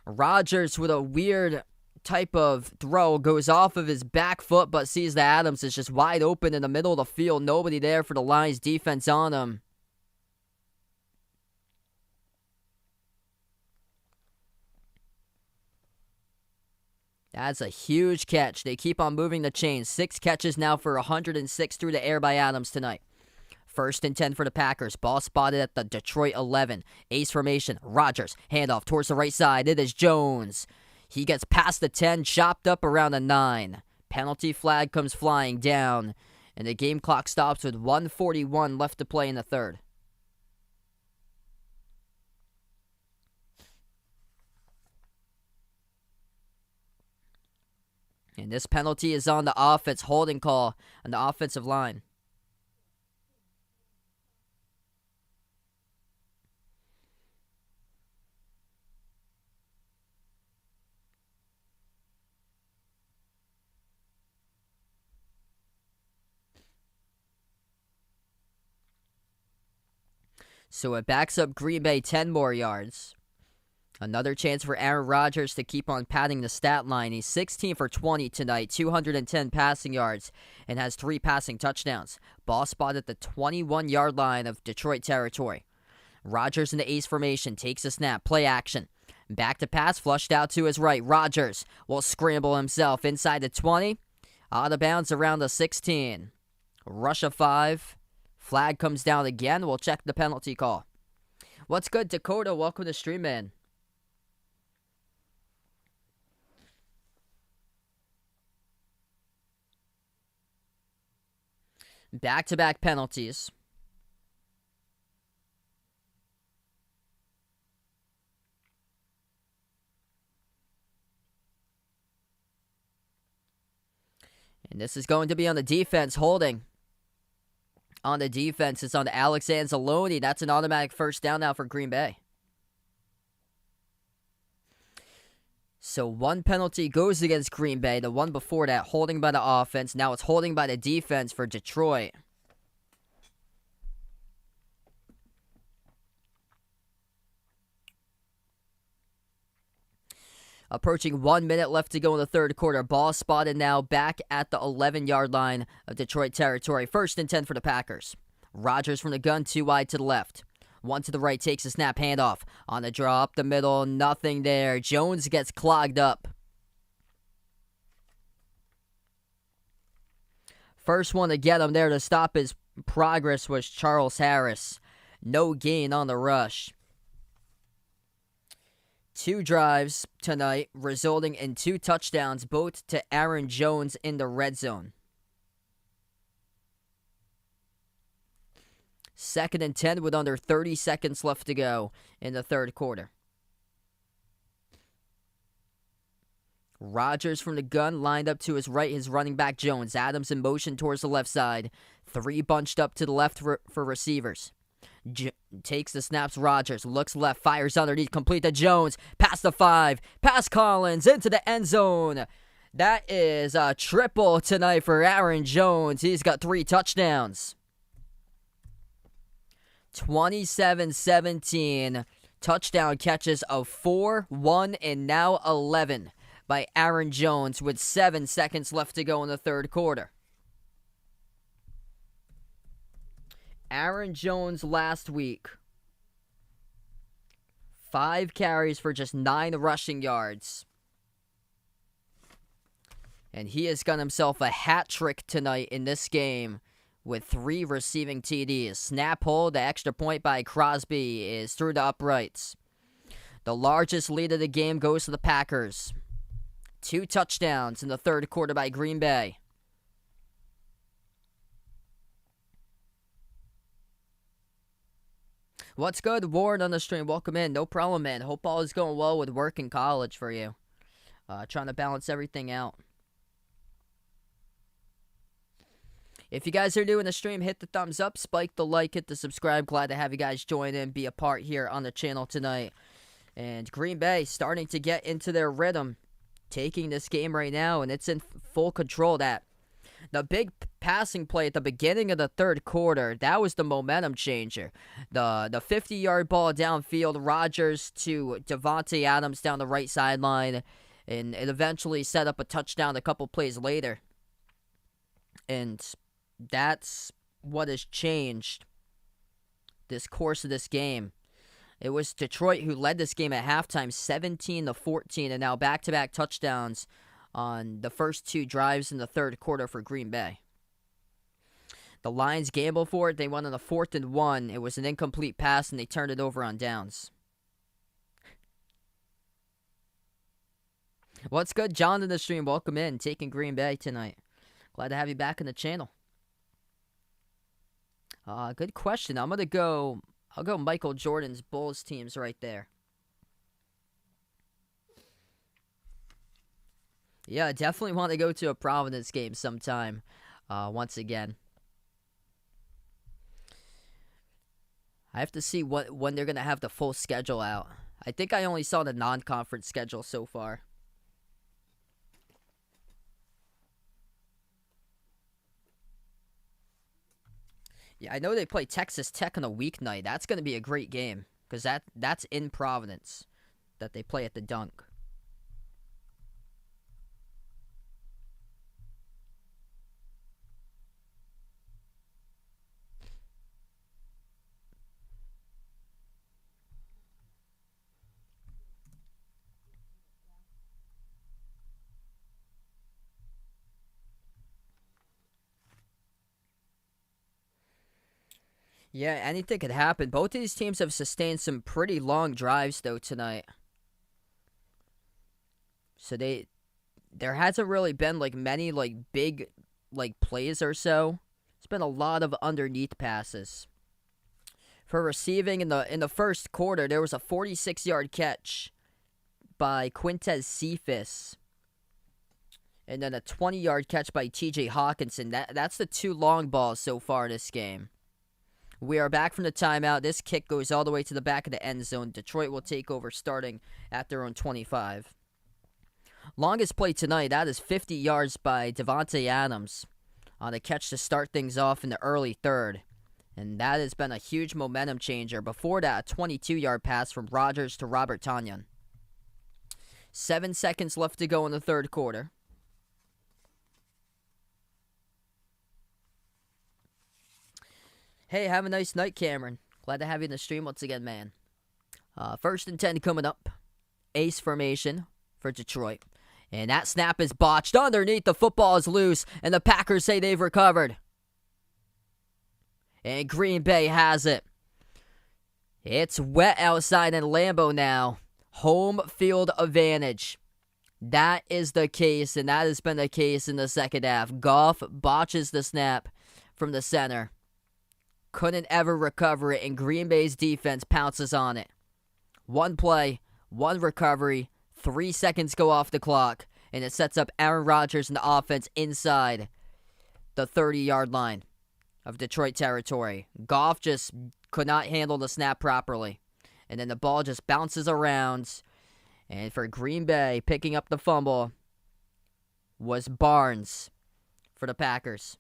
S1: Rodgers with a weird type of throw goes off of his back foot, but sees that Adams is just wide open in the middle of the field. Nobody there for the Lions defense on him. That's a huge catch. They keep on moving the chains. 6 catches now for 106 through the air by Adams tonight. 1st and 10 for the Packers. Ball spotted at the Detroit 11. Ace formation. Rodgers. Handoff towards the right side. It is Jones. He gets past the 10, chopped up around the 9. Penalty flag comes flying down, and the game clock stops with 1:41 left to play in the third. And this penalty is on the offense, holding call on the offensive line. So it backs up Green Bay 10 more yards. Another chance for Aaron Rodgers to keep on padding the stat line. He's 16 for 20 tonight, 210 passing yards, and has 3 passing touchdowns. Ball spotted at the 21-yard line of Detroit territory. Rodgers in the ace formation, takes a snap, play action. Back to pass, flushed out to his right. Rodgers will scramble himself inside the 20, out of bounds around the 16. Rush of 5. Flag comes down again. We'll check the penalty call. What's good, Dakota? Welcome to Stream, man. Back-to-back penalties. And this is going to be on the defense, holding. On the defense, it's on Alex Anzalone. That's an automatic first down now for Green Bay. So 1 penalty goes against Green Bay. The one before that, holding by the offense. Now it's holding by the defense for Detroit. Approaching 1 minute left to go in the third quarter. Ball spotted now back at the 11-yard line of Detroit territory. 1st and 10 for the Packers. Rodgers from the gun, 2 wide to the left. 1 to the right, takes a snap, handoff. On the draw, up the middle, nothing there. Jones gets clogged up. First one to get him there to stop his progress was Charles Harris. No gain on the rush. 2 drives tonight, resulting in 2 touchdowns, both to Aaron Jones in the red zone. 2nd and 10 with under 30 seconds left to go in the third quarter. Rodgers from the gun, lined up to his right, his running back Jones. Adams in motion towards the left side. 3 bunched up to the left for receivers. Takes the snaps, Rodgers, looks left, fires underneath, complete to Jones, past the 5, past Collins, into the end zone. That is a triple tonight for Aaron Jones. He's got 3 touchdowns. 27-17, touchdown catches of 4, 1, and now 11 by Aaron Jones with 7 seconds left to go in the third quarter. Aaron Jones last week, 5 carries for just 9 rushing yards. And he has got himself a hat trick tonight in this game with 3 receiving TDs. Snap hold, the extra point by Crosby is through the uprights. The largest lead of the game goes to the Packers. 2 touchdowns in the third quarter by Green Bay. What's good, Warren on the stream? Welcome in. No problem, man. Hope all is going well with work and college for you. Trying to balance everything out. If you guys are new in the stream, hit the thumbs up, spike the like, hit the subscribe. Glad to have you guys join in, be a part here on the channel tonight. And Green Bay starting to get into their rhythm, taking this game right now, and it's in full control. That The big passing play at the beginning of the third quarter, that was the momentum changer. The 50-yard ball downfield, Rodgers to Davante Adams down the right sideline, and it eventually set up a touchdown a couple plays later. And that's what has changed this course of this game. It was Detroit who led this game at halftime 17-14, and now back-to-back touchdowns on the first two drives in the third quarter for Green Bay. The Lions gambled for it. They went on a 4th and 1. It was an incomplete pass, and they turned it over on downs. What's good, John in the stream? Welcome in. Taking Green Bay tonight. Glad to have you back on the channel. Good question. I'll go Michael Jordan's Bulls teams right there. Yeah, definitely want to go to a Providence game sometime. Once again, I have to see when they're gonna have the full schedule out. I think I only saw the non-conference schedule so far. Yeah, I know they play Texas Tech on a weeknight. That's gonna be a great game because that's in Providence that they play at the Dunk. Yeah, anything could happen. Both of these teams have sustained some pretty long drives, though, tonight. So there hasn't really been, many, big, plays or so. It's been a lot of underneath passes. For receiving in the first quarter, there was a 46-yard catch by Quintez Cephas. And then a 20-yard catch by T.J. Hawkinson. That's the two long balls so far in this game. We are back from the timeout. This kick goes all the way to the back of the end zone. Detroit will take over starting at their own 25. Longest play tonight, that is 50 yards by Davante Adams on a catch to start things off in the early third. And that has been a huge momentum changer. Before that, a 22-yard pass from Rodgers to Robert Tonyan. 7 seconds left to go in the third quarter. Hey, have a nice night, Cameron. Glad to have you in the stream once again, man. 1st and 10 coming up. Ace formation for Detroit. And that snap is botched. Underneath, the football is loose, and the Packers say they've recovered. And Green Bay has it. It's wet outside in Lambeau now. Home field advantage. That is the case, and that has been the case in the second half. Goff botches the snap from the center. Couldn't ever recover it, and Green Bay's defense pounces on it. One play, one recovery, 3 seconds go off the clock, and it sets up Aaron Rodgers and the offense inside the 30-yard line of Detroit territory. Goff just could not handle the snap properly, and then the ball just bounces around, and for Green Bay, picking up the fumble was Barnes for the Packers.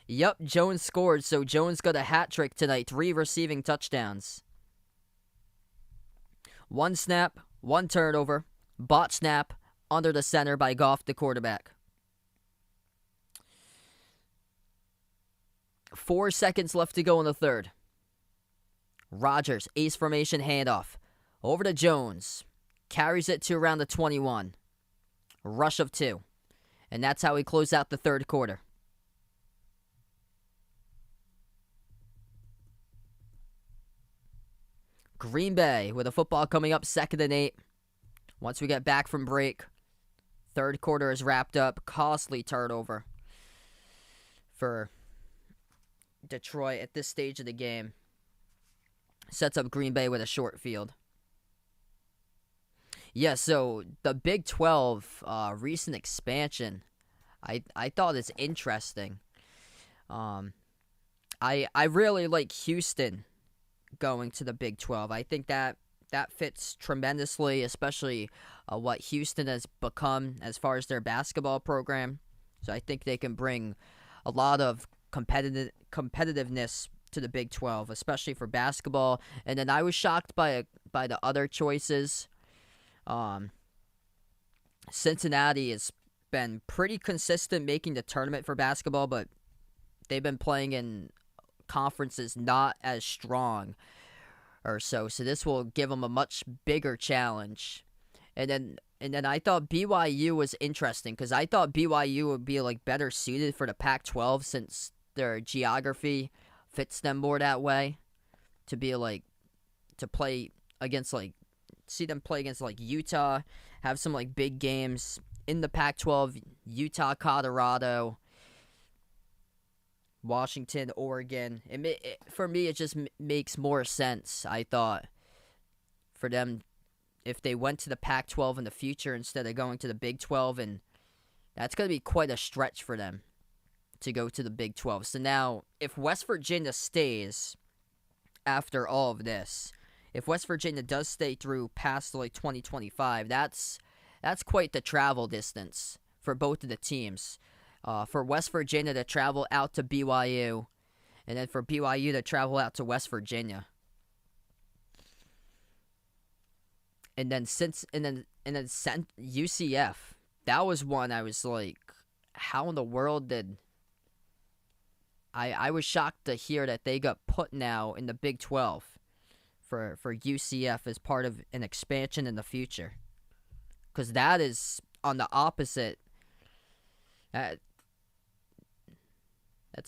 S1: Yep, Jones scored, so Jones got a hat trick tonight. 3 receiving touchdowns. 1 snap, 1 turnover, bot snap under the center by Goff, the quarterback. 4 seconds left to go in the third. Rodgers, ace formation handoff. Over to Jones. Carries it to around the 21. Rush of 2. And that's how we close out the third quarter. Green Bay with a football coming up 2nd and 8. Once we get back from break, third quarter is wrapped up. Costly turnover for Detroit at this stage of the game. Sets up Green Bay with a short field. Yeah, so the Big 12 recent expansion, I thought is interesting. I really like Houston going to the Big 12. I think that fits tremendously, especially what Houston has become as far as their basketball program. So I think they can bring a lot of competitiveness to the Big 12, especially for basketball. And then I was shocked by the other choices. Um, Cincinnati has been pretty consistent making the tournament for basketball, but they've been playing in conferences not as strong or so. So this will give them a much bigger challenge. And then I thought BYU was interesting because I thought BYU would be like better suited for the Pac-12 since their geography fits them more that way. To be like to play against like see them play against like Utah, have some like big games in the Pac-12, Utah, Colorado, Washington, Oregon. For me, it just makes more sense, I thought, for them if they went to the Pac-12 in the future instead of going to the Big 12, and that's going to be quite a stretch for them to go to the Big 12. So now, if West Virginia stays after all of this, if West Virginia does stay through past like 2025, that's quite the travel distance for both of the teams. For West Virginia to travel out to BYU, and then for BYU to travel out to West Virginia. And then UCF, that was one I was like, how in the world did I was shocked to hear that they got put now in the Big 12 for UCF as part of an expansion in the future. Because that is on the opposite. That's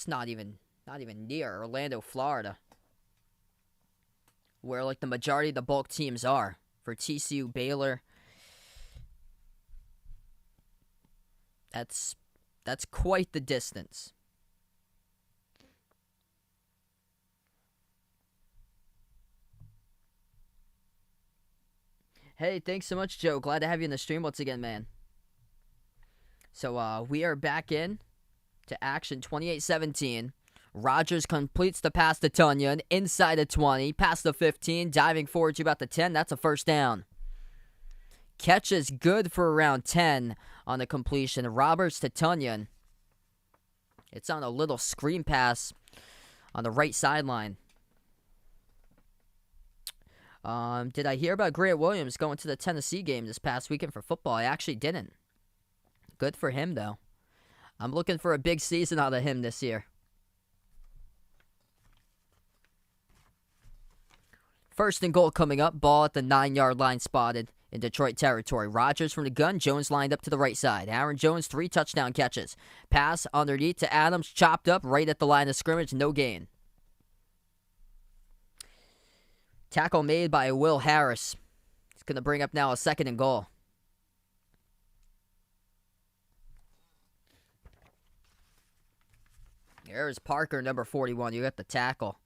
S1: not even near Orlando, Florida, where like the majority of the bulk teams are. For TCU, Baylor, that's quite the distance. Hey, thanks so much, Joe. Glad to have you in the stream once again, man. So we are back in to action. 28-17. Rogers completes the pass to Tunyon, inside the 20, past the 15, diving forward to about the 10. That's a first down. Catch is good for around 10 on the completion. Roberts to Tunyon. It's on a little screen pass on the right sideline. Did I hear about Grant Williams going to the Tennessee game this past weekend for football? I actually didn't. Good for him, though. I'm looking for a big season out of him this year. First and goal coming up. Ball at the 9-yard line spotted in Detroit territory. Rogers from the gun. Jones lined up to the right side. Aaron Jones, 3 touchdown catches. Pass underneath to Adams. Chopped up right at the line of scrimmage. No gain. Tackle made by Will Harris. It's going to bring up now a second and goal. There's Parker, number 41. You got the tackle.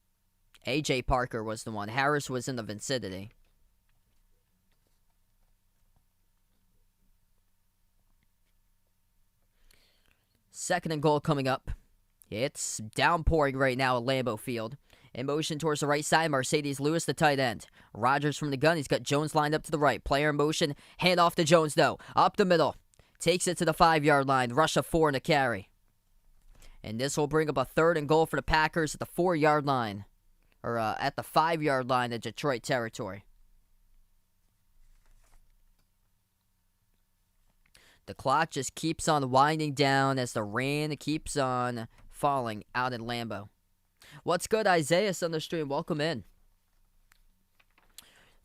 S1: A.J. Parker was the one. Harris was in the vicinity. Second and goal coming up. It's downpouring right now at Lambeau Field. In motion towards the right side, Mercedes Lewis, the tight end. Rogers from the gun. He's got Jones lined up to the right. Player in motion. Hand off to Jones, though. Up the middle. Takes it to the 5-yard line. Rush of 4 and a carry. And this will bring up a third and goal for the Packers at the 4-yard line. Or at the 5-yard line of Detroit territory. The clock just keeps on winding down as the rain keeps on falling out in Lambeau. What's good, Isaiah on the stream? Welcome in.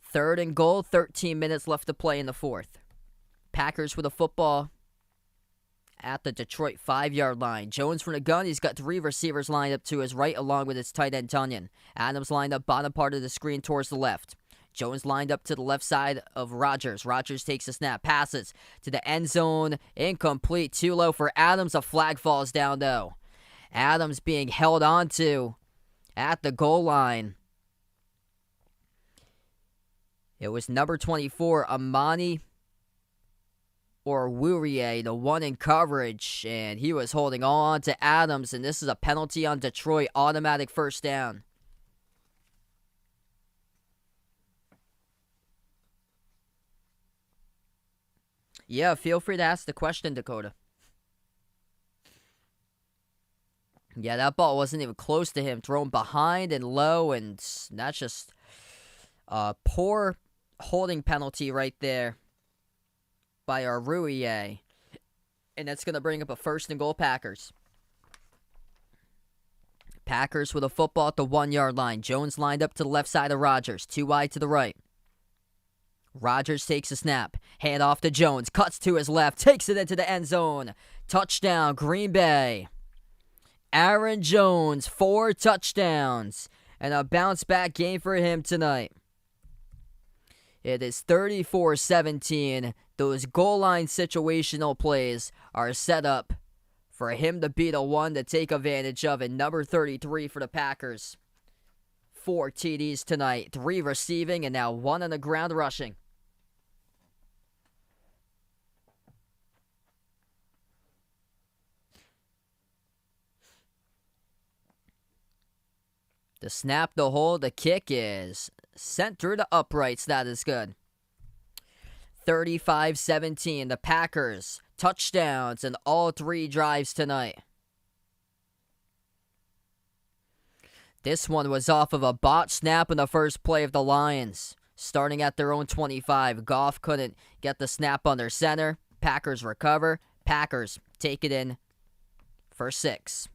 S1: Third and goal, 13 minutes left to play in the fourth. Packers with a football at the Detroit 5-yard line. Jones from the gun. He's got 3 receivers lined up to his right along with his tight end Tunyon. Adams lined up bottom part of the screen towards the left. Jones lined up to the left side of Rogers. Rogers takes a snap, passes to the end zone. Incomplete, too low for Adams. A flag falls down though. Adams being held onto at the goal line. It was number 24, Amani or Wurier, the one in coverage, and he was holding on to Adams, and this is a penalty on Detroit, automatic first down. Yeah, feel free to ask the question, Dakota. Yeah, that ball wasn't even close to him. Thrown behind and low, and that's just a poor holding penalty right there by our Rouillet. And that's going to bring up a 1st and goal, Packers. Packers with a football at the 1-yard line. Jones lined up to the left side of Rodgers. 2 wide to the right. Rodgers takes a snap. Hand off to Jones. Cuts to his left. Takes it into the end zone. Touchdown, Green Bay. Aaron Jones, 4 touchdowns. And a bounce-back game for him tonight. It is 34-17. Those goal line situational plays are set up for him to be the one to take advantage of it. Number 33 for the Packers. 4 TDs tonight. 3 receiving and now 1 on the ground rushing. The snap, the hold, the kick is sent through the uprights. That is good. 35-17. The Packers touchdowns in all 3 drives tonight. This one was off of a bot snap in the first play of the Lions. Starting at their own 25. Goff couldn't get the snap under center. Packers recover. Packers take it in for 6.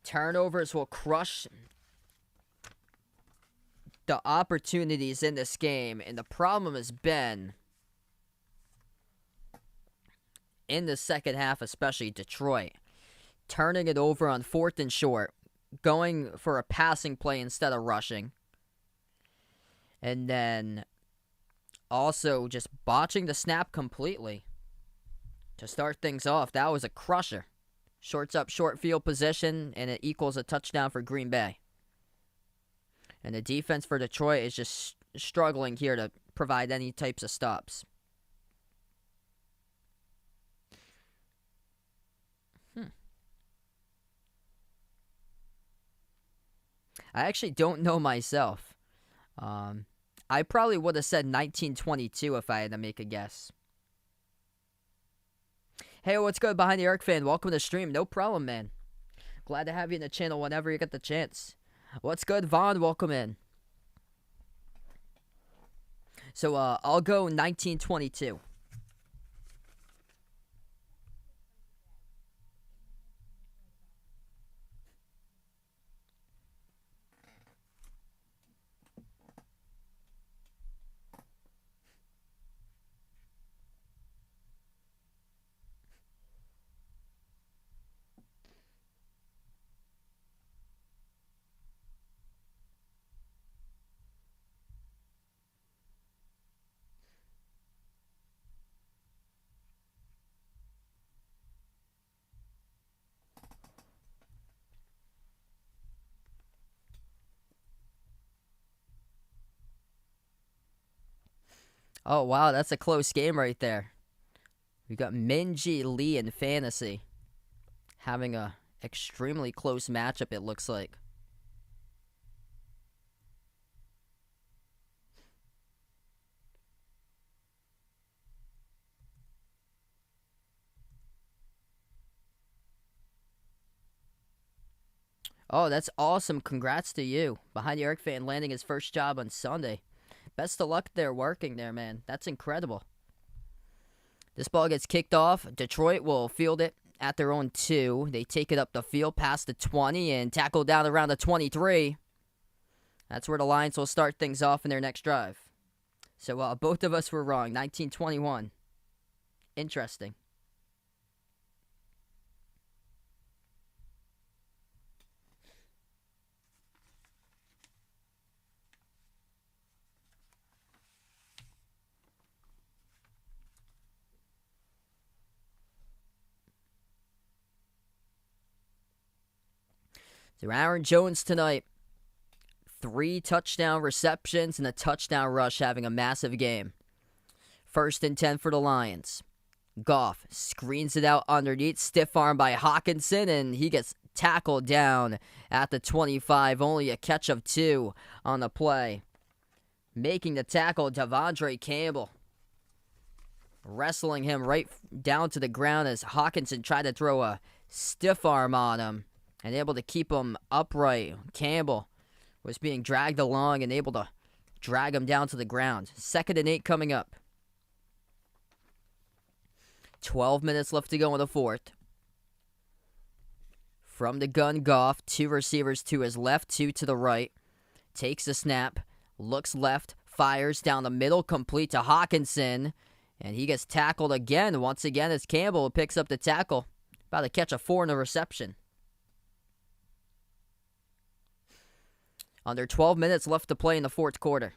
S1: Turnovers will crush the opportunities in this game, and the problem has been in the second half, especially Detroit, turning it over on 4th and short, going for a passing play instead of rushing, and then also just botching the snap completely to start things off. That was a crusher. Shorts up, short field position, and it equals a touchdown for Green Bay. And the defense for Detroit is just struggling here to provide any types of stops. I actually don't know myself. I probably would have said 1922 if I had to make a guess. Hey, what's good, Behind the Arc fan? Welcome to the stream. No problem, man. Glad to have you in the channel whenever you get the chance. What's good, Vaughn? Welcome in. So, I'll go 1922. Oh, wow, that's a close game right there. We got Minji Lee in fantasy. Having a extremely close matchup, it looks like. Oh, that's awesome. Congrats to you. Behind the Arc fan landing his first job on Sunday. Best of luck there working there, man. That's incredible. This ball gets kicked off. Detroit will field it at their own 2. They take it up the field past the 20 and tackle down around the 23. That's where the Lions will start things off in their next drive. So both of us were wrong. 1921. Interesting. So Aaron Jones tonight, 3 touchdown receptions and a touchdown rush, having a massive game. 1st and 10 for the Lions. Goff screens it out underneath, stiff arm by Hawkinson, and he gets tackled down at the 25. Only a catch of 2 on the play. Making the tackle, Devondre Campbell. wrestling him right down to the ground as Hawkinson tried to throw a stiff arm on him and able to keep him upright. Campbell was being dragged along and able to drag him down to the ground. 2nd and 8 coming up. 12 minutes left to go in the 4th. From the gun, Goff, 2 receivers to his left, 2 to the right. Takes the snap, looks left, fires down the middle, complete to Hawkinson. And he gets tackled again. Once again, as Campbell picks up the tackle. About to catch a 4 in the reception. Under 12 minutes left to play in the 4th quarter.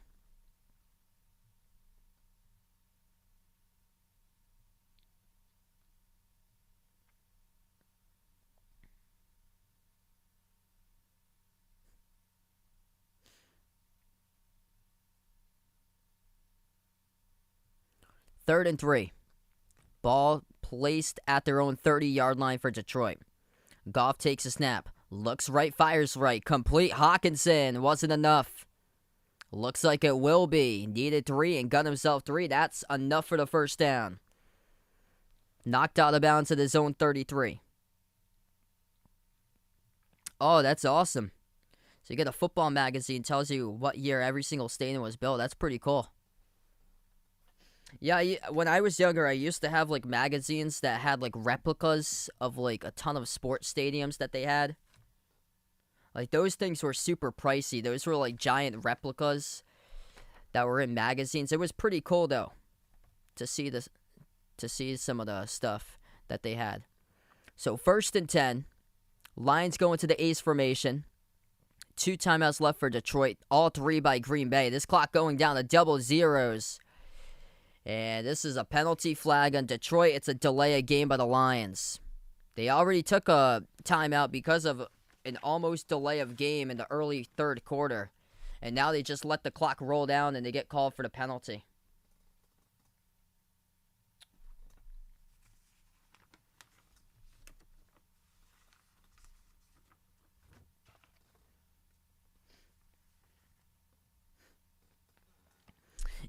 S1: Third and 3. Ball placed at their own 30-yard line for Detroit. Goff takes a snap. Looks right, fires right. Complete. Hawkinson. Wasn't enough. Looks like it will be. Needed 3 and got himself 3. That's enough for the first down. Knocked out of bounds at his own 33. Oh, that's awesome. So you get a football magazine, tells you what year every single stadium was built. That's pretty cool. Yeah, when I was younger, I used to have, like, magazines that had, like, replicas of, like, a ton of sports stadiums that they had. Like, those things were super pricey. Those were, like, giant replicas that were in magazines. It was pretty cool, though, to see some of the stuff that they had. So, 1st and 10. Lions go into the ace formation. 2 timeouts left for Detroit. All 3 by Green Bay. This clock going down to double zeros. And this is a penalty flag on Detroit. It's a delay of game by the Lions. They already took a timeout because of an almost delay of game in the early 3rd quarter. And now they just let the clock roll down and they get called for the penalty.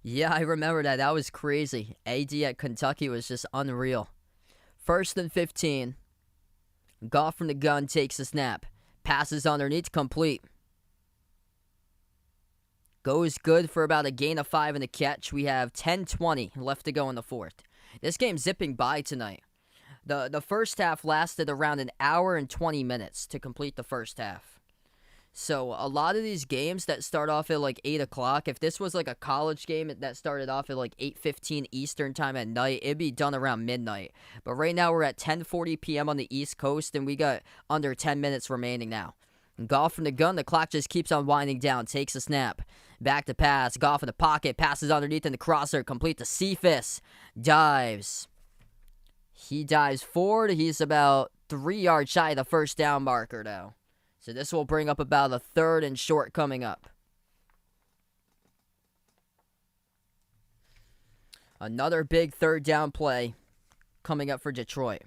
S1: Yeah, I remember that. That was crazy. AD at Kentucky was just unreal. 1st and 15. Goff from the gun takes a snap. Passes underneath, complete. Goes good for about a gain of 5 in the catch. We have 10:20 left to go in the 4th. This game's zipping by tonight. The first half lasted around an hour and 20 minutes to complete the first half. So a lot of these games that start off at like 8 o'clock, if this was like a college game that started off at like 8:15 Eastern time at night, it'd be done around midnight. But right now we're at 10:40 p.m. on the East Coast, and we got under 10 minutes remaining now. Goff from the gun, the clock just keeps on winding down, takes a snap. Back to pass, Goff in the pocket, passes underneath in the crosser, complete to Cephas. Dives. He dives forward, he's about 3 yards shy of the first down marker though. So this will bring up about a 3rd and short coming up. Another big 3rd down play coming up for Detroit.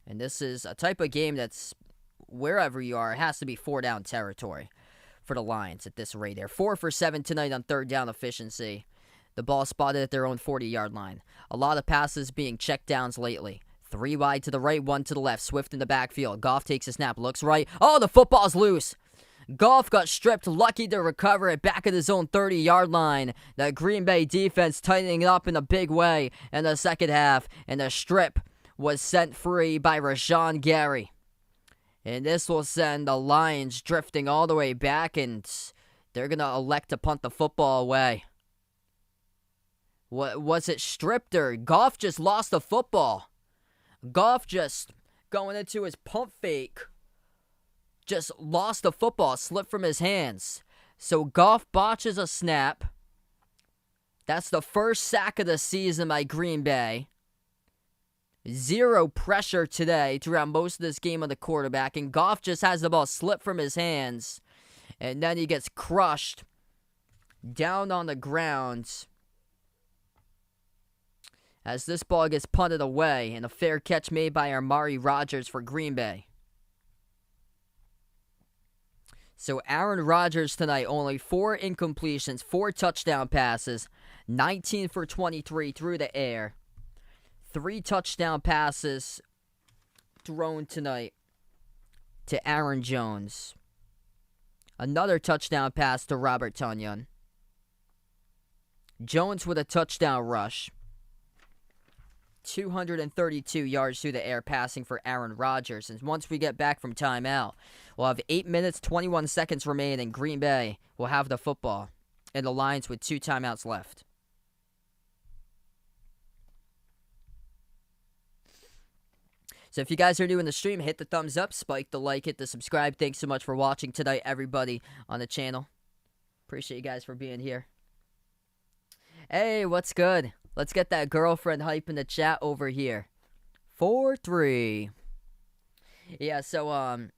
S1: And this is a type of game that's, wherever you are, it has to be 4 down territory for the Lions at this rate. They're 4 for 7 tonight on 3rd down efficiency. The ball spotted at their own 40-yard line. A lot of passes being check downs lately. 3 wide to the right, 1 to the left. Swift in the backfield. Goff takes a snap, looks right. Oh, the football's loose. Goff got stripped, lucky to recover it back at his own 30-yard line. The Green Bay defense tightening it up in a big way in the second half. And the strip was sent free by Rashawn Gary. And this will send the Lions drifting all the way back, and they're going to elect to punt the football away. What was it, stripped, or Goff just lost the football? Goff just going into his pump fake, just lost the football, slipped from his hands. So Goff botches a snap. That's the first sack of the season by Green Bay. 0 pressure today throughout most of this game on the quarterback, and Goff just has the ball slip from his hands, and then he gets crushed down on the ground as this ball gets punted away, and a fair catch made by Amari Rodgers for Green Bay. So Aaron Rodgers tonight, only 4 incompletions, 4 touchdown passes, 19 for 23 through the air. 3 touchdown passes thrown tonight to Aaron Jones. Another touchdown pass to Robert Tonyan. Jones with a touchdown rush. 232 yards through the air passing for Aaron Rodgers. And once we get back from timeout, we'll have 8 minutes, 21 seconds remaining. Green Bay will have the football. And the Lions with 2 timeouts left. So if you guys are new in the stream, hit the thumbs up, spike the like, hit the subscribe. Thanks so much for watching tonight, everybody on the channel. Appreciate you guys for being here. Hey, what's good? Let's get that girlfriend hype in the chat over here. 4-3. Yeah, so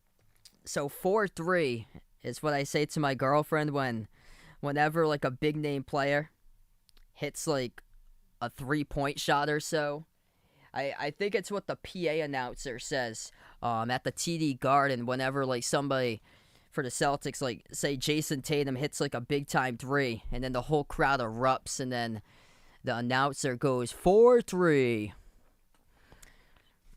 S1: 4-3 is what I say to my girlfriend whenever like a big name player hits like a 3-point shot or so. I think it's what the PA announcer says at the TD Garden whenever like somebody for the Celtics, like say Jason Tatum hits like a big time 3 and then the whole crowd erupts and then the announcer goes 4-3.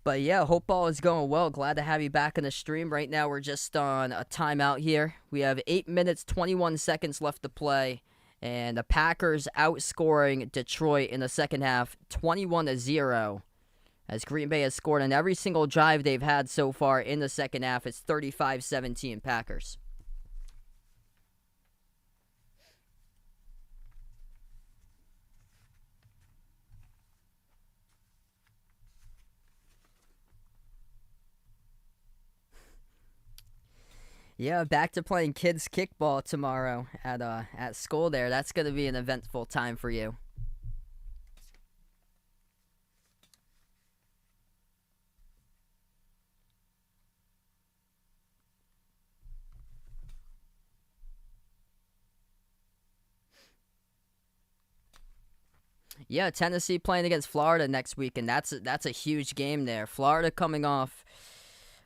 S1: But yeah, hope all is going well. Glad to have you back in the stream. Right now we're just on a timeout here. We have 8 minutes, 21 seconds left to play. And the Packers outscoring Detroit in the second half 21-0. As Green Bay has scored on every single drive they've had so far in the second half. It's 35-17 Packers. Yeah, back to playing kids kickball tomorrow at school there. That's going to be an eventful time for you. Yeah, Tennessee playing against Florida next week, and that's a huge game there. Florida coming off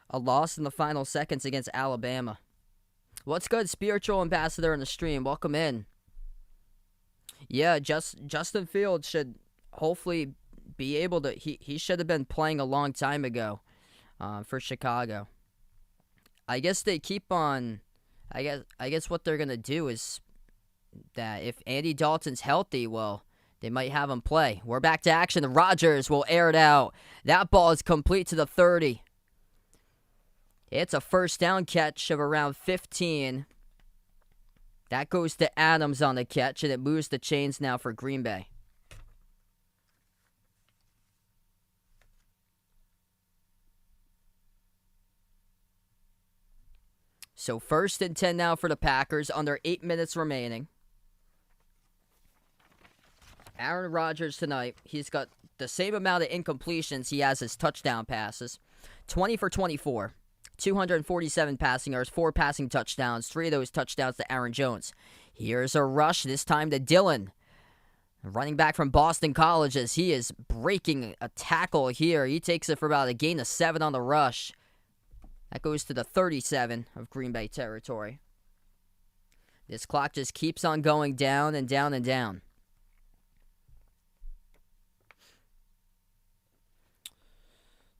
S1: a loss in the final seconds against Alabama. What's good, spiritual ambassador in the stream? Welcome in. Yeah, Justin Fields should hopefully be able to. He should have been playing a long time ago for Chicago. I guess they keep on. I guess what they're gonna do is that if Andy Dalton's healthy, well, they might have him play. We're back to action. Rodgers will air it out. That ball is complete to the 30. It's a first down catch of around 15. That goes to Adams on the catch, and it moves the chains now for Green Bay. So 1st and 10 now for the Packers, under 8 minutes remaining. Aaron Rodgers tonight, he's got the same amount of incompletions he has as touchdown passes. 20 for 24. 247 passing yards, 4 passing touchdowns, 3 of those touchdowns to Aaron Jones. Here's a rush, this time to Dillon. Running back from Boston College as he is breaking a tackle here. He takes it for about a gain of 7 on the rush. That goes to the 37 of Green Bay territory. This clock just keeps on going down and down and down.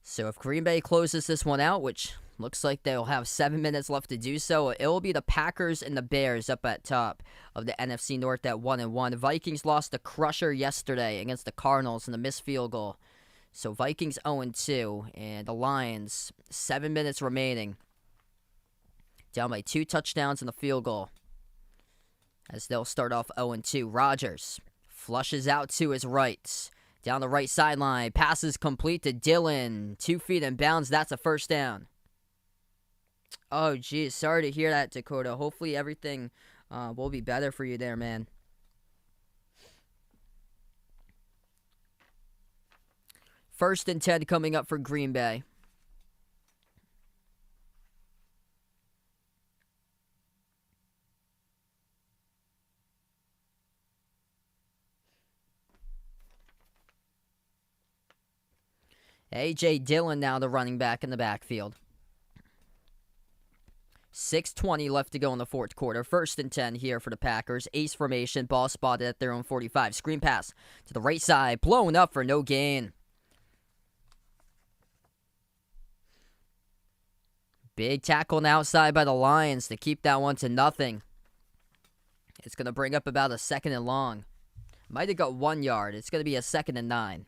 S1: So if Green Bay closes this one out, which looks like they'll have 7 minutes left to do so, it will be the Packers and the Bears up at top of the NFC North at 1-1. Vikings lost the crusher yesterday against the Cardinals in the missed field goal. So Vikings 0-2, and the Lions, 7 minutes remaining, down by 2 touchdowns and the field goal, as they'll start off 0-2. Rodgers flushes out to his right. Down the right sideline, passes complete to Dillon. 2 feet in bounds, that's a first down. Oh, geez, sorry to hear that, Dakota. Hopefully everything will be better for you there, man. First and 10 coming up for Green Bay. A.J. Dillon now the running back in the backfield. 6:20 left to go in the fourth quarter. 1st and 10 here for the Packers. Ace formation, ball spotted at their own 45. Screen pass to the right side, blown up for no gain. Big tackle on the outside by the Lions to keep that one to nothing. It's going to bring up about a 2nd and long. Might have got 1 yard. It's going to be a 2nd and 9.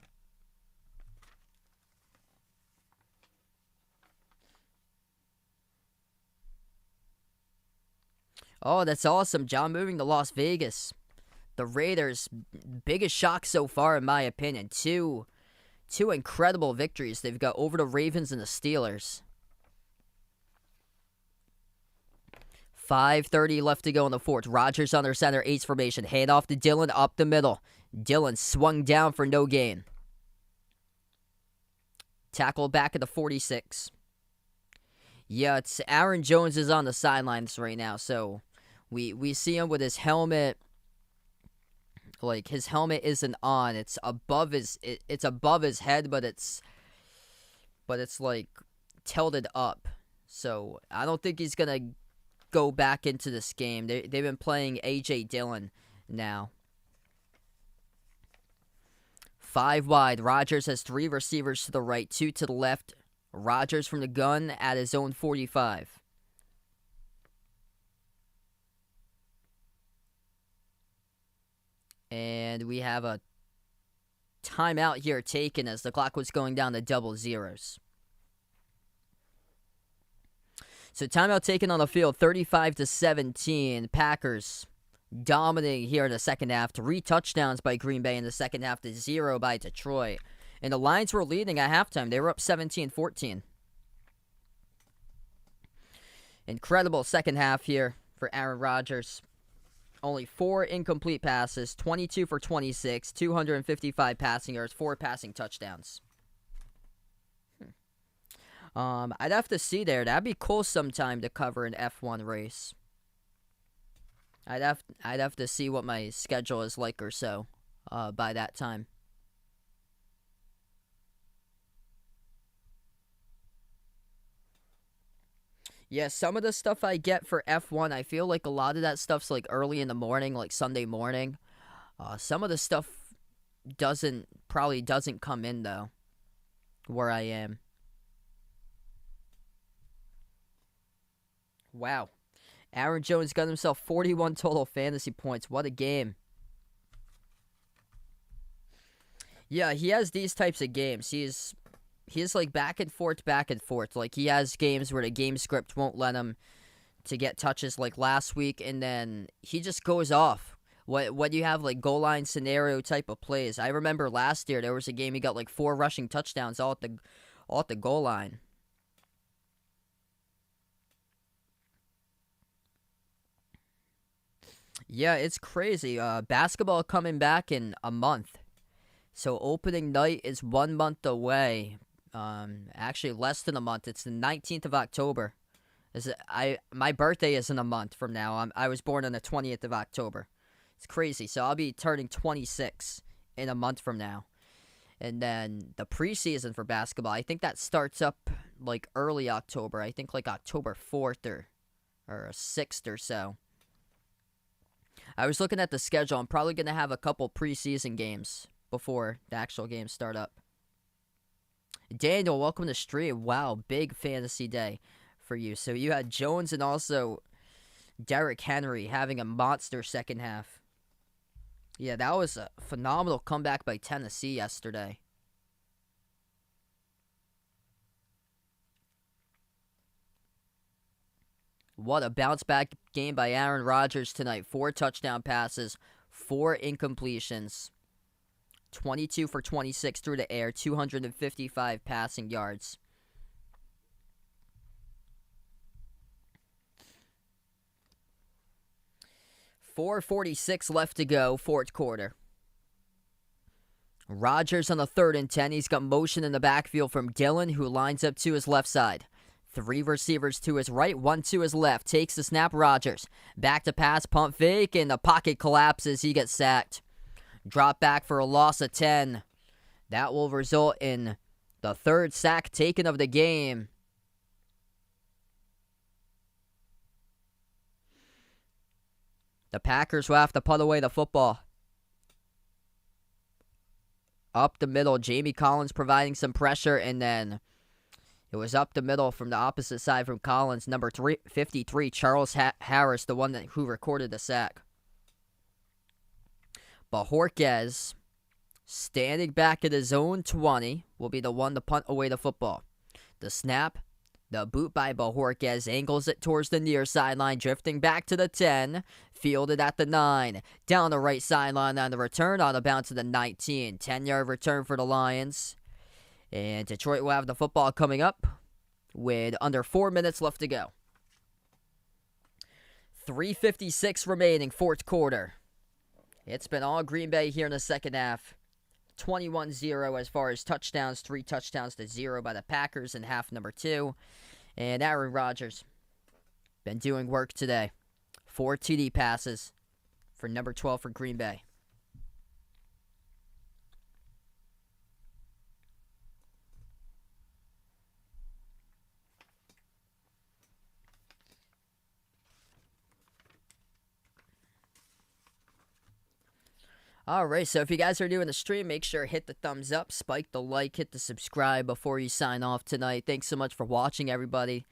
S1: Oh, that's awesome. John moving to Las Vegas. The Raiders, biggest shock so far in my opinion. Two incredible victories they've got over the Ravens and the Steelers. 5:30 left to go in the fourth. Rodgers under center, Ace formation. Hand off to Dillon, up the middle. Dillon swung down for no gain. Tackle back at the 46. Yeah, it's Aaron Jones is on the sidelines right now, so we see him with his helmet. Like, his helmet isn't on. It's above his head, but it's like tilted up. So I don't think he's gonna go back into this game. They've been playing A.J. Dillon now. 5 wide. Rodgers has 3 receivers to the right, 2 to the left. Rodgers from the gun at his own 45. And we have a timeout here taken as the clock was going down to double zeros. So timeout taken on the field, 35-17. Packers dominating here in the second half. 3 touchdowns by Green Bay in the second half to 0 by Detroit. And the Lions were leading at halftime. They were up 17-14. Incredible second half here for Aaron Rodgers. Only 4 incomplete passes, 22 for 26, 255 passing yards, 4 passing touchdowns. I'd have to see there. That'd be cool sometime to cover an F1 race. I'd have to see what my schedule is like or so by that time. Yeah, some of the stuff I get for F1, I feel like a lot of that stuff's like early in the morning, like Sunday morning. Some of the stuff probably doesn't come in though, where I am. Wow. Aaron Jones got himself 41 total fantasy points. What a game. Yeah, he has these types of games. He's like back and forth. Like, he has games where the game script won't let him to get touches like last week, and then he just goes off. What you have, like, goal line scenario type of plays. I remember last year there was a game he got like 4 rushing touchdowns all at the goal line. Yeah, it's crazy. Basketball coming back in a month. So opening night is 1 month away. Actually less than a month. It's the 19th of October. My birthday is in a month from now. I was born on the 20th of October. It's crazy. So I'll be turning 26 in a month from now. And then the preseason for basketball, I think that starts up like early October. I think like October 4th or 6th or so. I was looking at the schedule. I'm probably going to have a couple preseason games before the actual games start up. Daniel, welcome to stream. Wow, big fantasy day for you. So you had Jones and also Derrick Henry having a monster second half. Yeah, that was a phenomenal comeback by Tennessee yesterday. What a bounce-back game by Aaron Rodgers tonight. 4 touchdown passes, 4 incompletions. 22 for 26 through the air, 255 passing yards. .446 left to go, fourth quarter. Rodgers on the 3rd and 10. He's got motion in the backfield from Dillon, who lines up to his left side. 3 receivers to his right, 1 to his left. Takes the snap, Rodgers. Back to pass, pump fake, and the pocket collapses. He gets sacked. Drop back for a loss of 10. That will result in the 3rd sack taken of the game. The Packers will have to put away the football. Up the middle, Jamie Collins providing some pressure, and then It was up the middle from the opposite side from Collins, number 53, Charles Harris, the one who recorded the sack. Bojorquez, standing back at his own 20, will be the one to punt away the football. The snap, the boot by Bojorquez, angles it towards the near sideline, drifting back to the 10, fielded at the 9, down the right sideline on the return, on the bounce to the 19. 10-yard return for the Lions. And Detroit will have the football coming up with under 4 minutes left to go. 3:56 remaining, fourth quarter. It's been all Green Bay here in the second half. 21-0 as far as touchdowns, 3 touchdowns to 0 by the Packers in half number 2. And Aaron Rodgers been doing work today. 4 TD passes for number 12 for Green Bay. Alright, so if you guys are doing the stream, make sure to hit the thumbs up, spike the like, hit the subscribe before you sign off tonight. Thanks so much for watching, everybody.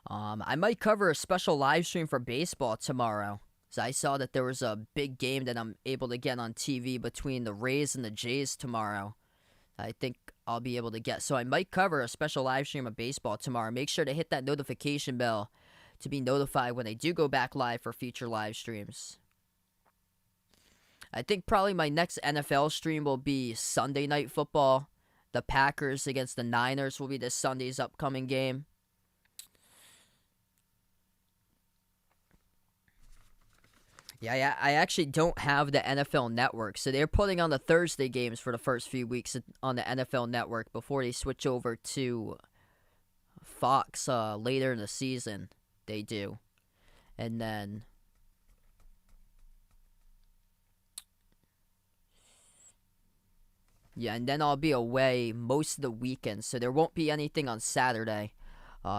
S1: I might cover a special live stream for baseball tomorrow. So I saw that there was a big game that I'm able to get on TV between the Rays and the Jays tomorrow. I think I'll be able to get. So I might cover a special live stream of baseball tomorrow. Make sure to hit that notification bell to be notified when they do go back live for future live streams. I think probably my next NFL stream will be Sunday Night Football. The Packers against the Niners will be this Sunday's upcoming game. Yeah, I actually don't have the NFL Network, so they're putting on the Thursday games for the first few weeks on the NFL Network before they switch over to Fox later in the season. They do. And then... yeah, and then I'll be away most of the weekend, so there won't be anything on Saturday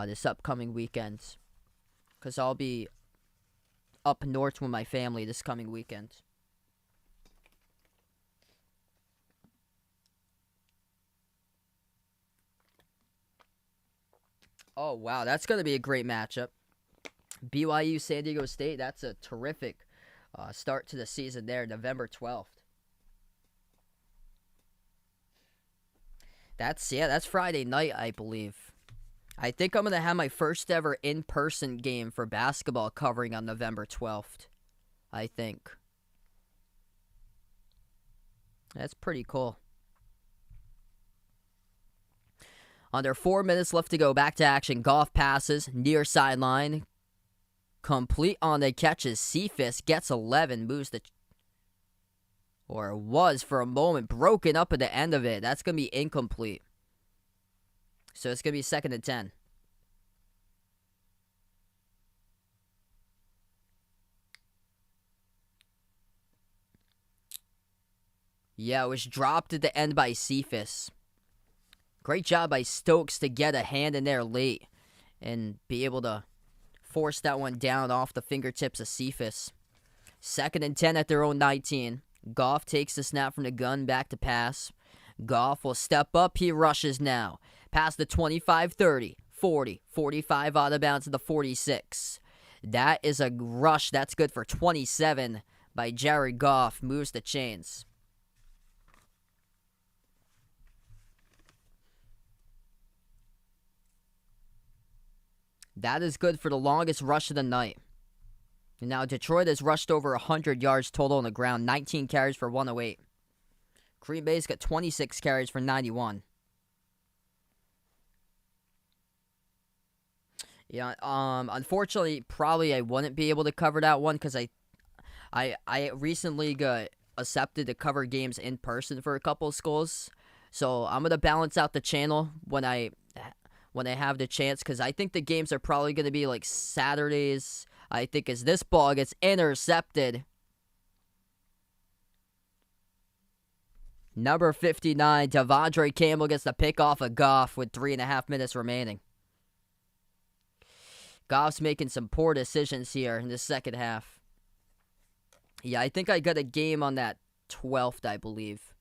S1: this upcoming weekend. Because I'll be up north with my family this coming weekend. Oh, wow, that's going to be a great matchup. BYU San Diego State, that's a terrific start to the season there, November 12th. That's Friday night, I believe. I think I'm going to have my first ever in-person game for basketball covering on November 12th. I think. That's pretty cool. Under 4 minutes left to go. Back to action. Goff passes. Near sideline. Complete on the catches. Cephas gets 11. Moves the... or was for a moment broken up at the end of it. That's going to be incomplete. So it's going to be 2nd and 10. Yeah, it was dropped at the end by Cephas. Great job by Stokes to get a hand in there late and be able to force that one down off the fingertips of Cephas. 2nd and 10 at their own 19. Goff takes the snap from the gun back to pass. Goff will step up. He rushes now. Past the 25, 30, 40, 45 out of bounds to the 46. That is a rush. That's good for 27 by Jared Goff. Moves the chains. That is good for the longest rush of the night. And now Detroit has rushed over 100 yards total on the ground. 19 carries for 108. Green Bay's got 26 carries for 91. Yeah, unfortunately, probably I wouldn't be able to cover that one because I recently got accepted to cover games in person for a couple of schools. So I'm gonna balance out the channel when I have the chance, because I think the games are probably gonna be like Saturdays. I think as this ball gets intercepted. Number 59, Devondre Campbell gets the pick off of Goff with 3.5 minutes remaining. Goff's making some poor decisions here in the second half. Yeah, I think I got a game on that 12th, I believe.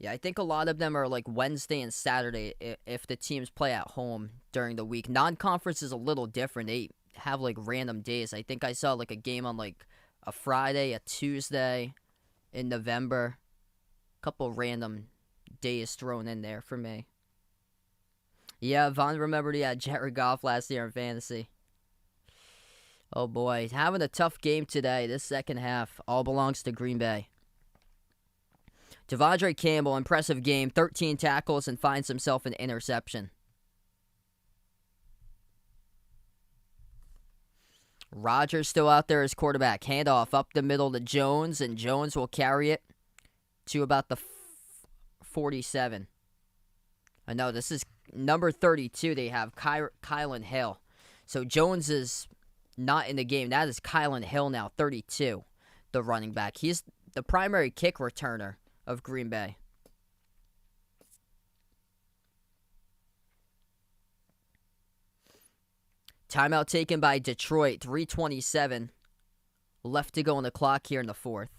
S1: Yeah, I think a lot of them are like Wednesday and Saturday if the teams play at home during the week. Non-conference is a little different. They have like random days. I think I saw like a game on like a Friday, a Tuesday in November. Couple random days thrown in there for me. Yeah, Vaughn remembered he had Jared Goff last year in fantasy. Oh boy, having a tough game today. This second half all belongs to Green Bay. Devondre Campbell, impressive game, 13 tackles and finds himself an interception. Rodgers still out there as quarterback. Handoff up the middle to Jones, and Jones will carry it to about the 47. I know this is number 32. They have Kylan Hill. So Jones is not in the game. That is Kylan Hill now, 32, the running back. He's the primary kick returner of Green Bay. Timeout taken by Detroit. 3:27 left to go on the clock here in the fourth.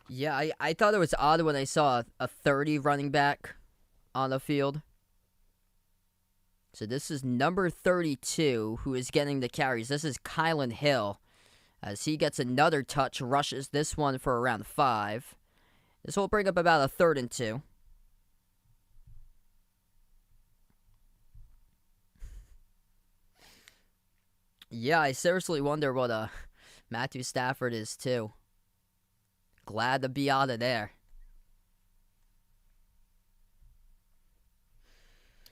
S1: Yeah, I thought it was odd when I saw a 30 running back on the field. So this is number 32 who is getting the carries. This is Kylan Hill as he gets another touch, rushes this one for around 5. This will bring up about a 3rd and 2. Yeah, I seriously wonder what Matthew Stafford is too. Glad to be out of there.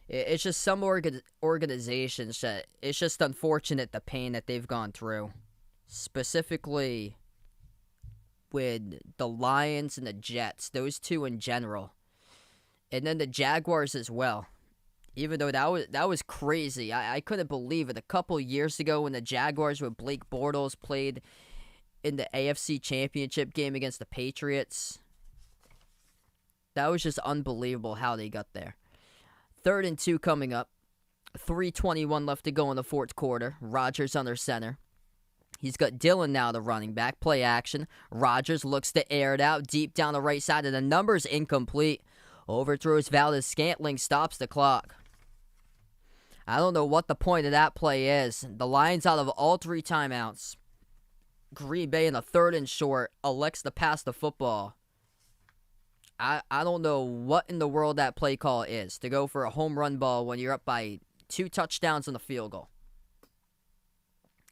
S1: It's just some organizations that it's just unfortunate the pain that they've gone through. Specifically with the Lions and the Jets, those two in general. And then the Jaguars as well. Even though that was crazy. I couldn't believe it. A couple years ago when the Jaguars with Blake Bortles played in the AFC Championship game against the Patriots. That was just unbelievable how they got there. 3rd and 2 coming up. 3:21 left to go in the fourth quarter. Rodgers under center. He's got Dillon now, the running back. Play action. Rodgers looks to air it out deep down the right side of the numbers. Incomplete. Overthrows Valdez-Scantling. Stops the clock. I don't know what the point of that play is. The Lions out of all 3 timeouts. Green Bay in the 3rd and short elects to pass the football. I don't know what in the world that play call is to go for a home run ball when you're up by 2 touchdowns and a field goal.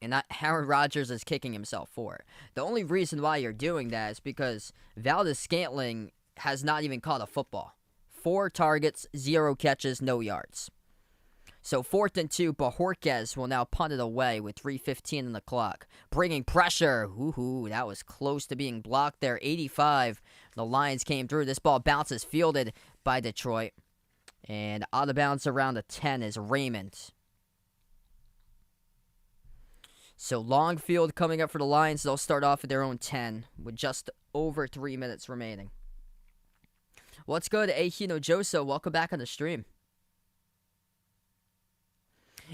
S1: And that Aaron Rodgers is kicking himself for it. The only reason why you're doing that is because Valdez-Scantling has not even caught a football. 4 targets, 0 catches, no yards. So 4th and 2, Bajorquez will now punt it away with 3:15 on the clock. Bringing pressure. Ooh, that was close to being blocked there. 85. The Lions came through. This ball bounces, fielded by Detroit. And out of bounds around the 10 is Raymond. So long field coming up for the Lions. They'll start off at their own 10 with just over 3 minutes remaining. Let's go to Ahino Joso. Welcome back on the stream.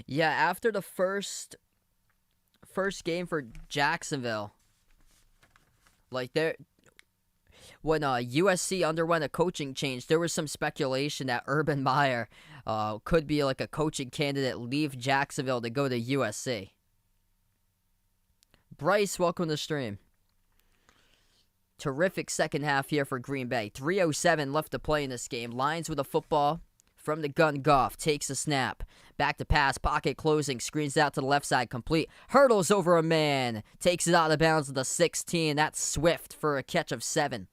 S1: Yeah, after the first game for Jacksonville, like when USC underwent a coaching change, there was some speculation that Urban Meyer could be like a coaching candidate, leave Jacksonville to go to USC. Bryce, welcome to the stream. Terrific second half here for Green Bay. 3:07 left to play in this game. Lions with a football. From the gun, Goff takes a snap. Back to pass, pocket closing, screens out to the left side, complete. Hurdles over a man, takes it out of bounds to the 16. That's Swift for a catch of 7.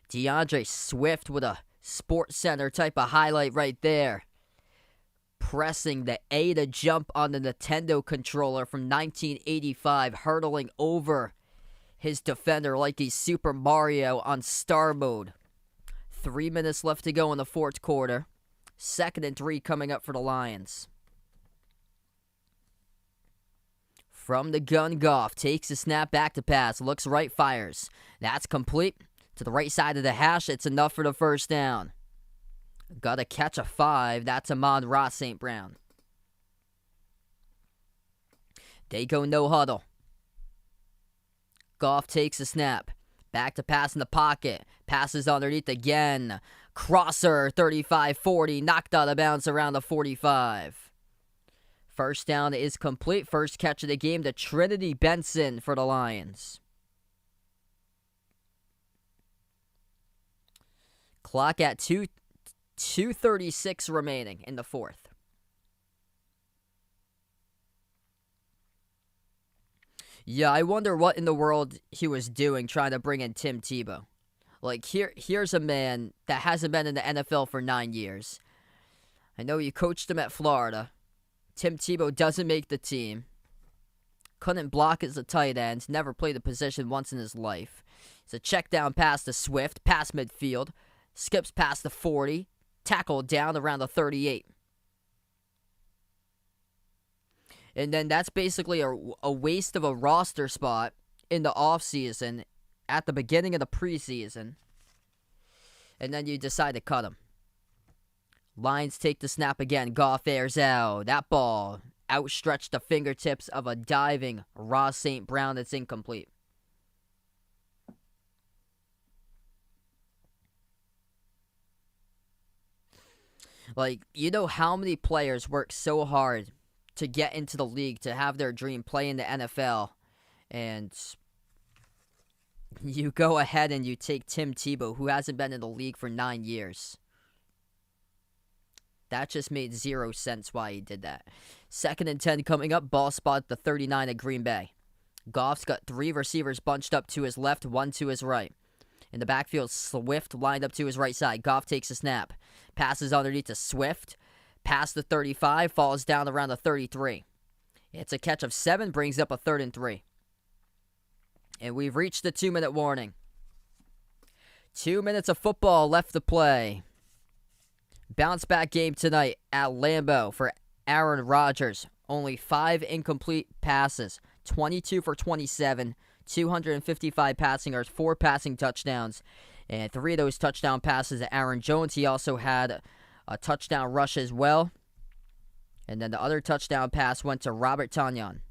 S1: DeAndre Swift with a Sports Center type of highlight right there. Pressing the A to jump on the Nintendo controller from 1985, hurdling over his defender like he's Super Mario on star mode. 3 minutes left to go in the fourth quarter. 2nd and 3 coming up for the Lions. From the gun, Goff takes a snap, back to pass, looks right, fires. That's complete. To the right side of the hash, it's enough for the first down. Got to catch a 5. That's Amon-Ra St. Brown. They go no huddle. Goff takes a snap. Back to pass in the pocket. Passes underneath again. Crosser, 35-40. Knocked out of bounds around the 45. First down is complete. First catch of the game to Trinity Benson for the Lions. Clock at 2:36 remaining in the fourth. Yeah, I wonder what in the world he was doing trying to bring in Tim Tebow. Like, here's a man that hasn't been in the NFL for 9 years. I know you coached him at Florida. Tim Tebow doesn't make the team. Couldn't block as a tight end. Never played the position once in his life. It's a check down pass to Swift. Past midfield. Skips past the 40. Tackled down around the 38. And then that's basically a waste of a roster spot in the offseason at the beginning of the preseason. And then you decide to cut him. Lions take the snap again. Goff airs out. That ball outstretched the fingertips of a diving Ross St. Brown. That's incomplete. Like, you know how many players work so hard to get into the league, to have their dream play in the NFL, and you go ahead and you take Tim Tebow, who hasn't been in the league for 9 years. That just made 0 sense why he did that. 2nd and 10 coming up. Ball spot at the 39 at Green Bay. Goff's got 3 receivers bunched up to his left, 1 to his right. In the backfield, Swift lined up to his right side. Goff takes a snap. Passes underneath to Swift. Past the 35, falls down around the 33. It's a catch of 7, brings up a 3rd and 3. And we've reached the 2-minute warning. 2 minutes of football left to play. Bounce back game tonight at Lambeau for Aaron Rodgers. Only 5 incomplete passes. 22 for 27. 255 passing yards, 4 passing touchdowns. And 3 of those touchdown passes to Aaron Jones. He also had a touchdown rush as well. And then the other touchdown pass went to Robert Tonyan.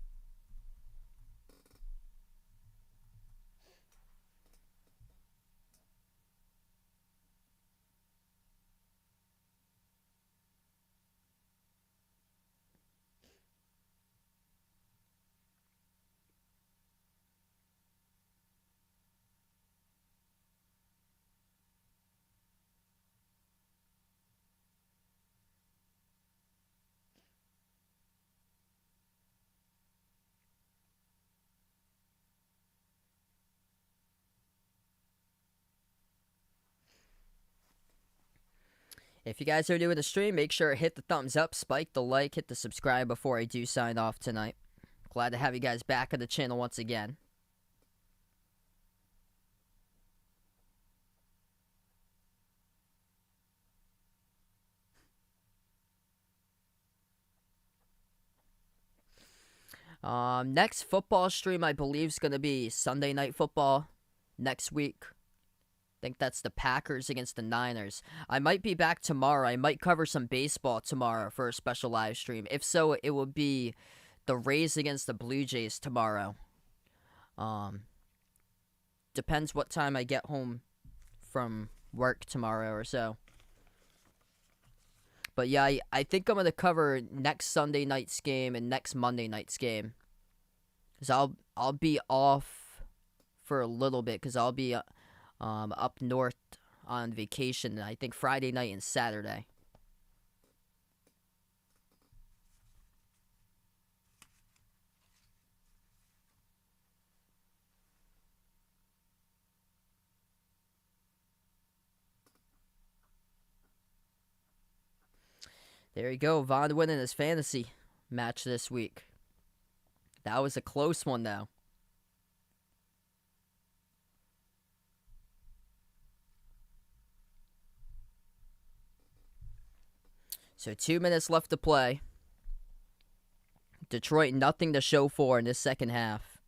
S1: If you guys are new to the stream, make sure to hit the thumbs up, spike the like, hit the subscribe before I do sign off tonight. Glad to have you guys back on the channel once again. Next football stream, I believe, is going to be Sunday Night Football next week. I think that's the Packers against the Niners. I might be back tomorrow. I might cover some baseball tomorrow for a special live stream. If so, it will be the Rays against the Blue Jays tomorrow. Depends what time I get home from work tomorrow or so. But yeah, I think I'm going to cover next Sunday night's game and next Monday night's game. Because I'll be off for a little bit because I'll be up north on vacation, I think Friday night and Saturday. There you go, Von winning his fantasy match this week. That was a close one, though. So 2 minutes left to play. Detroit nothing to show for in this second half.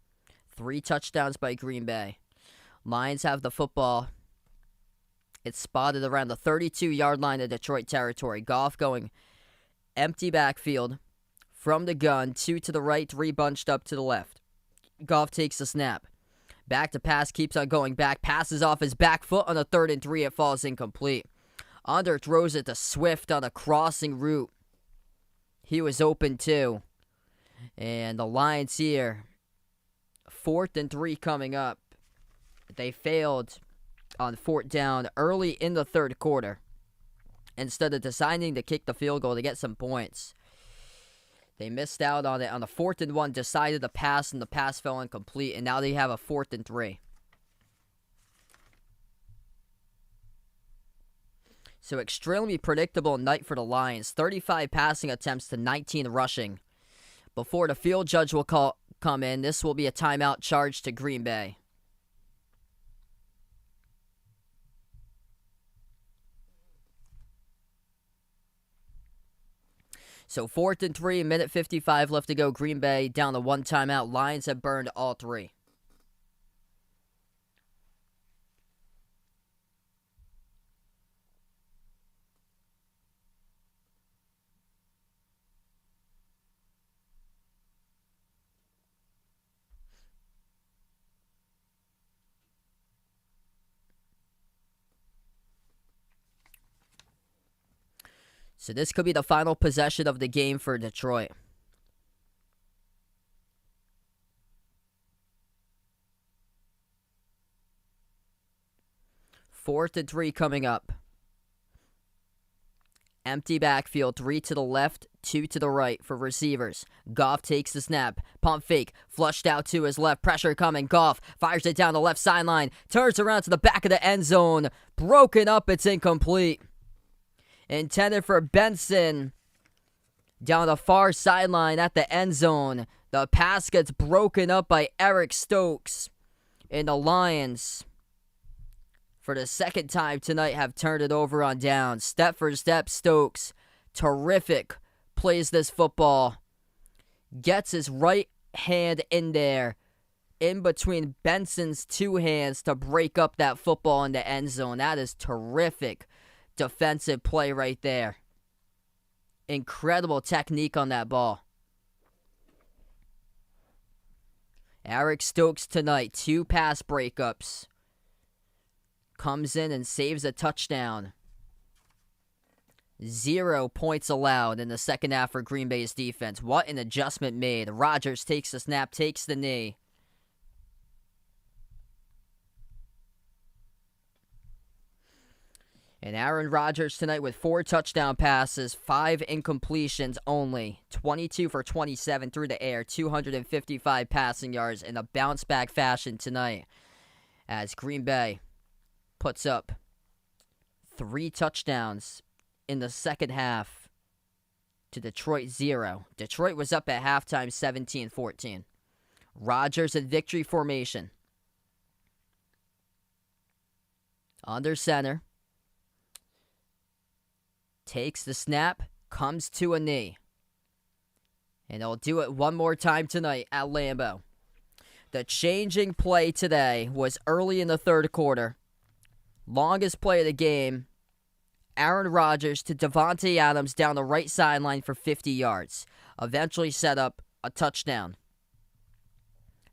S1: 3 touchdowns by Green Bay. Lions have the football. It's spotted around the 32-yard line of Detroit territory. Goff going empty backfield from the gun. 2 to the right, 3 bunched up to the left. Goff takes the snap. Back to pass, keeps on going back. Passes off his back foot on a 3rd and 3. It falls incomplete. Under throws it to Swift on a crossing route. He was open too. And the Lions here, 4th and 3 coming up. They failed on 4th down early in the 3rd quarter. Instead of deciding to kick the field goal to get some points, they missed out on it. On the 4th and 1, decided to pass, and the pass fell incomplete. And now they have a 4th and 3. So extremely predictable night for the Lions. 35 passing attempts to 19 rushing. Before the field judge will come in, this will be a timeout charge to Green Bay. So 4th and 3, minute 55 left to go. Green Bay down to 1 timeout. Lions have burned all 3. So this could be the final possession of the game for Detroit. Fourth and 3 coming up. Empty backfield, 3 to the left, 2 to the right for receivers. Goff takes the snap. Pump fake, flushed out to his left. Pressure coming. Goff fires it down the left sideline. Turns around to the back of the end zone. Broken up, it's incomplete. Intended for Benson. Down the far sideline at the end zone. The pass gets broken up by Eric Stokes. And the Lions, for the second time tonight, have turned it over on downs. Step for step, Stokes, terrific, plays this football. Gets his right hand in there, in between Benson's 2 hands to break up that football in the end zone. That is terrific defensive play right there. Incredible technique on that ball. Eric Stokes tonight, 2 pass breakups. Comes in and saves a touchdown. 0 points allowed in the second half for Green Bay's defense. What an adjustment made. Rodgers takes the snap, takes the knee. And Aaron Rodgers tonight with 4 touchdown passes, 5 incompletions only. 22 for 27 through the air, 255 passing yards in a bounce-back fashion tonight. As Green Bay puts up 3 touchdowns in the second half to Detroit 0. Detroit was up at halftime 17-14. Rodgers in victory formation. Under center. Takes the snap, comes to a knee. And he'll do it one more time tonight at Lambeau. The changing play today was early in the 3rd quarter. Longest play of the game. Aaron Rodgers to Devontae Adams down the right sideline for 50 yards. Eventually set up a touchdown.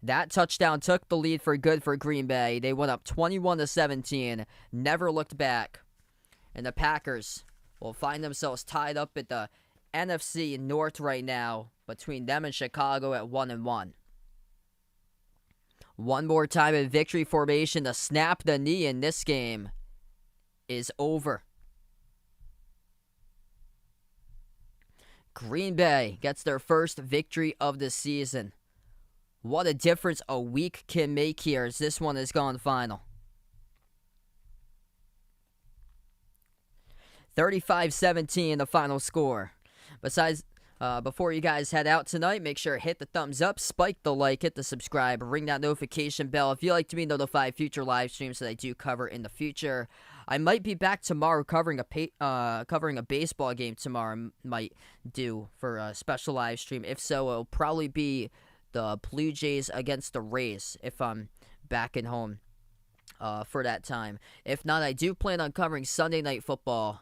S1: That touchdown took the lead for good for Green Bay. They went up 21-17. Never looked back. And the Packers will find themselves tied up at the NFC North right now between them and Chicago at 1-1. One more time in victory formation to snap the knee in this game is over. Green Bay gets their first victory of the season. What a difference a week can make here as this one has gone final. 35-17 the final score. Before you guys head out tonight, make sure to hit the thumbs up, spike the like, hit the subscribe, ring that notification bell if you'd like to be notified future live streams that I do cover in the future. I might be back tomorrow covering a baseball game tomorrow. Might do for a special live stream. If so, it'll probably be the Blue Jays against the Rays if I'm back at home for that time. If not, I do plan on covering Sunday Night Football,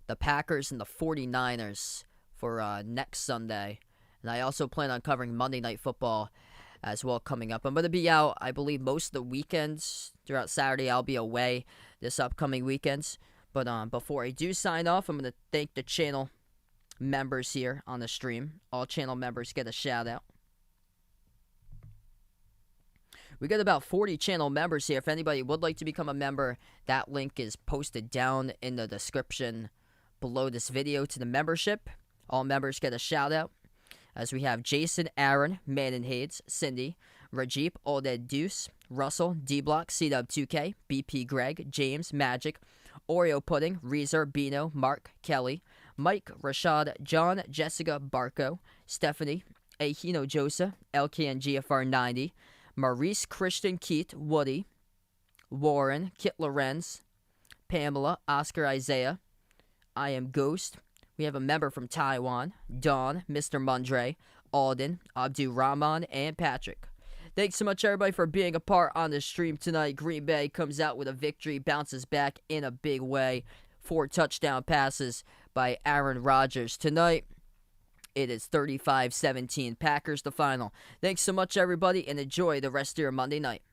S1: the Packers and the 49ers for next Sunday. And I also plan on covering Monday Night Football as well coming up. I'm going to be out, I believe, most of the weekends. Throughout Saturday, I'll be away this upcoming weekends. But before I do sign off, I'm going to thank the channel members here on the stream. All channel members get a shout out. We got about 40 channel members here. If anybody would like to become a member, that link is posted down in the description below this video to the membership. All members get a shout out. As we have Jason, Aaron, Manon Hades, Cindy, Rajeep, Olded Deuce, Russell, D-Block, CW2K, BP Greg, James, Magic, Oreo Pudding, Reezer, Bino, Mark, Kelly, Mike, Rashad, John, Jessica, Barco, Stephanie, Ahino Joseph, LKN GFR 90, Maurice, Christian, Keith, Woody, Warren, Kit Lorenz, Pamela, Oscar Isaiah, I Am Ghost. We have a member from Taiwan, Dawn, Mr. Mundre, Alden, Abdu Rahman, and Patrick. Thanks so much, everybody, for being a part on the stream tonight. Green Bay comes out with a victory, bounces back in a big way. 4 touchdown passes by Aaron Rodgers. Tonight, it is 35-17. Packers the final. Thanks so much, everybody, and enjoy the rest of your Monday night.